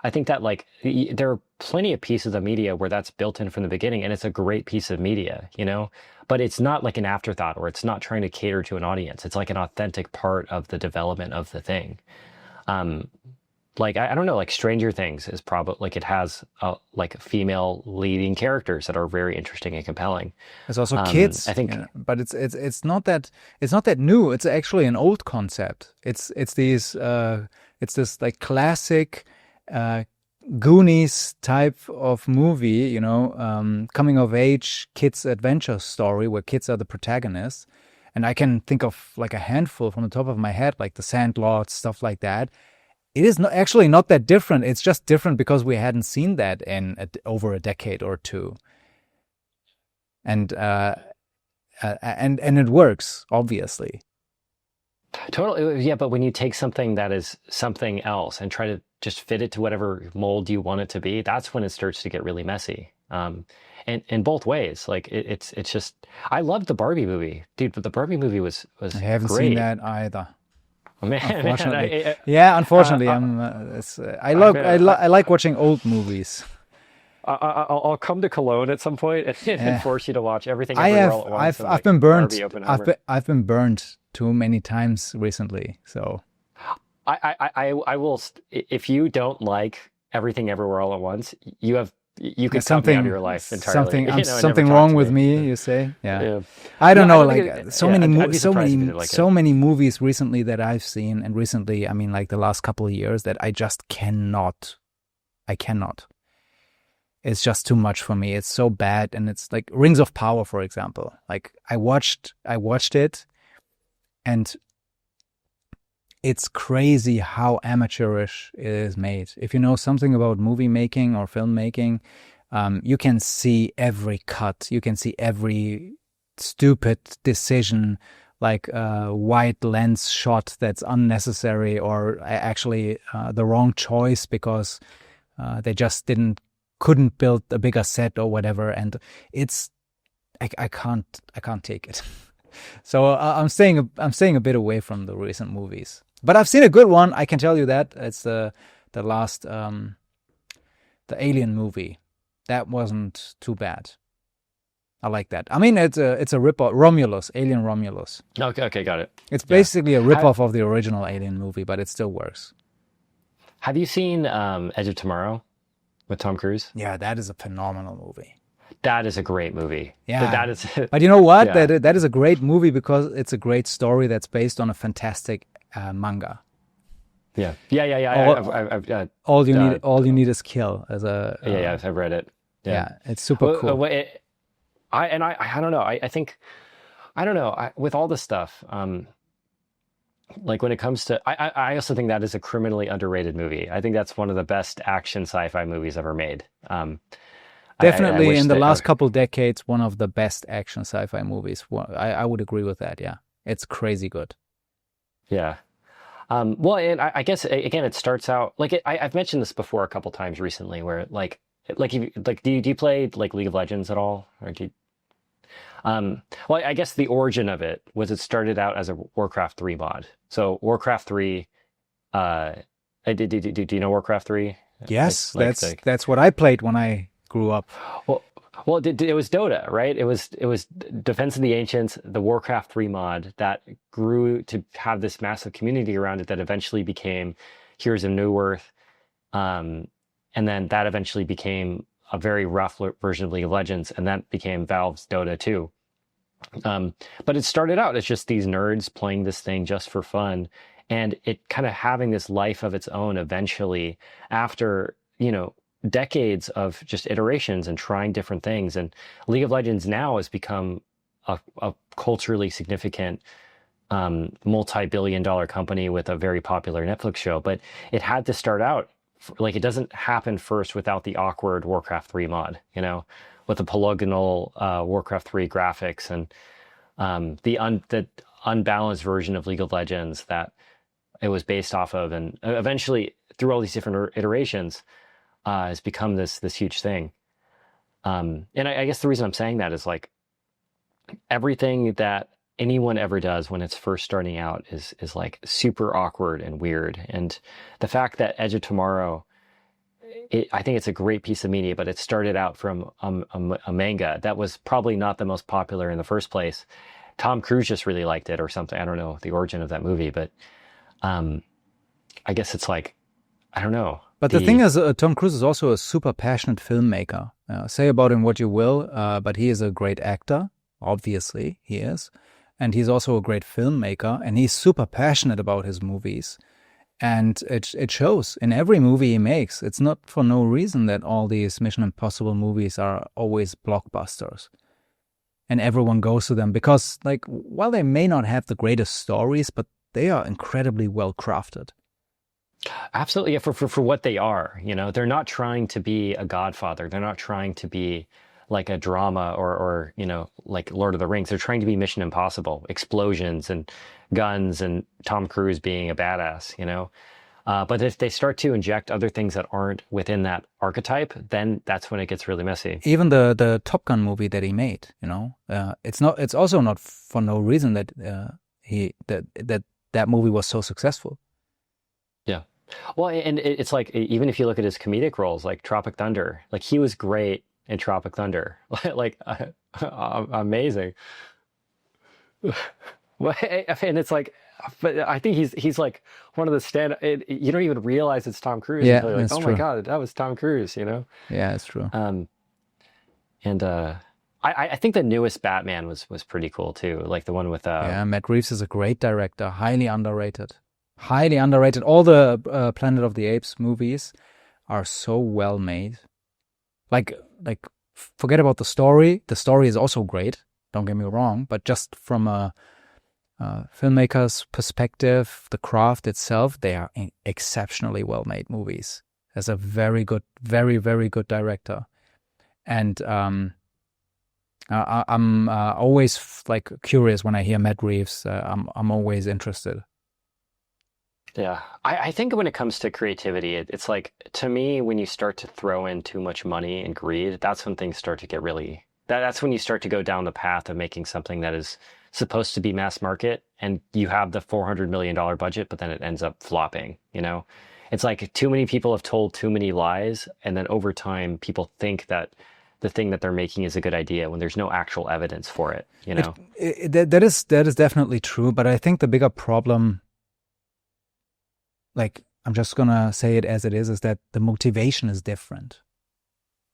I think that like there are plenty of pieces of media where that's built in from the beginning, and it's a great piece of media, you know, but it's not like an afterthought, or it's not trying to cater to an audience. It's like an authentic part of the development of the thing. Um, like I don't know, like Stranger Things is probably like it has like female leading characters that are very interesting and compelling. There's also kids, I think, you know, but it's not that new. It's actually an old concept. It's this like classic Goonies type of movie, you know, coming of age kids adventure story where kids are the protagonists. And I can think of like a handful from the top of my head, like The Sandlot, stuff like that. It is not, actually not that different. It's just different because we hadn't seen that in over a decade or two. And it works, obviously. Totally. Yeah, but when you take something that is something else and try to just fit it to whatever mold you want it to be, that's when it starts to get really messy. And in both ways, like it's just, I loved the Barbie movie, dude, but the Barbie movie was I haven't great. seen that either. Man, Unfortunately, yeah. Unfortunately, I like watching old movies. I'll come to Cologne at some point and force you to watch everything. I've been burnt. I've been burnt too many times recently. So I will. If you don't like Everything Everywhere All at Once, you could cut me out of your life entirely. Something wrong with me, you say? Yeah. I don't know. Like so many movies recently that I've seen, and recently, I mean, like the last couple of years, that I just cannot. I cannot. It's just too much for me. It's so bad, and it's like Rings of Power, for example. Like I watched it, and it's crazy how amateurish it is made. If you know something about movie making or film making, you can see every cut. You can see every stupid decision, like a wide lens shot that's unnecessary, or actually the wrong choice because they just couldn't build a bigger set or whatever. And I can't take it. So I'm staying a bit away from the recent movies. But I've seen a good one. I can tell you that it's the last the Alien movie. That wasn't too bad. I like that. I mean, it's a rip-off. Romulus, Alien Romulus. Okay, got it. It's basically a rip-off of the original Alien movie, but it still works. Have you seen Edge of Tomorrow with Tom Cruise? Yeah, that is a phenomenal movie. That is a great movie. Yeah, that is. But you know what? Yeah. That is a great movie because it's a great story that's based on a fantastic manga. Yeah. All you need is kill. As a I've read it. Yeah, it's super cool. I don't know. I think I don't know. With all this stuff, like when it comes to, I also think that is a criminally underrated movie. I think that's one of the best action sci-fi movies ever made. Definitely in the last couple decades, one of the best action sci-fi movies. I would agree with that. Yeah, it's crazy good. Yeah. Well, and I guess again, it starts out like I've mentioned this before a couple times recently, where like do you play like League of Legends at all, or do you? Well, I guess the origin of it was it started out as a Warcraft 3 mod. So Warcraft 3, do you know Warcraft 3? Yes, that's what I played when I grew up. Well, it was Dota, right? It was Defense of the Ancients, the Warcraft 3 mod that grew to have this massive community around it that eventually became Heroes of New Earth, and then that eventually became a very rough version of League of Legends, and that became Valve's Dota 2. But it started out as just these nerds playing this thing just for fun, and it kind of having this life of its own eventually after, decades of just iterations and trying different things. And League of Legends now has become a culturally significant multi-billion-dollar company with a very popular Netflix show. But it had to start out like it doesn't happen first without the awkward Warcraft 3 mod, with the polygonal Warcraft 3 graphics and the unbalanced version of League of Legends that it was based off of, and eventually through all these different iterations has become this huge thing. And I guess the reason I'm saying that is like everything that anyone ever does when it's first starting out is like super awkward and weird. And the fact that Edge of Tomorrow I think it's a great piece of media, but it started out from a manga that was probably not the most popular in the first place. Tom Cruise just really liked it or something. I don't know the origin of that movie, but um, I guess it's like, I don't know. But the thing is, Tom Cruise is also a super passionate filmmaker. Say about him what you will, but he is a great actor. Obviously, he is. And he's also a great filmmaker, and he's super passionate about his movies. And it shows in every movie he makes. It's not for no reason that all these Mission Impossible movies are always blockbusters. And everyone goes to them because, like, while they may not have the greatest stories, but they are incredibly well crafted. Absolutely, yeah, for what they are, you know, they're not trying to be a Godfather. They're not trying to be like a drama or you know, like Lord of the Rings. They're trying to be Mission Impossible, explosions and guns and Tom Cruise being a badass, you know. But if they start to inject other things that aren't within that archetype, then that's when it gets really messy. Even the Top Gun movie that he made, you know, it's also not for no reason that that movie was so successful. Yeah. Well, and it's like, even if you look at his comedic roles, like Tropic Thunder, like he was great in Tropic Thunder, like amazing. Well, and it's like, but I think he's like one of the you don't even realize it's Tom Cruise until you're like, oh my God, that was Tom Cruise, you know? Yeah, it's true. And I think the newest Batman was pretty cool too, like the one with yeah, Matt Reeves is a great director, highly underrated. Highly underrated. All the Planet of the Apes movies are so well made. Like, forget about the story. The story is also great. Don't get me wrong. But just from a filmmaker's perspective, the craft itself, they are exceptionally well made movies. As a very good, very, very good director. And I'm always like curious when I hear Matt Reeves. I'm always interested. Yeah, I think when it comes to creativity, it's like, to me, when you start to throw in too much money and greed, that's when things start to get really, that's when you start to go down the path of making something that is supposed to be mass market, and you have the $400 million budget, but then it ends up flopping, you know? It's like too many people have told too many lies, and then over time, people think that the thing that they're making is a good idea when there's no actual evidence for it, you know? That is definitely true, but I think the bigger problem, like, I'm just gonna say it as it is that the motivation is different.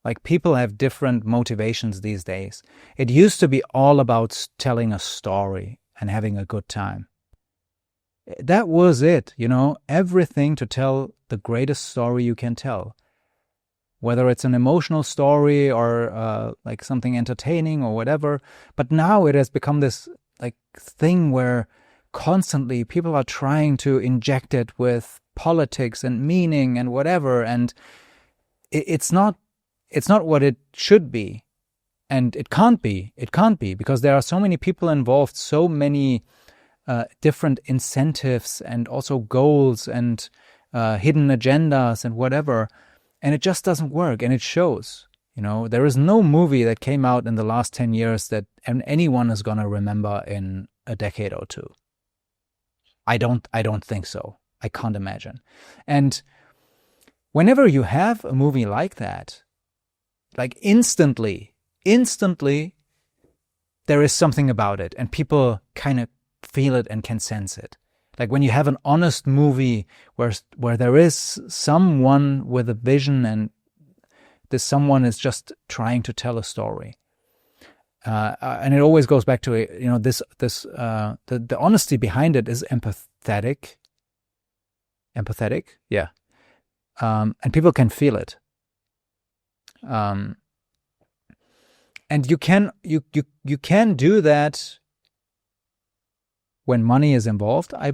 Like, people have different motivations these days. It used to be all about telling a story and having a good time. That was it, you know, everything to tell the greatest story you can tell. Whether it's an emotional story or like something entertaining or whatever. But now it has become this like thing where constantly people are trying to inject it with politics and meaning and whatever, and it's not what it should be, and it can't be because there are so many people involved, so many different incentives and also goals and hidden agendas and whatever, and it just doesn't work, and it shows. You know, there is no movie that came out in the last 10 years that anyone is gonna remember in a decade or two. I don't think so. I can't imagine. And whenever you have a movie like that, like instantly, there is something about it, and people kind of feel it and can sense it. Like when you have an honest movie where there is someone with a vision, and this someone is just trying to tell a story. And it always goes back to, you know, the honesty behind it is empathetic, yeah, and people can feel it, and you can do that when money is involved. I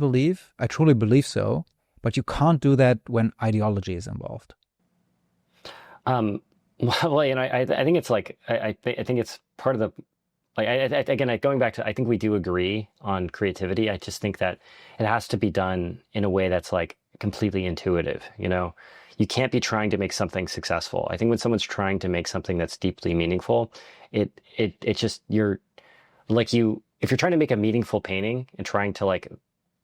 truly believe so, but you can't do that when ideology is involved. Well, and I think it's like, I think it's part of the, like, again, going back to, I think we do agree on creativity. I just think that it has to be done in a way that's like completely intuitive, you know? You can't be trying to make something successful. I think when someone's trying to make something that's deeply meaningful, it just, you're like, if you're trying to make a meaningful painting and trying to like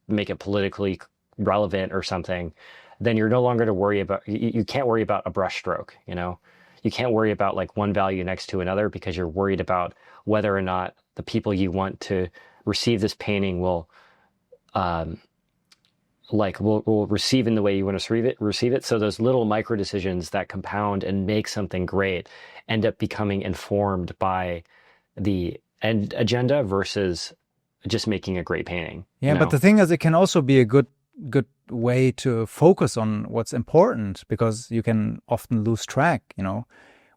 make it politically relevant or something, then you're no longer to worry about, you can't worry about a brush stroke, you know? You can't worry about like one value next to another because you're worried about whether or not the people you want to receive this painting will, will receive in the way you want to receive it. So those little micro decisions that compound and make something great end up becoming informed by the end agenda versus just making a great painting. Yeah, but the thing is, it can also be a good way to focus on what's important, because you can often lose track, you know,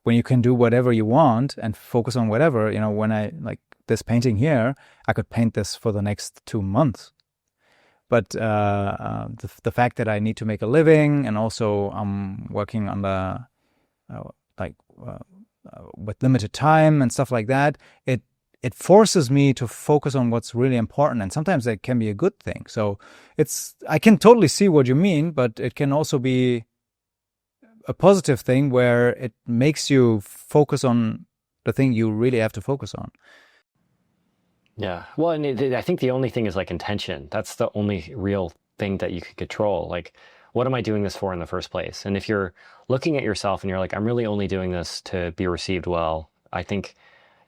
when you can do whatever you want and focus on whatever, you know, when I like this painting here, I could paint this for the next 2 months. But the fact that I need to make a living, and also I'm working on the with limited time and stuff like that, it forces me to focus on what's really important, and sometimes that can be a good thing. So I can totally see what you mean, but it can also be a positive thing where it makes you focus on the thing you really have to focus on. Yeah. Well, and I think the only thing is like intention. That's the only real thing that you can control. Like, what am I doing this for in the first place? And if you're looking at yourself and you're like, I'm really only doing this to be received well, I think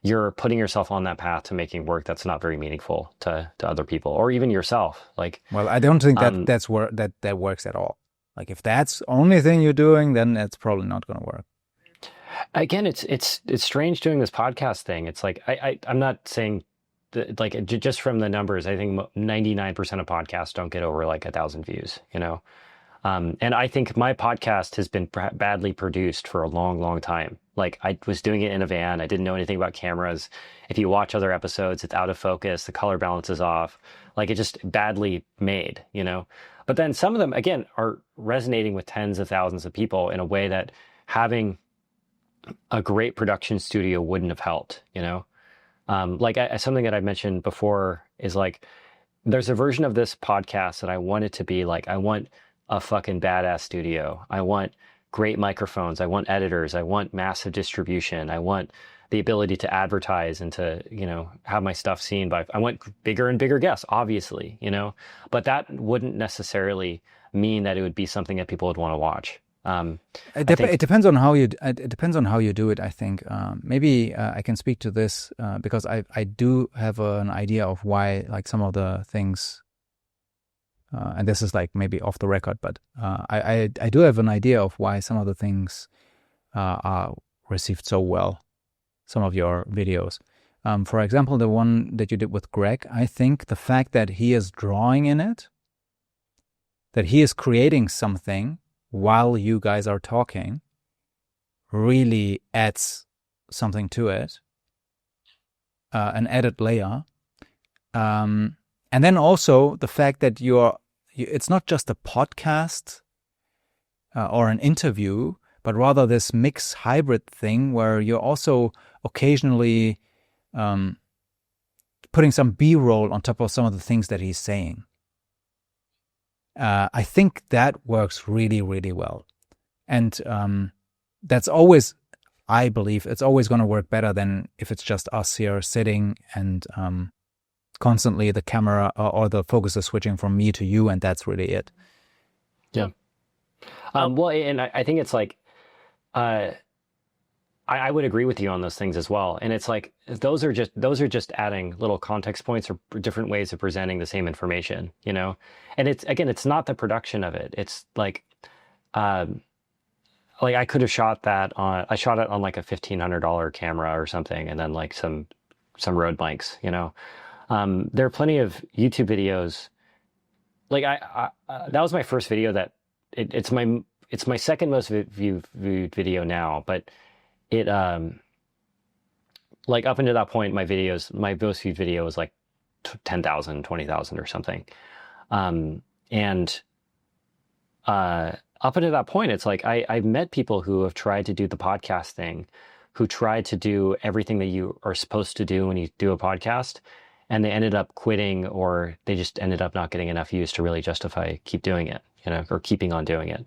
you're putting yourself on that path to making work that's not very meaningful to other people or even yourself. Like, well, I don't think that works at all. Like, if that's the only thing you're doing, then it's probably not going to work. Again, it's strange doing this podcast thing. It's like I'm not saying that, like, just from the numbers, I think 99% of podcasts don't get over like 1,000 views, you know? And I think my podcast has been badly produced for a long, long time. Like, I was doing it in a van. I didn't know anything about cameras. If you watch other episodes, it's out of focus. The color balance is off. Like, it's just badly made, you know? But then some of them, again, are resonating with tens of thousands of people in a way that having a great production studio wouldn't have helped, you know? Something that I mentioned before is like, there's a version of this podcast that I want it to be like, I want a fucking badass studio. I want great microphones. I want editors. I want massive distribution. I want the ability to advertise and to, you know, have my stuff seen by, I want bigger and bigger guests, obviously, you know, but that wouldn't necessarily mean that it would be something that people would want to watch. It depends on how you. It depends on how you do it. I think maybe I can speak to this because I do have an idea of why, like, some of the things, and this is like maybe off the record, but I do have an idea of why some of the things are received so well. Some of your videos, for example, the one that you did with Greg. I think the fact that he is drawing in it, that he is creating something while you guys are talking, really adds something to it, an added layer. And then also the fact that it's not just a podcast or an interview, but rather this mixed hybrid thing where you're also occasionally putting some B-roll on top of some of the things that he's saying. I think that works really, really well. And that's always, I believe, it's always going to work better than if it's just us here sitting and constantly the camera or the focus is switching from me to you, and that's really it. Yeah. Well, and I think it's like, I would agree with you on those things as well. And it's like, those are just adding little context points or different ways of presenting the same information, you know? And it's not the production of it. It's like I could have shot it on like a $1,500 camera or something, and then like some road blanks, you know? There are plenty of YouTube videos. Like that was my first video that it's my second most viewed video now, but it like up until that point, my most viewed video was like 10,000, 20,000 or something. And up until that point, it's like I've met people who have tried to do the podcast thing, who tried to do everything that you are supposed to do when you do a podcast, and they ended up quitting, or they just ended up not getting enough views to really justify keep doing it, you know, or keeping on doing it.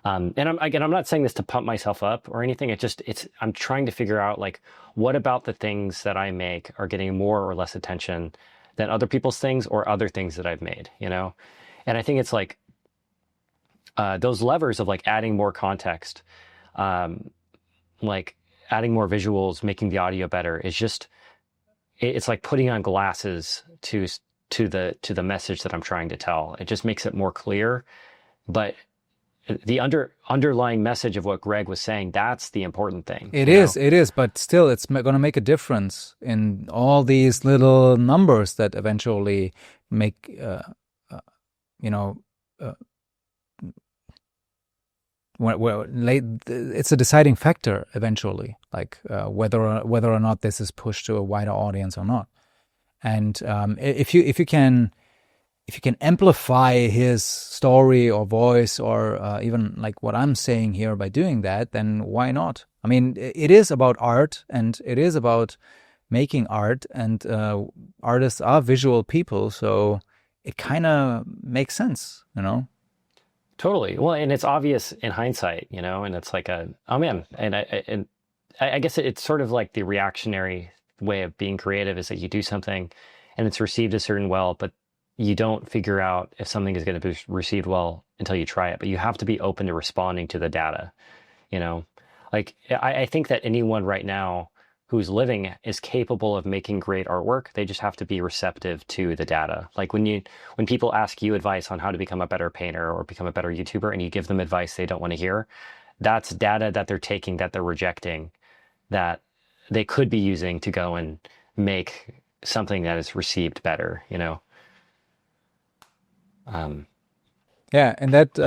And I'm not saying this to pump myself up or anything. I'm trying to figure out, like, what about the things that I make are getting more or less attention than other people's things or other things that I've made, you know? And I think it's like, those levers of like adding more context, um, like adding more visuals, making the audio better is just, it's like putting on glasses to the message that I'm trying to tell. It just makes it more clear. But the underlying message of what Greg was saying, that's the important thing. It is, but still, it's going to make a difference in all these little numbers that eventually make, it's a deciding factor eventually, like whether or not this is pushed to a wider audience or not. And if you can amplify his story or voice or even like what I'm saying here by doing that, then why not? I mean, it is about art and it is about making art, and artists are visual people, so it kind of makes sense, Totally. Well, and it's obvious in hindsight, and it's like oh man, and I guess it's sort of like the reactionary way of being creative is that you do something and it's received a certain well, but you don't figure out if something is going to be received well until you try it. But you have to be open to responding to the data, Like I think that anyone right now who's living is capable of making great artwork. They just have to be receptive to the data. Like when people ask you advice on how to become a better painter or become a better YouTuber, and you give them advice they don't want to hear, that's data that they're taking, that they're rejecting, that they could be using to go and make something that is received better, Yeah, and that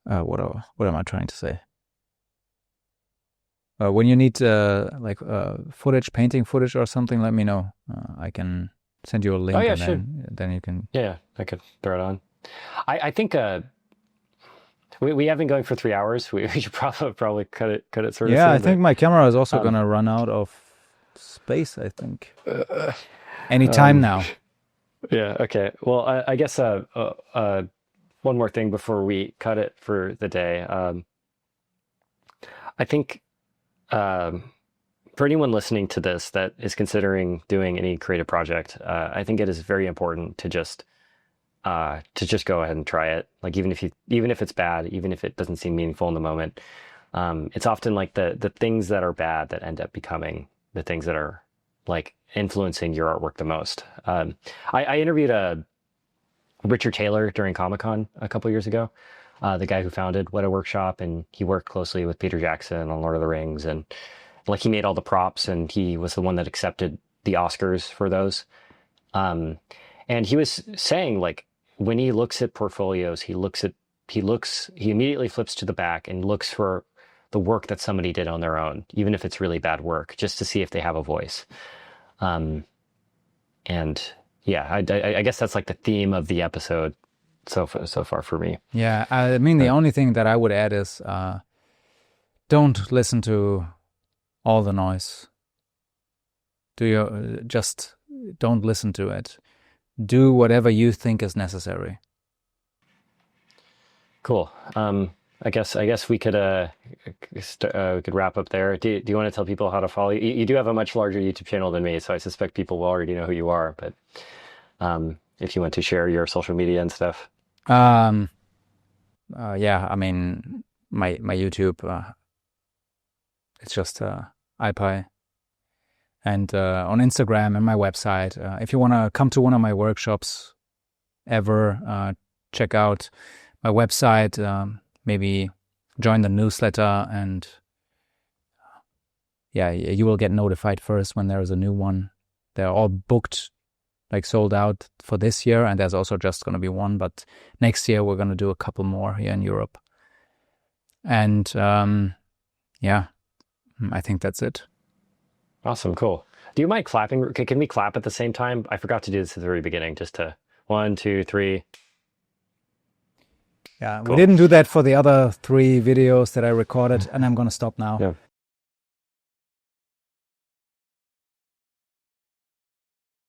what am I trying to say? When you need painting footage or something, let me know. I can send you a link. Oh yeah, and sure. Then you can. Yeah, I could throw it on. I think we have been going for 3 hours. We should probably cut it sort of. Yeah, I think my camera is also gonna run out of space. I think anytime now. Yeah. Okay. Well, I guess one more thing before we cut it for the day. I think for anyone listening to this that is considering doing any creative project, I think it is very important to just go ahead and try it. Like even if it's bad, even if it doesn't seem meaningful in the moment, it's often like the things that are bad that end up becoming the things that are like influencing your artwork the most. I interviewed Richard Taylor during Comic-Con a couple years ago, the guy who founded Weta Workshop, and he worked closely with Peter Jackson on Lord of the Rings, and like he made all the props, and he was the one that accepted the Oscars for those. And he was saying, like, when he looks at portfolios, he immediately flips to the back and looks for the work that somebody did on their own, even if it's really bad work, just to see if they have a voice. And yeah, I guess that's like the theme of the episode so far for me. Yeah, I mean, the only thing that I would add is don't listen to all the noise. Just don't listen to it. Do whatever you think is necessary. Cool. I guess we could wrap up there. Do you want to tell people how to follow you? You do have a much larger YouTube channel than me, so I suspect people will already know who you are. But if you want to share your social media and stuff. Yeah, I mean, my YouTube, it's just Alpay. And on Instagram and my website. If you want to come to one of my workshops ever, check out my website, maybe join the newsletter, and yeah, you will get notified first when there is a new one. They're all booked, like sold out for this year, and there's also just going to be one, but next year we're going to do a couple more here in Europe. And yeah, I think that's it. Awesome, cool. Do you mind clapping? Can we clap at the same time? I forgot to do this at the very beginning, just to 1, 2, 3. Yeah, cool. We didn't do that for the other 3 videos that I recorded, and I'm going to stop now. Yeah.